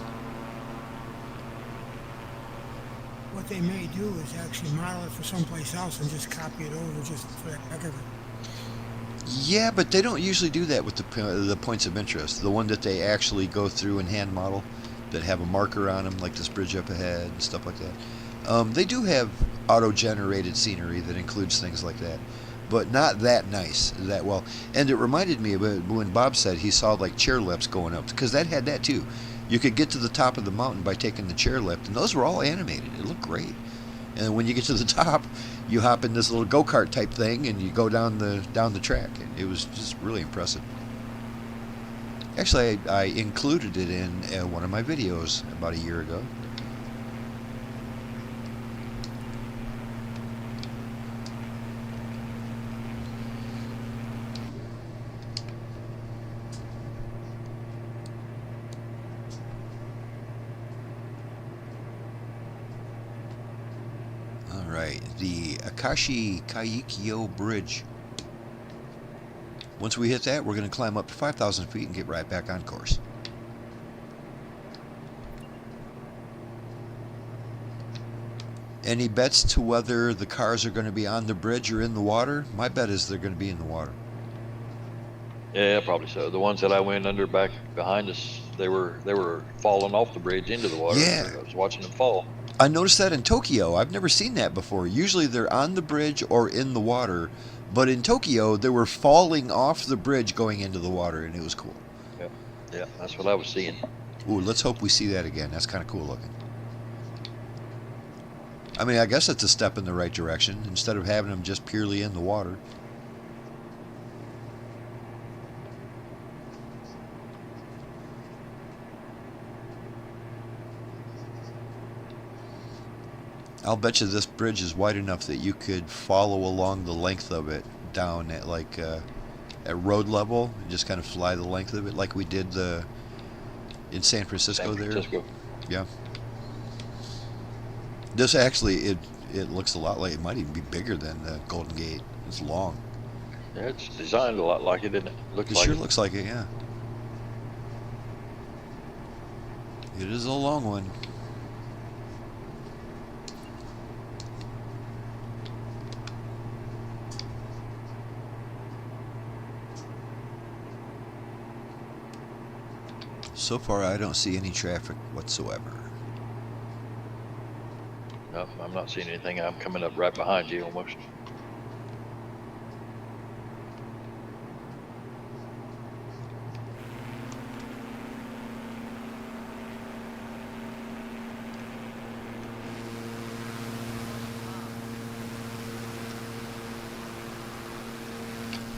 What they may do is actually model it for someplace else and just copy it over just for the heck of it. Yeah, but they don't usually do that with the points of interest. The one that they actually go through and hand model, that have a marker on them, like this bridge up ahead and stuff like that. They do have auto-generated scenery that includes things like that, but not that nice, that well. And it reminded me of when Bob said he saw like chairlifts going up, because that had that too. You could get to the top of the mountain by taking the chairlift, and those were all animated. It looked great. And when you get to the top, you hop in this little go-kart type thing, and you go down the track. And it was just really impressive. Actually, I included it in one of my videos about a year ago. Right, the Akashi Kaikyo Bridge. Once we hit that, we're going to climb up to 5,000 feet and get right back on course. Any bets to whether the cars are going to be on the bridge or in the water? My bet is they're going to be in the water. Yeah, probably so. The ones that I went under back behind us, they were falling off the bridge into the water. Yeah. I was watching them fall. I noticed that in Tokyo. I've never seen that before. Usually they're on the bridge or in the water, but in Tokyo they were falling off the bridge going into the water, and it was cool. Yeah, that's what I was seeing. Ooh, let's hope we see that again. That's kind of cool looking. I mean, I guess it's a step in the right direction instead of having them just purely in the water. I'll bet you this bridge is wide enough that you could follow along the length of it down at like at road level and just kind of fly the length of it like we did in San Francisco there. Yeah. This actually, it looks a lot like, it might even be bigger than the Golden Gate. It's long. Yeah, it's designed a lot like it, didn't it? It sure looks like it, yeah. It is a long one. So far, I don't see any traffic whatsoever. No, I'm not seeing anything. I'm coming up right behind you almost.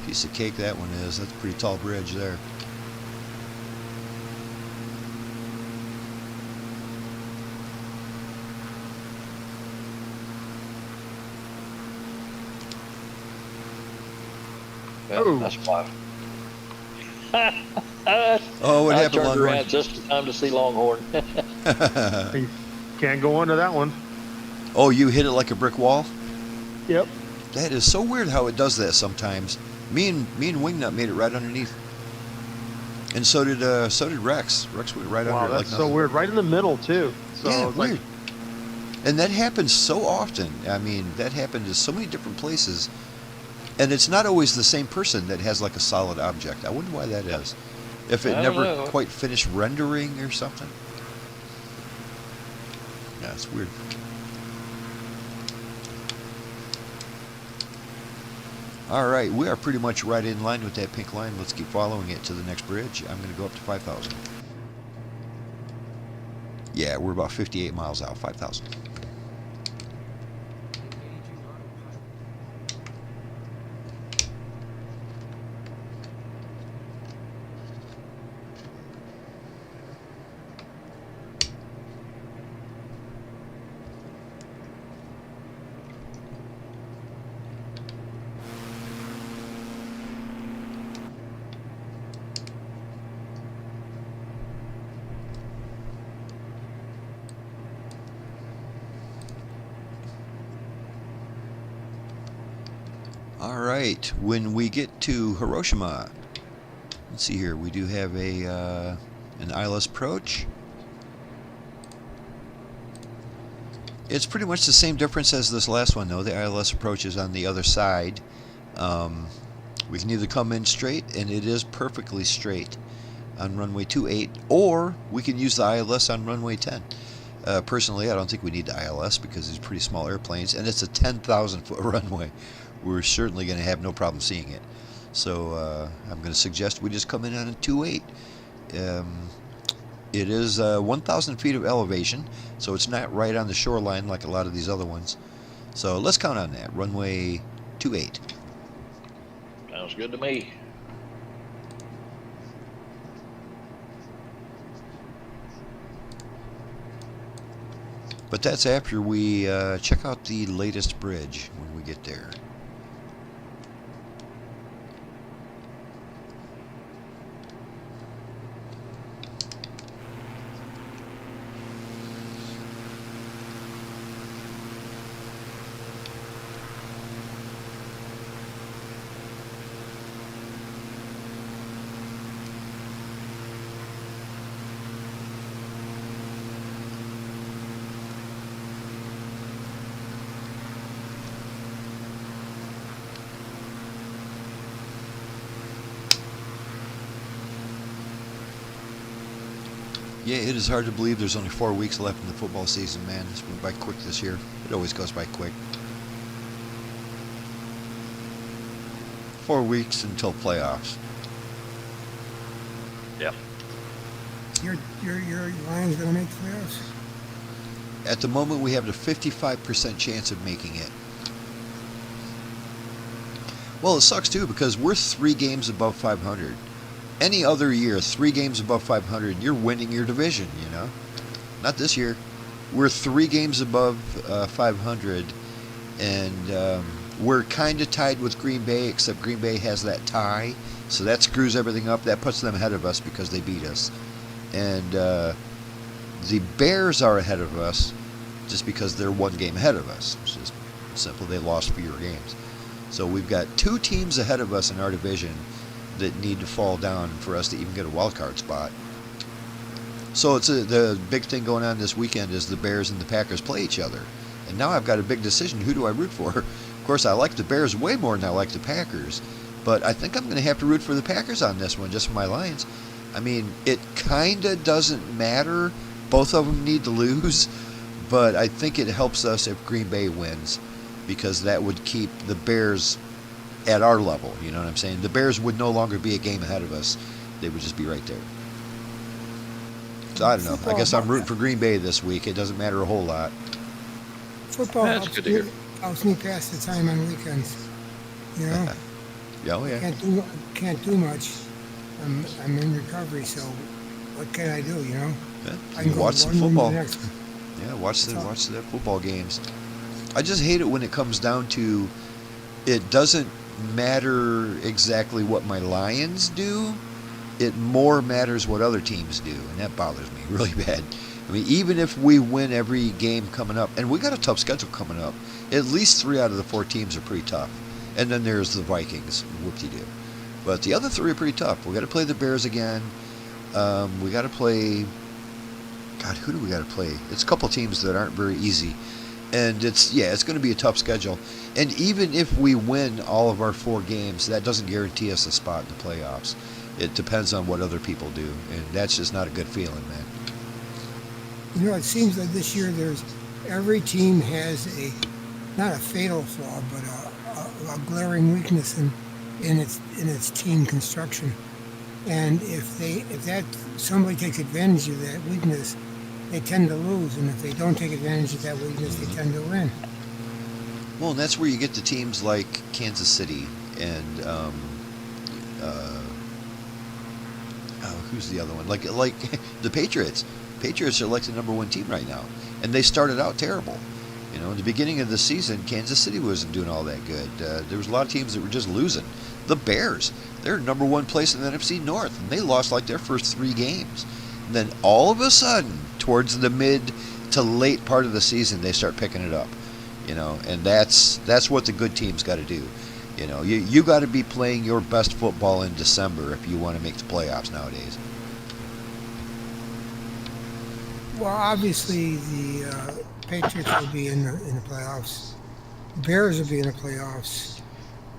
Piece of cake that one is. That's a pretty tall bridge there. Oh. That's why. Oh, what I happened, turned Longhorn? around just in time to see Longhorn. You can't go under that one. Oh, you hit it like a brick wall? Yep. That is so weird how it does that sometimes. Me and Wingnut made it right underneath. And so did Rex. Rex went right Wow, under it like that's so nothing. weird. Right in the middle too. So Yeah, it's weird. like, And that happens so often. I mean, that happened in so many different places. And it's not always the same person that has like a solid object. I wonder why that is. If it I don't never know. quite finished rendering or something. Yeah, it's weird. All right, we are pretty much right in line with that pink line. Let's keep following it to the next bridge. I'm going to go up to 5,000. Yeah, we're about 58 miles out, 5,000. All right, when we get to Hiroshima, let's see here, we do have an ILS approach. It's pretty much the same difference as this last one, though. The ILS approach is on the other side. We can either come in straight, and it is perfectly straight on runway 28, or we can use the ILS on runway 10. Personally, I don't think we need the ILS because these are pretty small airplanes, and it's a 10,000 foot runway. We're certainly going to have no problem seeing it. So I'm going to suggest we just come in on a 28. It is 1,000 feet of elevation, so it's not right on the shoreline like a lot of these other ones. So let's count on that. Runway 28. Sounds good to me. But that's after we check out the latest bridge when we get there. Yeah, it is hard to believe there's only 4 weeks left in the football season, man. It's went by quick this year. It always goes by quick. 4 weeks until playoffs. Yep. Your Lions gonna make the playoffs? At the moment, we have a 55% chance of making it. Well, it sucks too because we're 3 games above 500. Any other year, 3 games above 500, you're winning your division, you know? Not this year. We're 3 games above 500, and we're kind of tied with Green Bay, except Green Bay has that tie, so that screws everything up. That puts them ahead of us because they beat us. And the Bears are ahead of us just because they're 1 game ahead of us. It's just simple. They lost fewer games. So we've got 2 teams ahead of us in our division that need to fall down for us to even get a wild card spot. So it's the big thing going on this weekend is the Bears and the Packers play each other. And now I've got a big decision. Who do I root for? Of course, I like the Bears way more than I like the Packers. But I think I'm going to have to root for the Packers on this one, just for my Lions. I mean, it kind of doesn't matter. Both of them need to lose. But I think it helps us if Green Bay wins, because that would keep the Bears at our level, you know what I'm saying? The Bears would no longer be a game ahead of us. They would just be right there. So I don't know. I guess I'm rooting for Green Bay this week. It doesn't matter a whole lot. Football That's good to hear. helps me pass the time on weekends. You know? Oh, yeah. Can't do much. I'm in recovery, so what can I do, you know? Yeah. I You can watch go some one football. to the next one. Yeah, watch the football games. I just hate it when it comes down to it doesn't matter exactly what my Lions do. It more matters what other teams do, and that bothers me really bad. I mean, even if we win every game coming up, and we got a tough schedule coming up, at least 3 out of the 4 teams are pretty tough. And then there's the Vikings, whoop-de-doo. But the other 3 are pretty tough. We got to play the Bears again. We got to play... God, who do we got to play? It's a couple teams that aren't very easy. And it's going to be a tough schedule. And even if we win all of our 4 games, that doesn't guarantee us a spot in the playoffs. It depends on what other people do. And that's just not a good feeling, man. You know, it seems like this year every team has not a fatal flaw, but a glaring weakness in its team construction. And if somebody takes advantage of that weakness, they tend to lose, and if they don't take advantage of that weakness, they tend to win. Well, and that's where you get the teams like Kansas City and who's the other one? Like the Patriots. Patriots are like the #1 team right now, and they started out terrible. You know, in the beginning of the season, Kansas City wasn't doing all that good. There was a lot of teams that were just losing. The Bears, they're #1 place in the NFC North, and they lost like their first 3 games. And then all of a sudden, towards the mid to late part of the season, they start picking it up. You know, and that's what the good teams got to do. You know, you got to be playing your best football in December if you want to make the playoffs nowadays. Well, obviously the Patriots will be in the playoffs. The Bears will be in the playoffs.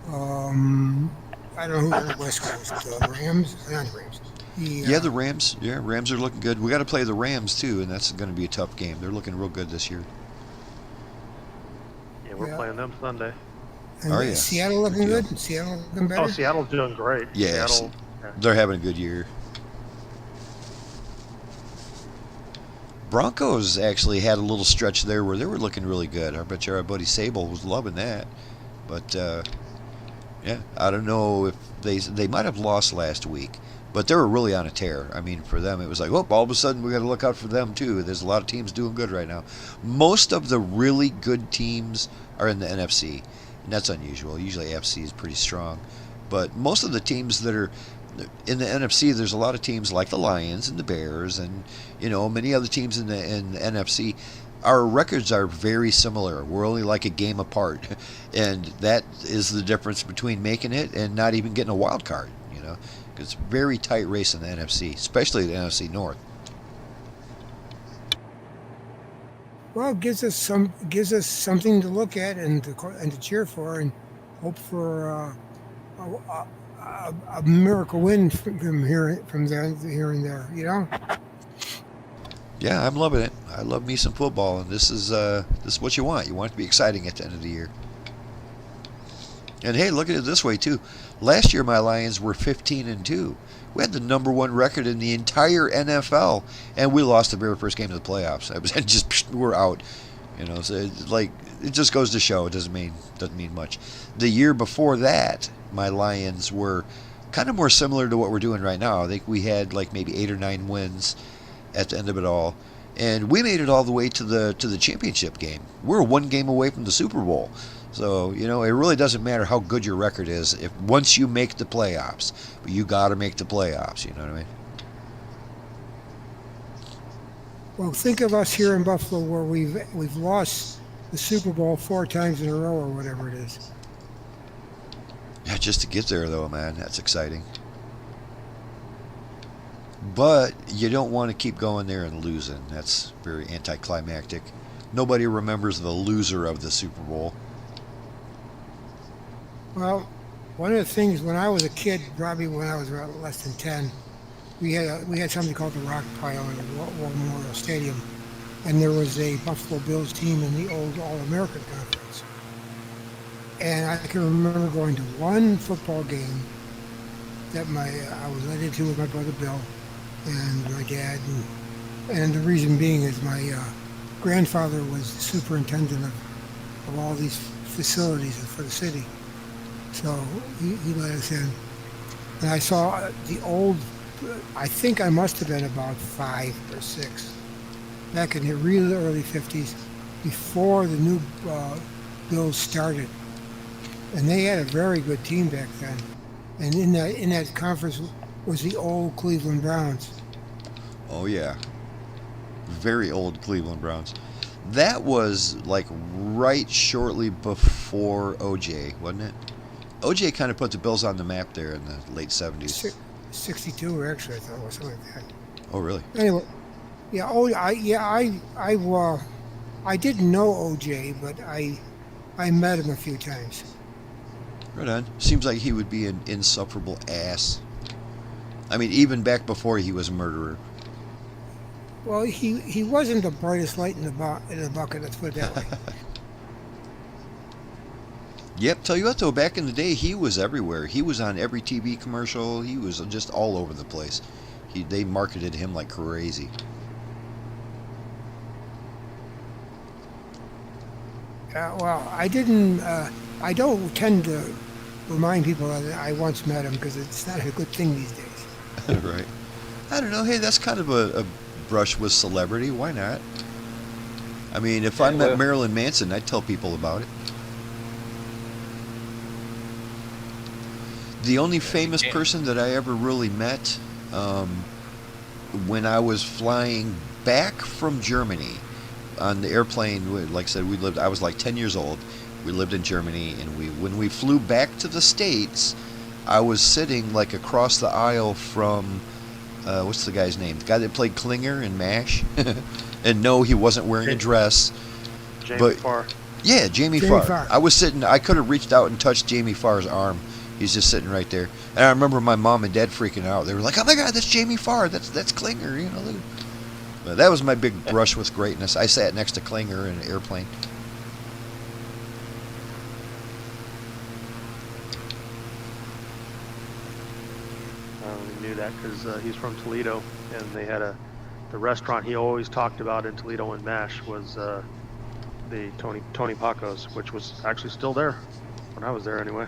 I don't know who the West Coast. The Rams, not the Rams. The Rams. Yeah, Rams are looking good. We got to play the Rams too, and that's going to be a tough game. They're looking real good this year. Yeah, we're playing them Sunday. And Seattle looking good? Seattle looking better? Oh, Seattle's doing great. Yeah, Seattle, they're having a good year. Broncos actually had a little stretch there where they were looking really good. I bet you our buddy Sable was loving that. But, yeah, I don't know if they might have lost last week. But they were really on a tear. I mean, for them, it was like, oh, all of a sudden we got to look out for them too. There's a lot of teams doing good right now. Most of the really good teams are in the NFC, and that's unusual. Usually AFC is pretty strong. But most of the teams that are in the NFC, there's a lot of teams like the Lions and the Bears and, you know, many other teams in the NFC. Our records are very similar. We're only like a game apart. And that is the difference between making it and not even getting a wild card, you know. It's a very tight race in the NFC, especially the NFC North. Well, it gives us something to look at and to cheer for, and hope for a miracle win from here and there. You know. Yeah, I'm loving it. I love me some football, and this is what you want. You want it to be exciting at the end of the year. And hey, look at it this way too. Last year my Lions were 15-2. We had the #1 record in the entire NFL, and we lost the very first game of the playoffs. It was just we're out. So it just goes to show it doesn't mean much. The year before that, my Lions were kind of more similar to what we're doing right now. I think we had like maybe 8 or 9 wins at the end of it all, and we made it all the way to the championship game. We're 1 game away from the Super Bowl. So, it really doesn't matter how good your record is if once you make the playoffs. But you got to make the playoffs, you know what I mean? Well, think of us here in Buffalo where we've lost the Super Bowl 4 times in a row or whatever it is. Yeah, just to get there though, man, that's exciting. But you don't want to keep going there and losing. That's very anticlimactic. Nobody remembers the loser of the Super Bowl. Well, one of the things when I was a kid, probably when I was around less than 10, we had something called the Rock Pile in the War Memorial Stadium, and there was a Buffalo Bills team in the old All-American Conference. And I can remember going to one football game that I was let into with my brother Bill and my dad, and the reason being is my grandfather was the superintendent of all these facilities for the city. So he let us in. And I saw the old, I think I must have been about 5 or 6, back in the really early 50s, before the new Bills started. And they had a very good team back then. And in that conference was the old Cleveland Browns. Oh, yeah. Very old Cleveland Browns. That was like right shortly before OJ, wasn't it? OJ kind of put the Bills on the map there in the late 70s. 62, actually, I thought it was something like that. Oh, really? Anyway, yeah. I didn't know OJ, but I met him a few times. Right on. Seems like he would be an insufferable ass. I mean, even back before he was a murderer. Well, he wasn't the brightest light in the bucket. Let's put it that way. Yep, tell you what though, back in the day, he was everywhere. He was on every TV commercial. He was just all over the place. They marketed him like crazy. Well, I didn't. I don't tend to remind people that I once met him because it's not a good thing these days. Right. I don't know. Hey, that's kind of a brush with celebrity. Why not? I mean, if I met Marilyn Manson, I'd tell people about it. The only famous person that I ever really met when I was flying back from Germany on the airplane, like I said, I was like 10 years old. We lived in Germany, and when we flew back to the States, I was sitting like across the aisle from, what's the guy's name? The guy that played Klinger in MASH. And no, he wasn't wearing a dress. Jamie Farr. Yeah, Jamie Farr. I was sitting, I could have reached out and touched Jamie Farr's arm. He's just sitting right there. And I remember my mom and dad freaking out. They were like, "Oh my God, that's Jamie Farr. That's Klinger." Look. But that was my big brush with greatness. I sat next to Klinger in an airplane. We knew that because he's from Toledo, and they had the restaurant he always talked about in Toledo and MASH was the Tony Paco's, which was actually still there when I was there anyway.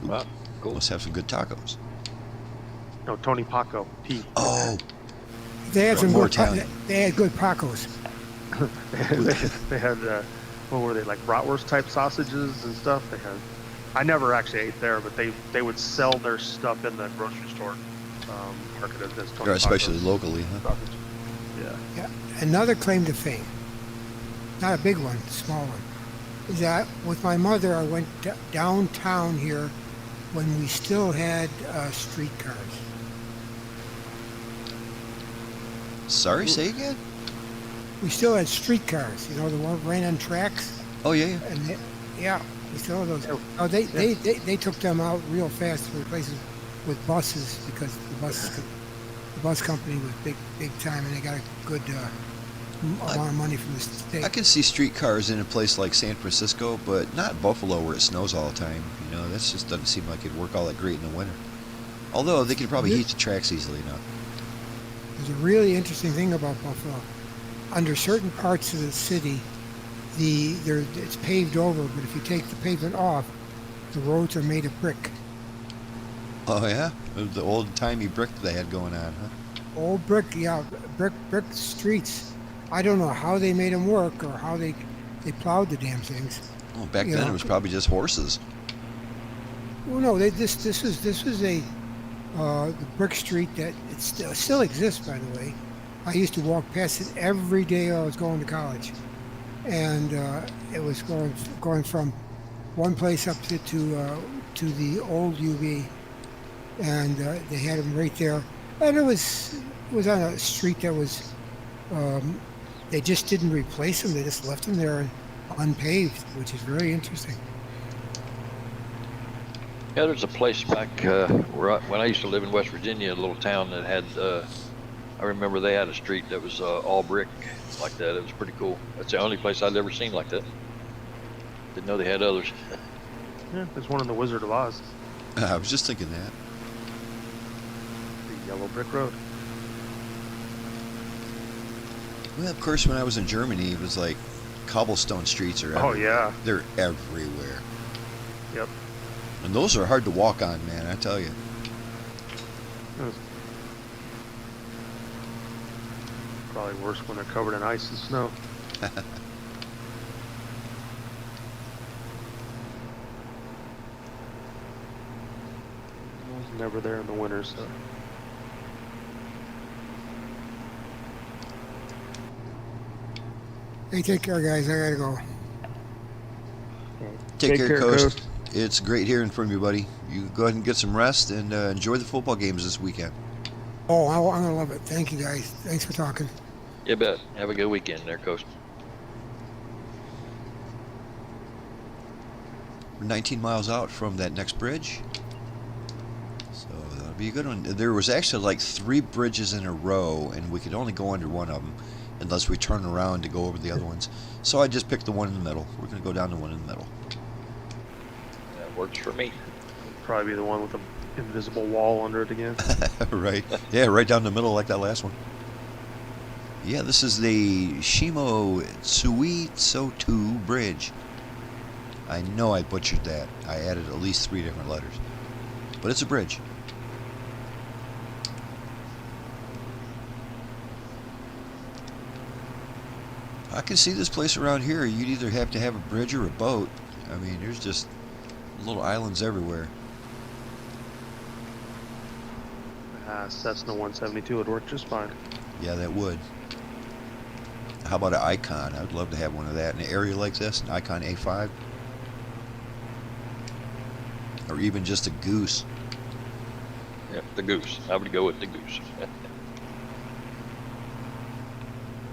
Wow, cool. Must have some good tacos. No, Tony Paco. Oh. They had some more good. Italian. They had good Pacos. they had what were they, like bratwurst type sausages and stuff? They had. I never actually ate there, but they would sell their stuff in the grocery store, marketed as Tony Especially Paco's locally, huh? sausage. Yeah. Another claim to fame, not a big one, a small one, is that with my mother, I went downtown here when we still had streetcars. Sorry, say again? We still had streetcars, the one that ran on tracks. Oh, yeah. And we still have those. Oh, they took them out real fast to replace them with buses because the buses the bus company was big time, and they got a good amount of money from the state. I can see streetcars in a place like San Francisco, but not Buffalo where it snows all the time. You know, that just doesn't seem like it'd work all that great in the winter. Although they could probably heat the tracks easily enough. There's a really interesting thing about Buffalo. Under certain parts of the city, it's paved over, but if you take the pavement off, the roads are made of brick. Oh yeah, the old-timey brick they had going on, huh? Old brick, yeah, brick streets. I don't know how they made them work or how they plowed the damn things. Oh, back then it was probably just horses. Well, no, this was a the brick street that it still exists, by the way. I used to walk past it every day I was going to college, and it was going from one place up to the old UV, and they had them right there, and it was on a street that was they just didn't replace them; they just left them there unpaved, which is very interesting. Yeah, there's a place back when I used to live in West Virginia, a little town that had, I remember they had a street that was all brick like that. It was pretty cool. That's the only place I'd ever seen like that. Didn't know they had others. Yeah, there's one in the Wizard of Oz. I was just thinking that. The yellow brick road. Well, of course, when I was in Germany, it was like cobblestone streets are everywhere. Oh, yeah. They're everywhere. Yep. And those are hard to walk on, man, I tell you. Probably worse when they're covered in ice and snow. Oh, I was never there in the winter, so. Hey, take care, guys. I gotta go. Take care, Coast. It's great hearing from you, buddy. You go ahead and get some rest and enjoy the football games this weekend. Oh, I'm gonna love it. Thank you, guys. Thanks for talking. You bet. Have a good weekend there, Coast. We're 19 miles out from that next bridge. So that'll be a good one. There was actually like 3 bridges in a row, and we could only go under one of them unless we turn around to go over the other ones. So I just picked the one in the middle. We're going to go down the one in the middle. That works for me. Probably be the one with the invisible wall under it again. Right. Yeah, right down the middle like that last one. Yeah, this is the Hamamatsu Bridge. I know I butchered that. I added at least 3 different letters. But it's a bridge. I can see this place around here. You'd either have to have a bridge or a boat. I mean, there's just little islands everywhere. Cessna 172 would work just fine. Yeah, that would. How about an Icon? I'd love to have one of that in an area like this, an Icon A5. Or even just a Goose. Yep, the Goose. I would go with the Goose.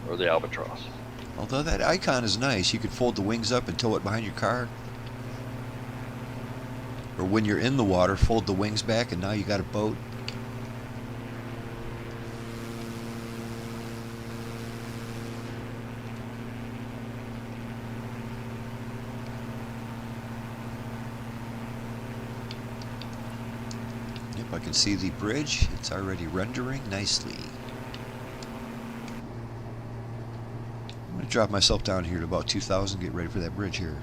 Or the Albatross. Although that Icon is nice, you could fold the wings up and tow it behind your car. Or when you're in the water, fold the wings back and now you got a boat. Yep, I can see the bridge. It's already rendering nicely. I'm going to drop myself down here to about 2,000, get ready for that bridge here.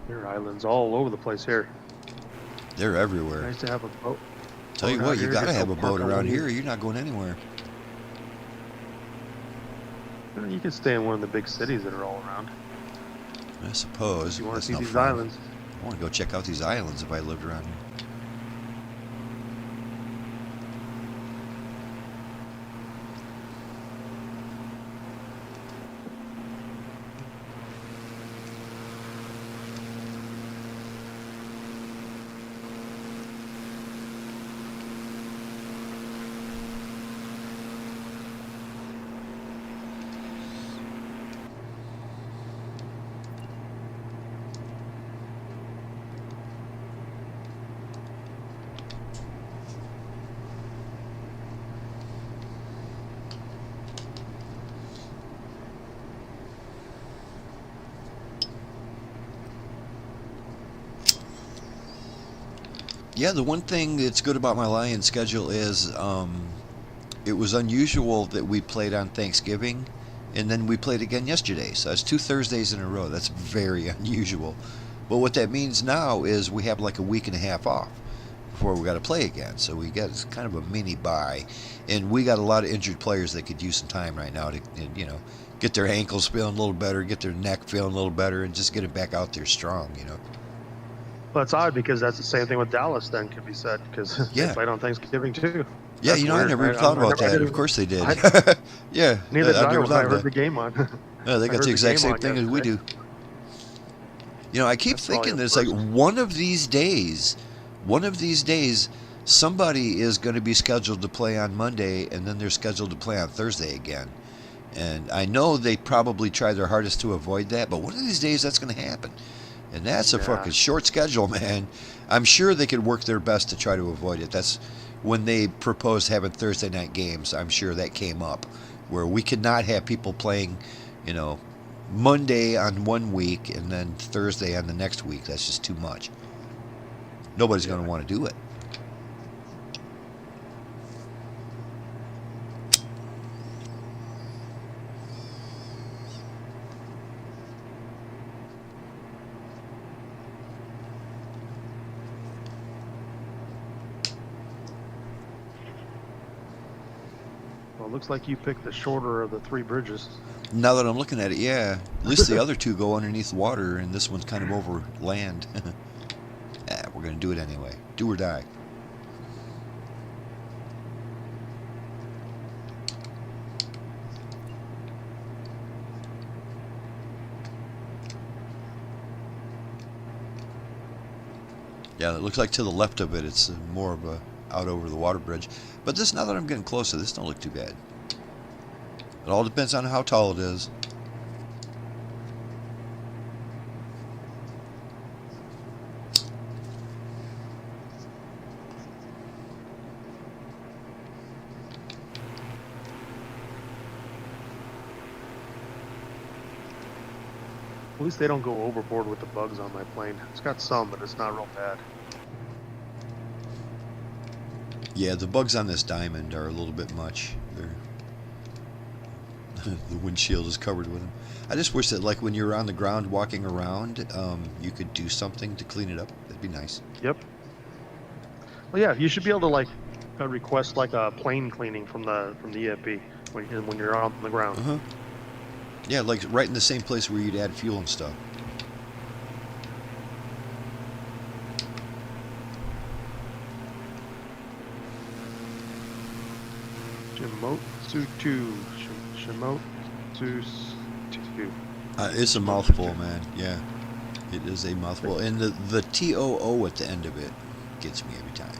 There are islands all over the place here. They're everywhere. Nice to have a boat. Tell you what, you gotta have a boat around here. You're not going anywhere. You can stay in one of the big cities that are all around. I suppose. You want to That's see no these fun. islands? I want to go check out these islands if I lived around here. Yeah, the one thing that's good about my Lions schedule is it was unusual that we played on Thanksgiving, and then we played again yesterday. So that's 2 Thursdays in a row. That's very unusual. But what that means now is we have like a week and a half off before we got to play again. So we got kind of a mini bye, and we got a lot of injured players that could use some time right now to, you know, get their ankles feeling a little better, get their neck feeling a little better, and just get it back out there strong, you know. Well, it's odd because that's the same thing with Dallas. Then could be said because Yeah. they played on Thanksgiving too. Yeah, That's you know, weird. I never even thought about that. Of course they did. Yeah, Neither did I I never when thought I of heard that. the game on. Yeah, they I got heard the the exact game same on thing as we do. yesterday. You know, I keep That's probably thinking the that it's like first. one of these days, somebody is going to be scheduled to play on Monday, and then they're scheduled to play on Thursday again. And I know they probably try their hardest to avoid that, but one of these days that's going to happen. And that's a Yeah. fucking short schedule, man. I'm sure they could work their best to try to avoid it. That's when they proposed having Thursday night games. I'm sure that came up, where we could not have people playing, you know, Monday on one week and then Thursday on the next week. That's just too much. Nobody's going to want to do it. Well, it looks like you picked the shorter of the 3 bridges. Now that I'm looking at it, yeah. At least the other two go underneath water, and this one's kind of over land. We're going to do it anyway. Do or die. Yeah, it looks like to the left of it, it's more of a out over the water bridge. But this, now that I'm getting closer, this don't look too bad. It all depends on how tall it is. At least they don't go overboard with the bugs on my plane. It's got some, but it's not real bad. Yeah, the bugs on this diamond are a little bit much. They're the windshield is covered with them. I just wish that, like, when you're on the ground walking around, you could do something to clean it up. That'd be nice. Yep. Well, yeah, you should be able to like request like a plane cleaning from the EFP when you're on the ground. Uh-huh. Yeah, like right in the same place where you'd add fuel and stuff. Shimotsu 2. Shimotsu 2. It's a mouthful, man. Yeah, it is a mouthful. And the TOO at the end of it gets me every time.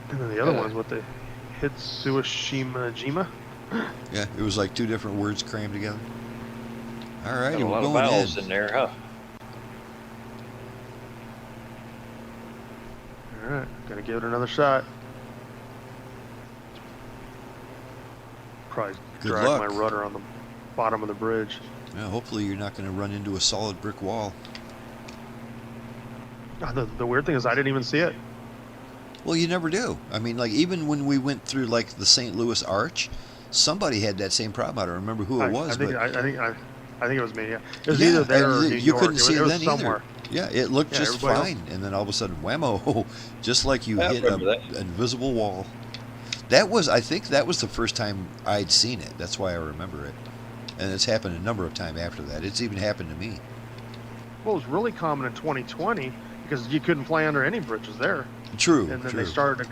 And then the other one's what the Hitsushima Jima. Yeah, it was like 2 different words crammed together. All right, Got a we're lot of going vowels in. in there, huh? Alright, gonna give it another shot. Probably Good drag luck. my rudder on the bottom of the bridge. Yeah, hopefully you're not going to run into a solid brick wall. The weird thing is I didn't even see it. Well, you never do. I mean, like, even when we went through, like, the St. Louis Arch, somebody had that same problem. I don't remember who it was, I think, but... I think it was me, yeah. It was Yeah, either there or and New you York. couldn't see it was then somewhere. either. Yeah, it looked Yeah, just everybody fine, and then all of a sudden, whammo, just like you I hit remember an invisible wall. I think that was the first time I'd seen it. That's why I remember it. And it's happened a number of times after that. It's even happened to me. Well, it was really common in 2020 because you couldn't fly under any bridges there. True, And then true.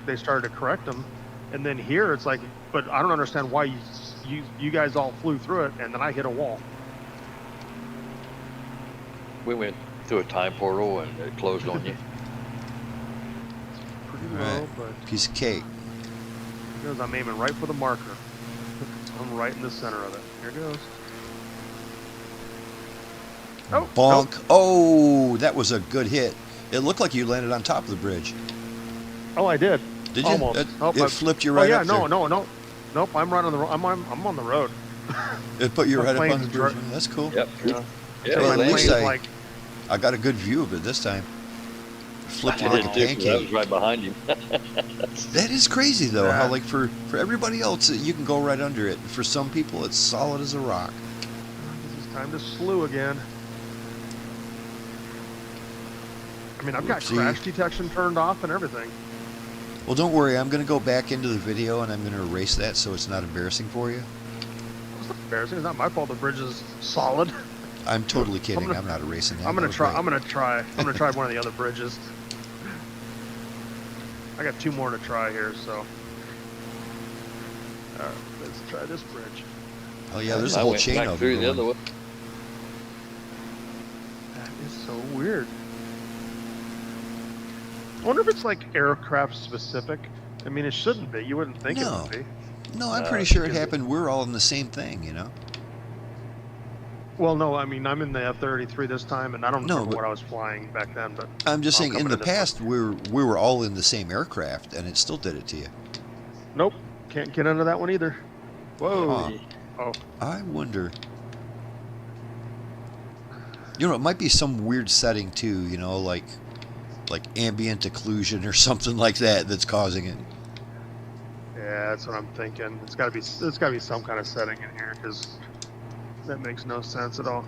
they started to correct them. And then here it's like, but I don't understand why you guys all flew through it and then I hit a wall. We went through a time portal and it closed on you. Pretty All low, right. but Piece of cake. because I'm aiming right for the marker. I'm right in the center of it. Here it goes. Oh, Bonk. nope. Oh, that was a good hit. It looked like you landed on top of the bridge. Oh, I did. Did you? Almost. It flipped you right oh yeah, up no, there. no. Nope, I'm right on the. I'm on the road. It put you My right up on plane's the bridge. dri- That's cool. Yep. Yeah. Yeah, So Well, my at landed. least plane's I- like, I got a good view of it this time. flipped you I like a did too, 'cause I was pancake. right behind him. That is crazy though. How Yeah. like for everybody else you can go right under it. For some people it's solid as a rock. This is time to slew again. I mean, I've got Whoopsie. crash detection turned off and everything. Well, don't worry. I'm going to go back into the video and I'm going to erase that so it's not embarrassing for you. It's not embarrassing. It's not my fault. The bridge is solid. I'm totally kidding. gonna- I'm not erasing that. I'm gonna That was try. great. I'm gonna try one of the other bridges. I got 2 more to try here, so. All right, let's try this bridge. Oh yeah, there's a I whole went chain back of through them. the other going. one. That is so weird. I wonder if it's like aircraft specific. I mean, it shouldn't be. You wouldn't think it No. would be. No, I'm No, pretty sure it because happened. We're all in the same thing, you know. Well, no, I mean, I'm in the F-33 this time, and I don't No, remember but- what I was flying back then, but I'm just saying, in coming the in this one. past, we were all in the same aircraft, and it still did it to you. Nope, can't get under that one either. Whoa. Huh. Oh, I wonder. You know, it might be some weird setting too. You know, like ambient occlusion or something like that that's causing it. yeah, that's what I'm thinking. It's gotta be some kind of setting in here, because that makes no sense at all.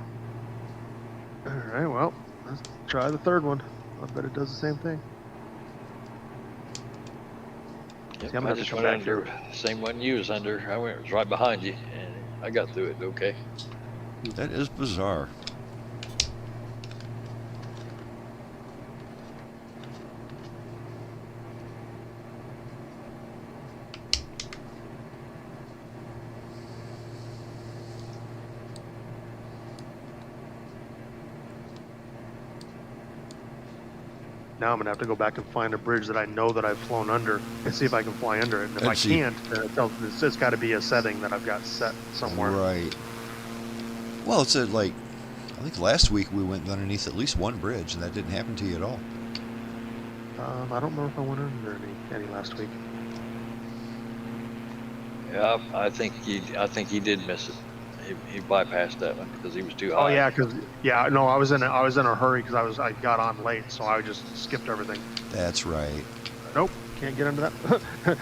All right, well, let's try the third one. I bet it does the same thing. Yep, See, I'm I gonna have to just come went back under, here. same one you was under. I was right behind you, and I got through it okay. That is bizarre. Now I'm gonna have to go back and find a bridge that I know that I've flown under and see if I can fly under it. And if Let's I see. can't, then it's got to be a setting that I've got set somewhere. Right. Well, it's like, I think last week we went underneath at least one bridge, and that didn't happen to you at all. I don't remember if I went under any last week. Yeah, I think he did miss it. He bypassed that one because he was too Oh high. yeah, no, I was in a hurry because I got on late, so I just skipped everything. That's right. Nope, can't get under that.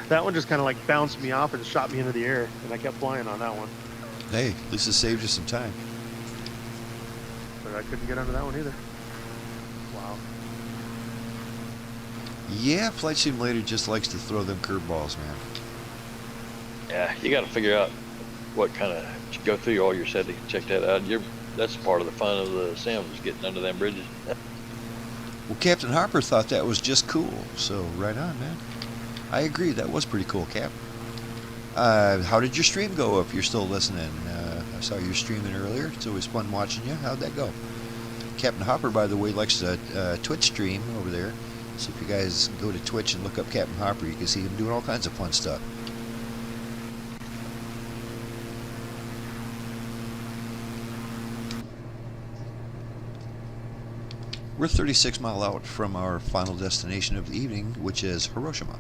That one just kind of like bounced me off and shot me into the air, and I kept flying on that one, Hey, at least it saved you some time. but I couldn't get under that one either. Wow. Yeah, Flight Simulator just likes to throw them curveballs, man. Yeah, you got to figure out what kind of go through all your settings, check that out. That's part of the fun of the Sims, getting under them bridges. Well, Captain Harper thought that was just cool, so right on, man. I agree, that was pretty cool, Cap. How did your stream go if you're still listening? I saw you streaming earlier. It's always fun watching you. How'd that go? Captain Hopper, by the way, likes to Twitch stream over there. So if you guys go to Twitch and look up Captain Hopper, you can see him doing all kinds of fun stuff. We're 36 miles out from our final destination of the evening, which is Hiroshima.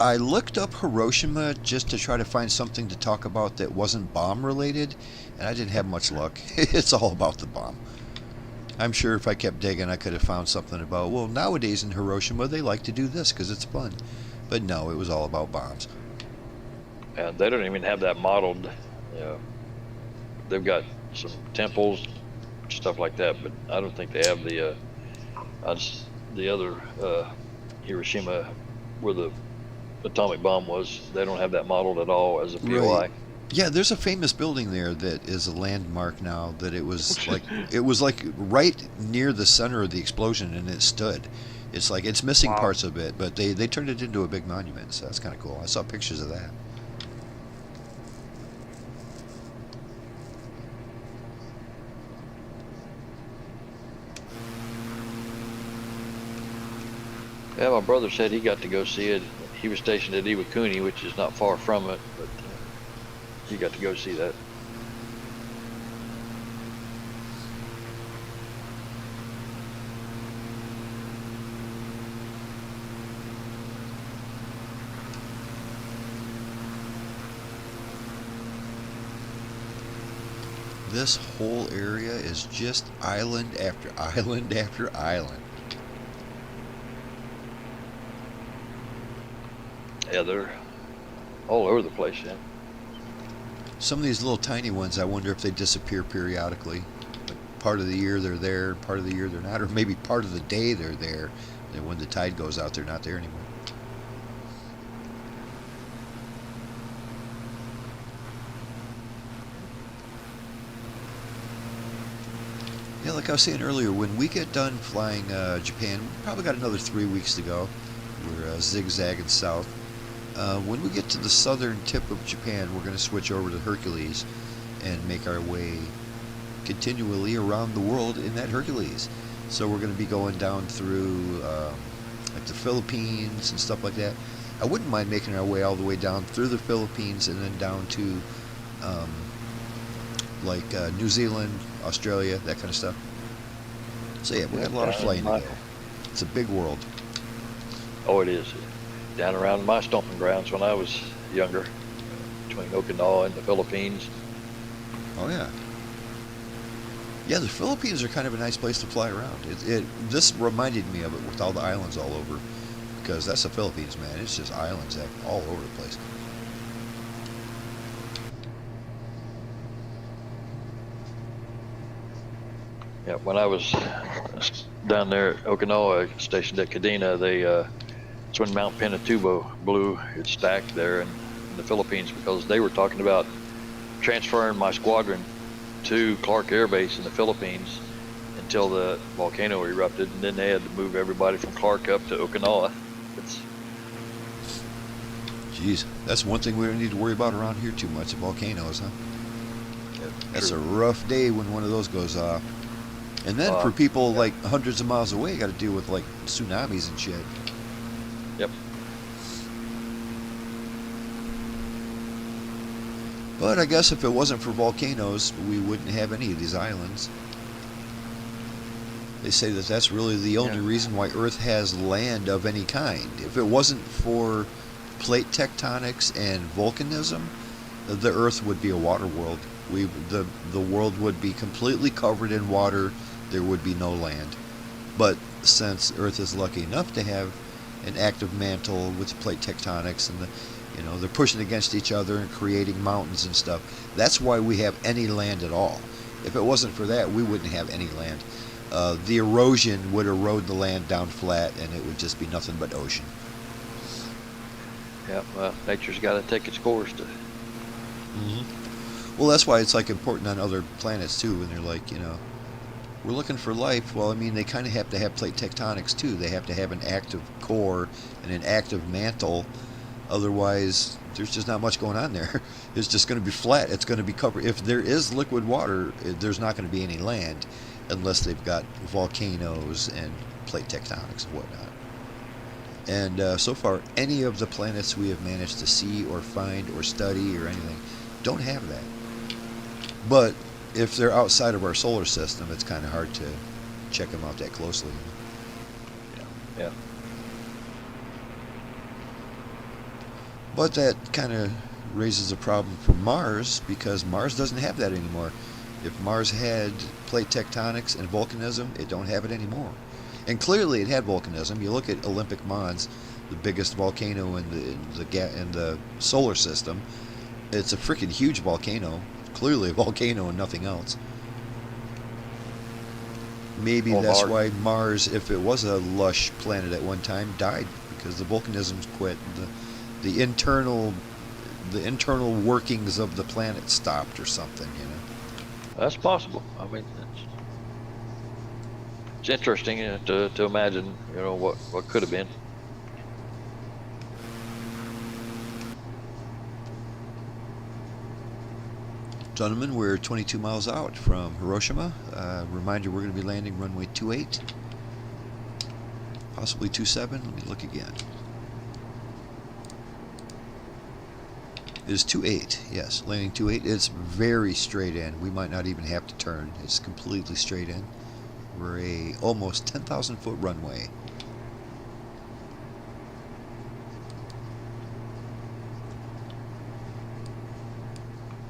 I looked up Hiroshima just to try to find something to talk about that wasn't bomb related, and I didn't have much luck. It's all about the bomb. I'm sure if I kept digging I could have found something about, well, nowadays in Hiroshima they like to do this because it's fun. But no, it was all about bombs. And they don't even have that modeled. They've got some temples, stuff like that, but I don't think they have the other Hiroshima where the atomic bomb was. They don't have that modeled at all as a POI. Right. Yeah, there's a famous building there that is a landmark now. That it was like right near the center of the explosion, and it stood. It's like it's missing Wow. parts of it, but they turned it into a big monument. So that's kind of cool. I saw pictures of that. Yeah, my brother said he got to go see it. He was stationed at Iwakuni, which is not far from it, but he got to go see that. This whole area is just island after island after island. Yeah, they're all over the place, yeah. Some of these little tiny ones, I wonder if they disappear periodically. Like part of the year they're there, part of the year they're not, or maybe part of the day they're there, and when the tide goes out, they're not there anymore. Yeah, like I was saying earlier, when we get done flying Japan, we probably got another 3 weeks to go. We're zigzagging south. When we get to the southern tip of Japan, we're going to switch over to Hercules and make our way continually around the world in that Hercules. So we're going to be going down through like the Philippines and stuff like that. I wouldn't mind making our way all the way down through the Philippines and then down to like New Zealand, Australia, that kind of stuff. So yeah, we got a lot of flying to go. It's a big world. Oh, it is. Down around my stomping grounds when I was younger, between Okinawa and the Philippines. Oh yeah. Yeah, the Philippines are kind of a nice place to fly around. This reminded me of it with all the islands all over, because that's the Philippines, man. It's just islands all over the place. Yeah, when I was down there at Okinawa, stationed at Kadena, it's when Mount Pinatubo blew its stack there in the Philippines, because they were talking about transferring my squadron to Clark Air Base in the Philippines until the volcano erupted, and then they had to move everybody from Clark up to Okinawa. Jeez, that's one thing we don't need to worry about around here too much, the volcanoes, huh? Yeah, that's true. a rough day when one of those goes off. And then for people like hundreds of miles away, you got to deal with like tsunamis and shit. Yep. But I guess if it wasn't for volcanoes, we wouldn't have any of these islands. They say that that's really the only reason why Earth has land of any kind. If it wasn't for plate tectonics and volcanism, the Earth would be a water world. The world would be completely covered in water. There would be no land. But since Earth is lucky enough to have an active mantle with plate tectonics and they're pushing against each other and creating mountains and stuff, that's why we have any land at all. If it wasn't for that, we wouldn't have any land. The erosion would erode the land down flat, and it would just be nothing but ocean. Yeah, well, nature's got to take its course to. Well, that's why it's like important on other planets too. When they're like, we're looking for life. Well, I mean, they kind of have to have plate tectonics too. They have to have an active core and an active mantle. Otherwise, there's just not much going on there. It's just going to be flat. It's going to be covered. If there is liquid water, there's not going to be any land unless they've got volcanoes and plate tectonics and whatnot. And so far, any of the planets we have managed to see or find or study or anything don't have that. But if they're outside of our solar system, it's kind of hard to check them out that closely. Yeah. But that kind of raises a problem for Mars, because Mars doesn't have that anymore. If Mars had plate tectonics and volcanism, it don't have it anymore. And clearly it had volcanism. You look at Olympic Mons, the biggest volcano in the solar system. It's a freaking huge volcano. Clearly a volcano and nothing else. Maybe that's why Mars, if it was a lush planet at one time, died, because the volcanism quit. The internal workings of the planet stopped or something, That's possible. I mean, it's interesting to imagine, what could have been. Gentlemen, we're 22 miles out from Hiroshima. Reminder, we're going to be landing runway 28, possibly 27. Let me look again. It is 28, yes, landing 28. It's very straight in. We might not even have to turn. It's completely straight in. We're a almost 10,000 foot runway.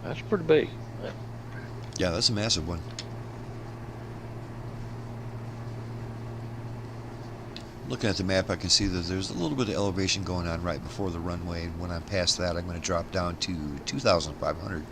That's pretty big. Yeah, that's a massive one. Looking at the map, I can see that there's a little bit of elevation going on right before the runway. And when I'm past that, I'm going to drop down to 2,500.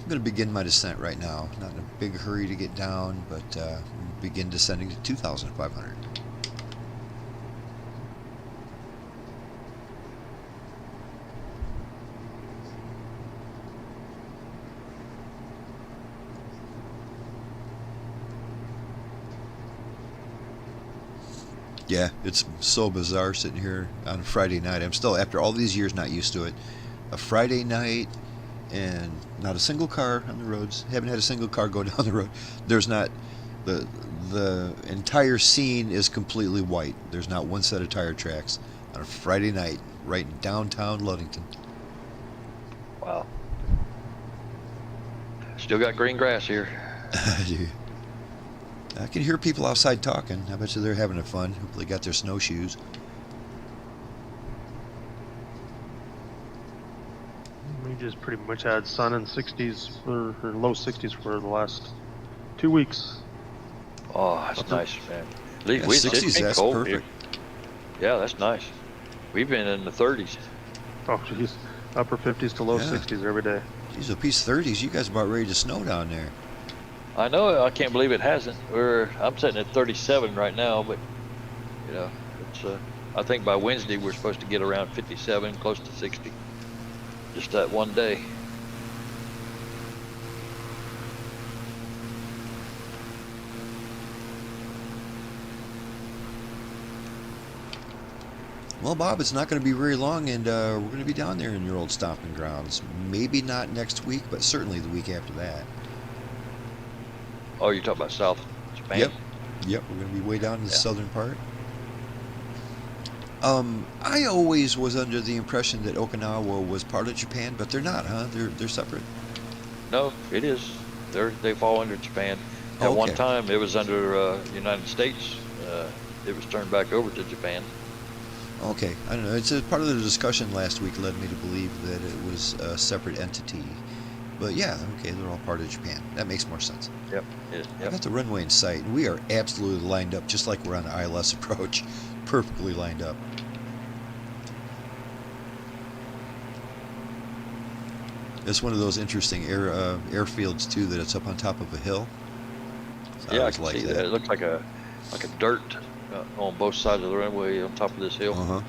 I'm going to begin my descent right now. Not in a big hurry to get down, but begin descending to 2,500. Yeah, it's so bizarre sitting here on a Friday night. I'm still, after all these years, not used to it. A Friday night and not a single car on the roads. Haven't had a single car go down the road. There's not, the entire scene is completely white. There's not one set of tire tracks on a Friday night right in downtown Ludington. Wow. Still got green grass here. I can hear people outside talking. I bet you they're having fun. Hopefully got their snowshoes. We just pretty much had sun in 60s or low 60s for the last 2 weeks. Oh, that's nice, man. At least Yeah, we 60s, it's that's cold perfect. here. Yeah, that's nice. We've been in the 30s. Oh, geez. Upper 50s to low Yeah. 60s every day. Geez, a piece of 30s. You guys about ready to snow down there. I know. I can't believe it hasn't. I'm sitting at 37 right now, but you know, it's. I think by Wednesday we're supposed to get around 57, close to 60. Just that one day. Well, Bob, it's not going to be very long, and we're going to be down there in your old stomping grounds. Maybe not next week, but certainly the week after that. Oh, you're talking about South Japan? Yep, we're going to be way down in the southern part. I always was under the impression that Okinawa was part of Japan, but they're not, huh? They're separate. No, it is. They fall under Japan. At one time, it was under United States. It was turned back over to Japan. Okay, I don't know. It's a part of the discussion last week led me to believe that it was a separate entity. But yeah, okay, they're all part of Japan. That makes more sense. Yep. I got the runway in sight, and we are absolutely lined up, just like we're on the ILS approach. Perfectly lined up. It's one of those interesting airfields too, that it's up on top of a hill. So Yeah, I always can like see that. It looks like a dirt on both sides of the runway on top of this hill.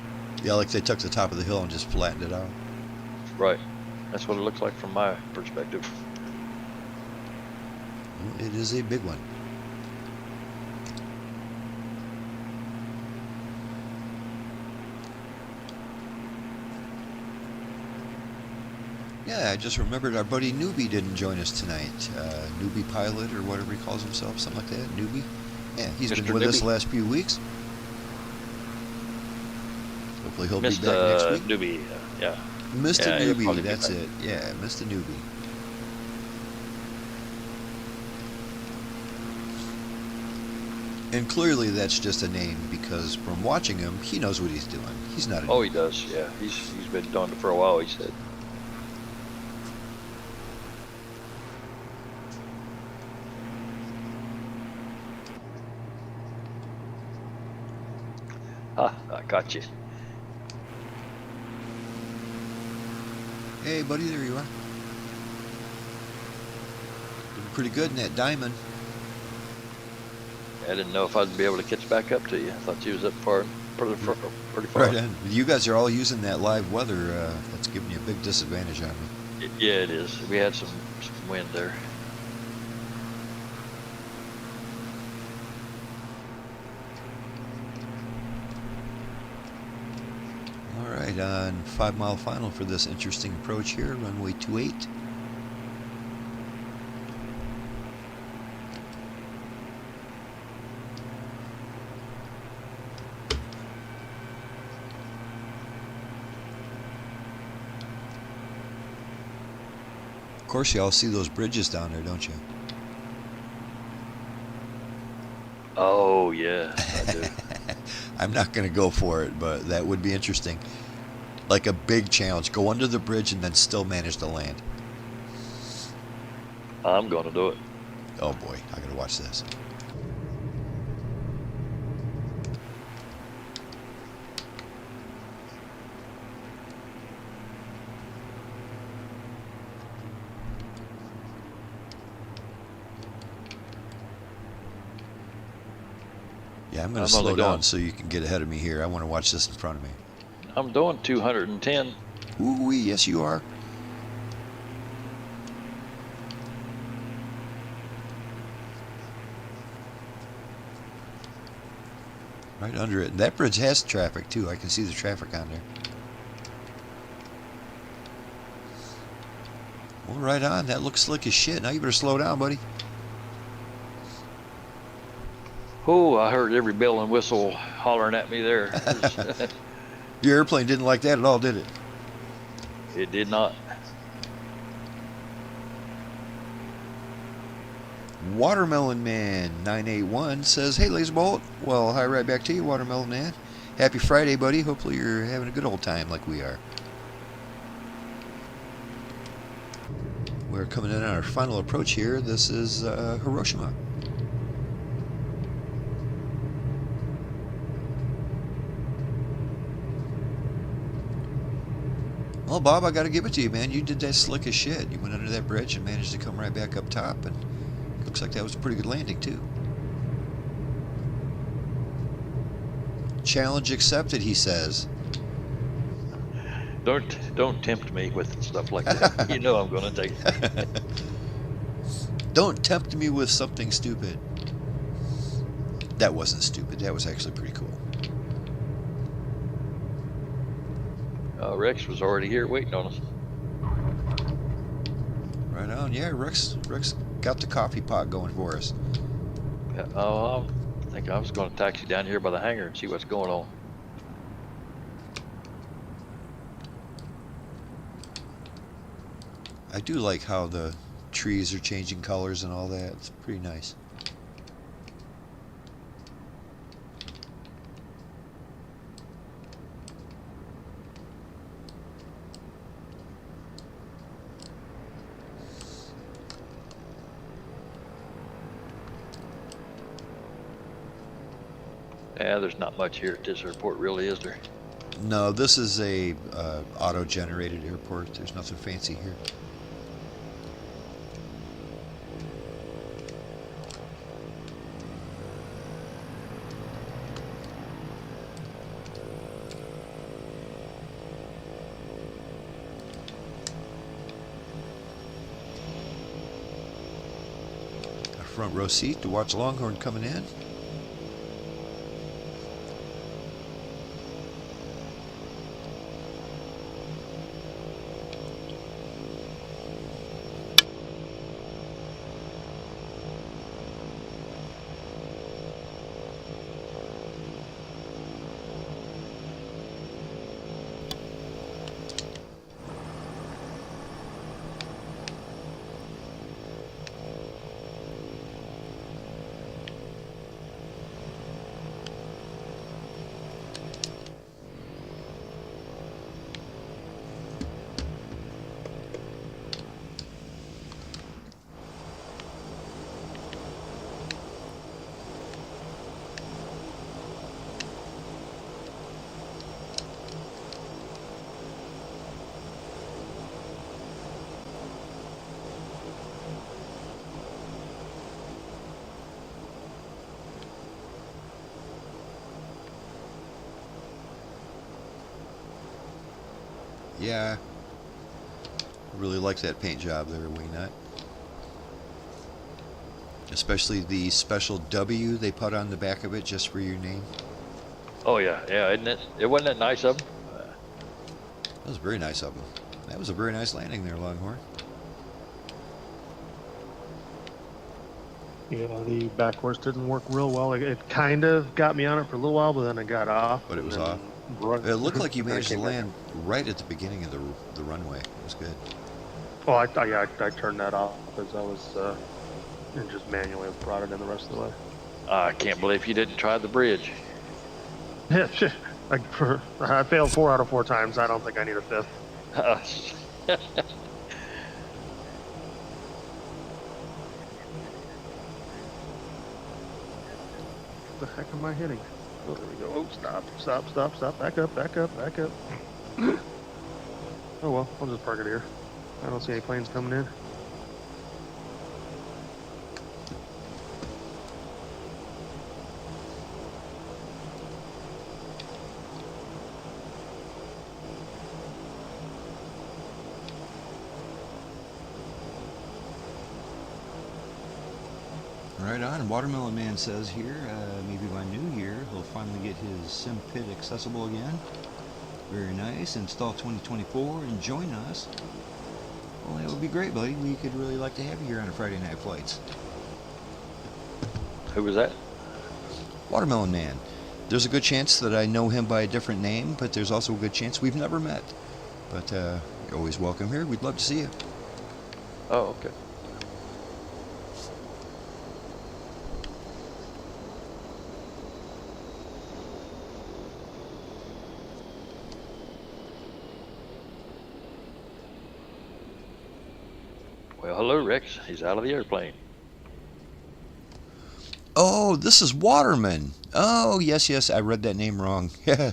Yeah, like they took the top of the hill and just flattened it out. Right. That's what it looks like from my perspective. Well, it is a big one. Yeah, I just remembered our buddy Newbie didn't join us tonight. Newbie Pilot, or whatever he calls himself, something like that. Newbie. Yeah, he's been with us the last few weeks. Hopefully he'll be back next week. Newbie, yeah. Mr. Newbie, that's it. Yeah, Mr. Newbie. And clearly that's just a name, because from watching him, he knows what he's doing. He's not a Oh, he does, yeah. He's been doing it for a while, he said. I got you. Hey, buddy, there you are. Doing pretty good in that diamond. I didn't know if I'd be able to catch back up to you. I thought you was up pretty far. Right on. You guys are all using that live weather. That's giving you a big disadvantage on me. Yeah, it is. We had some wind there. All right, on 5 mile final for this interesting approach here, runway 28. Of course, you all see those bridges down there, don't you? Oh, yeah, I do. I'm not going to go for it, but that would be interesting. Like a big challenge. Go under the bridge and then still manage to land. I'm going to do it. Oh boy, I got to watch this. Yeah, I'm going to slow down so you can get ahead of me here. I want to watch this in front of me. I'm doing 210. Ooh, yes you are. Right under it. And that bridge has traffic too. I can see the traffic on there. Well, right on. That looks slick as shit. Now you better slow down, buddy. Oh, I heard every bell and whistle hollering at me there. Your airplane didn't like that at all, did it? It did not. Watermelon Man 981 says, "Hey Lazerbolt." Well, hi right back to you, Watermelon Man. Happy Friday, buddy. Hopefully you're having a good old time like we are. We're coming in on our final approach here. This is Hiroshima. Well, Bob, I got to give it to you, man. You did that slick as shit. You went under that bridge and managed to come right back up top, and looks like that was a pretty good landing, too. Challenge accepted, he says. Don't tempt me with stuff like that. You know I'm going to take it. Don't tempt me with something stupid. That wasn't stupid. That was actually pretty cool. Rex was already here waiting on us. Right on. Yeah, Rex got the coffee pot going for us. I think I was going to taxi down here by the hangar and see what's going on. I do like how the trees are changing colors and all that. It's pretty nice. Yeah, there's not much here at this airport, really, is there? No, this is a auto-generated airport. There's nothing fancy here. A front row seat to watch Longhorn coming in. Yeah. Really like that paint job there, Wingnut. Especially the special W they put on the back of it just for your name. Oh yeah, yeah, isn't it? It wasn't that nice of them. That was very nice of them. That was a very nice landing there, Longhorn. Yeah, the back horse didn't work real well. It kind of got me on it for a little while, but then it got off. But it was off. It looked like you managed to land right at the beginning of the runway. It was good. Well, I turned that off because I was and just manually brought it in the rest of the way. I can't believe you didn't try the bridge. Yeah, I failed 4 out of 4 times. I don't think I need a 5th. The heck am I hitting? Oh, there we go. Oh, stop. Back up. Oh well, I'll just park it here. I don't see any planes coming in. Right on. Watermelon Man says here, maybe by New Year, he'll finally get his sim pit accessible again. Very nice. Install 2024 and join us. Well, that would be great, buddy. We could really like to have you here on the Friday Night Flights. Who was that? Watermelon Man. There's a good chance that I know him by a different name, but there's also a good chance we've never met. But you're always welcome here. We'd love to see you. Oh, okay. Well, hello, Rex. He's out of the airplane. Oh, this is Waterman. Oh, yes, I read that name wrong. Yeah,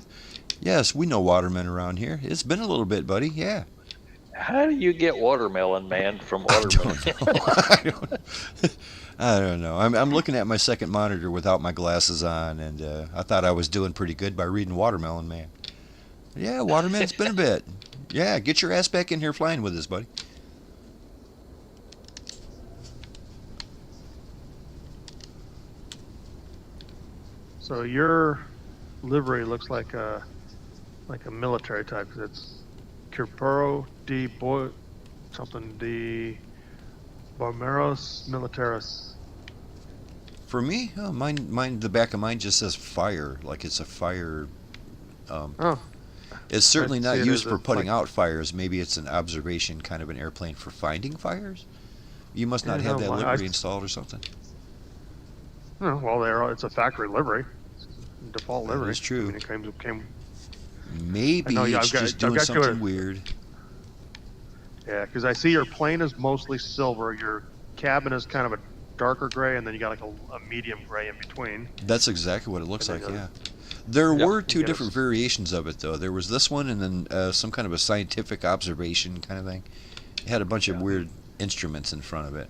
yes, we know Waterman around here. It's been a little bit, buddy, yeah. How do you get Watermelon Man from Watermelon? I don't know. I'm looking at my second monitor without my glasses on, and I thought I was doing pretty good by reading Watermelon Man. Yeah, Waterman, it's been a bit. Yeah, get your ass back in here flying with us, buddy. So your livery looks like a military type, because it's Corporo de something de Bomberos Militaris. For me, oh, mine. The back of mine just says fire, like it's a fire. Oh, It's certainly I not see it used as for a, putting like- out fires. Maybe it's an observation kind of an airplane for finding fires. You must not Yeah, have no, that I- livery installed or something. oh, well, it's a factory livery, default That livery. is true. I mean, it came. Maybe I know, yeah, it's just doing I've got something to- weird. Yeah, because I see your plane is mostly silver. Your cabin is kind of a darker gray, and then you got like a medium gray in between. That's exactly what it looks And like, then yeah. There Yeah, were you two get different variations of it, though. There was this one and then some kind of a scientific observation kind of thing. It had a bunch of Yeah. weird instruments in front of it.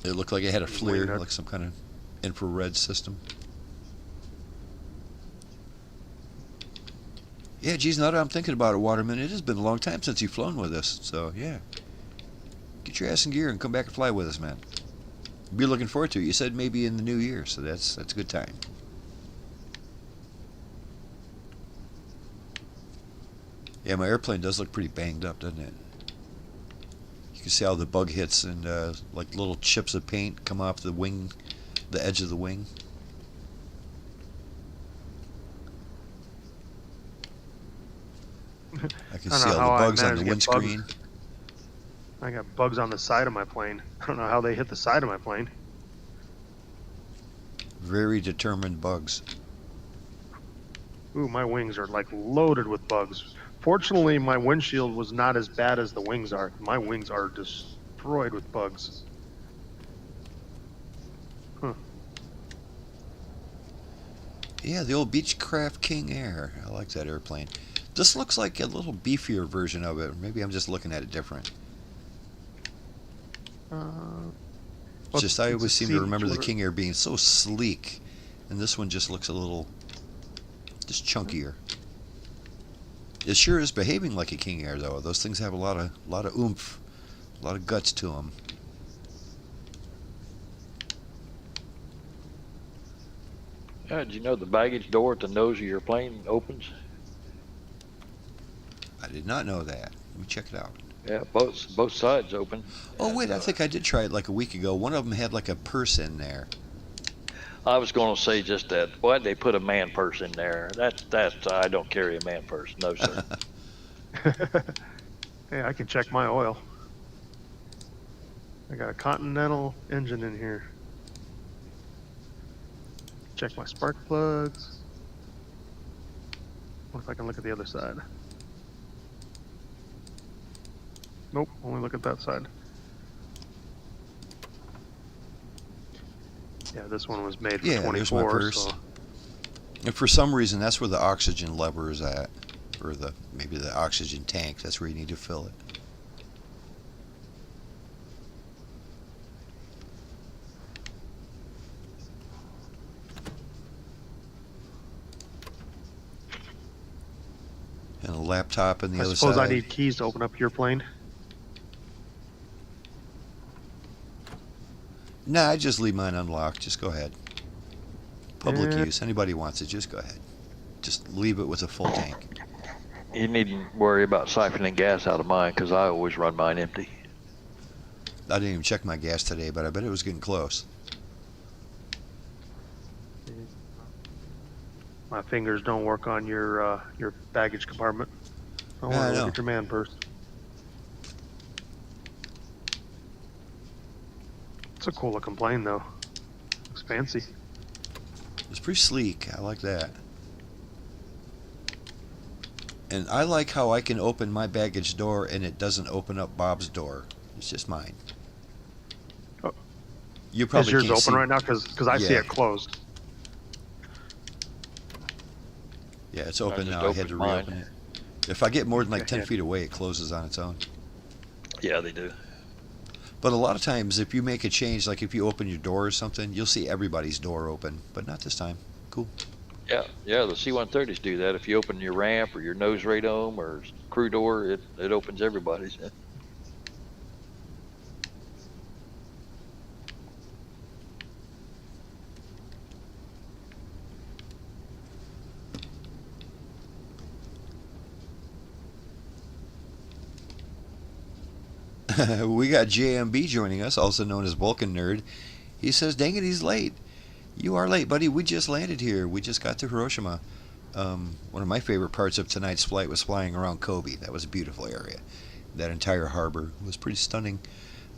It looked like it had a FLIR, Weird. like some kind of infrared system. Yeah, geez, now that I'm thinking about it, Waterman, it has been a long time since you've flown with us, so yeah. Get your ass in gear and come back and fly with us, man. Be looking forward to it. You said maybe in the new year, so that's a good time. Yeah, my airplane does look pretty banged up, doesn't it? You can see how the bug hits and like little chips of paint come off the wing, the edge of the wing. I can I don't see know all how the I bugs on the managed to get bugs. windscreen. I got bugs on the side of my plane. I don't know how they hit the side of my plane. Very determined bugs. Ooh, my wings are like loaded with bugs. Fortunately, my windshield was not as bad as the wings are. My wings are destroyed with bugs. Huh. Yeah, the old Beechcraft King Air. I like that airplane. This looks like a little beefier version of it. Maybe I'm just looking at it different. Well, Just I it's always a seem to C- remember the sort of- King Air being so sleek, and this one just looks a little Just chunkier. It sure is behaving like a King Air, though. Those things have a lot of oomph, a lot of guts to them. Did you know the baggage door at the nose of your plane opens? I did not know that. Let me check it out. Yeah, both sides open. Oh wait, I think I did try it like a week ago. One of them had like a purse in there. I was going to say just that. Why'd they put a man purse in there? That's I don't carry a man purse. No, sir. Hey, I can check my oil. I got a Continental engine in here. Check my spark plugs. What if I can look at the other side? Nope, only look at that side. Yeah, this one was made for Yeah, there's my 24, purse. so And for some reason, that's where the oxygen lever is at, or maybe the oxygen tank. That's where you need to fill it. And a laptop on the I other suppose side. I need keys to open up your plane. Nah, I just leave mine unlocked. Just go ahead. Public Yeah. use. Anybody wants it, just go ahead. Just leave it with a full tank. You needn't worry about siphoning gas out of mine because I always run mine empty. I didn't even check my gas today, but I bet it was getting close. My fingers don't work on your baggage compartment. I Yeah, I want to know. look at your man purse. It's a cool looking plane though. Looks fancy. It's pretty sleek. I like that. And I like how I can open my baggage door and it doesn't open up Bob's door. It's just mine. Oh. You Is probably yours can't open see. right now? Because I see Yeah. it closed. Yeah, it's open just now. I had to opened mine. reopen it. If I get more than like 10 Yeah. feet away, it closes on its own. Yeah, they do. But a lot of times, if you make a change, like if you open your door or something, you'll see everybody's door open. But not this time. Cool. Yeah, the C-130s do that. If you open your ramp or your nose radome or crew door, it opens everybody's. We got JMB joining us, also known as Vulcan Nerd. He says, dang it, he's late. You are late, buddy. We just landed here. We just got to Hiroshima. One of my favorite parts of tonight's flight was flying around Kobe. That was a beautiful area. That entire harbor was pretty stunning.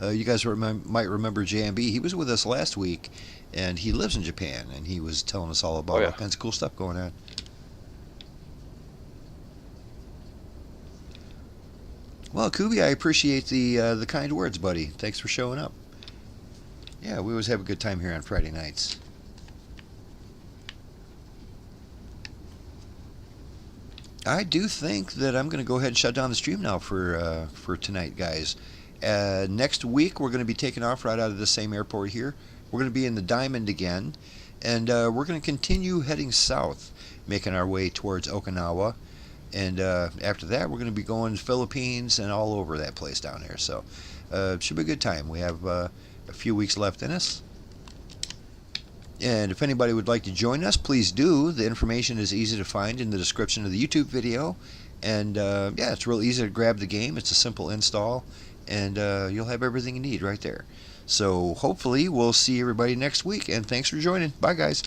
You guys might remember JMB. He was with us last week, and he lives in Japan, and he was telling us all about all kinds of cool stuff going on. Well, Kubi, I appreciate the kind words, buddy. Thanks for showing up. Yeah, we always have a good time here on Friday nights. I do think that I'm going to go ahead and shut down the stream now for tonight, guys. Next week, we're going to be taking off right out of the same airport here. We're going to be in the Diamond again, and we're going to continue heading south, making our way towards Okinawa. And after that, we're going to be going to the Philippines and all over that place down there. So it should be a good time. We have a few weeks left in us. And if anybody would like to join us, please do. The information is easy to find in the description of the YouTube video. And yeah, it's real easy to grab the game. It's a simple install. And you'll have everything you need right there. So hopefully we'll see everybody next week. And thanks for joining. Bye, guys.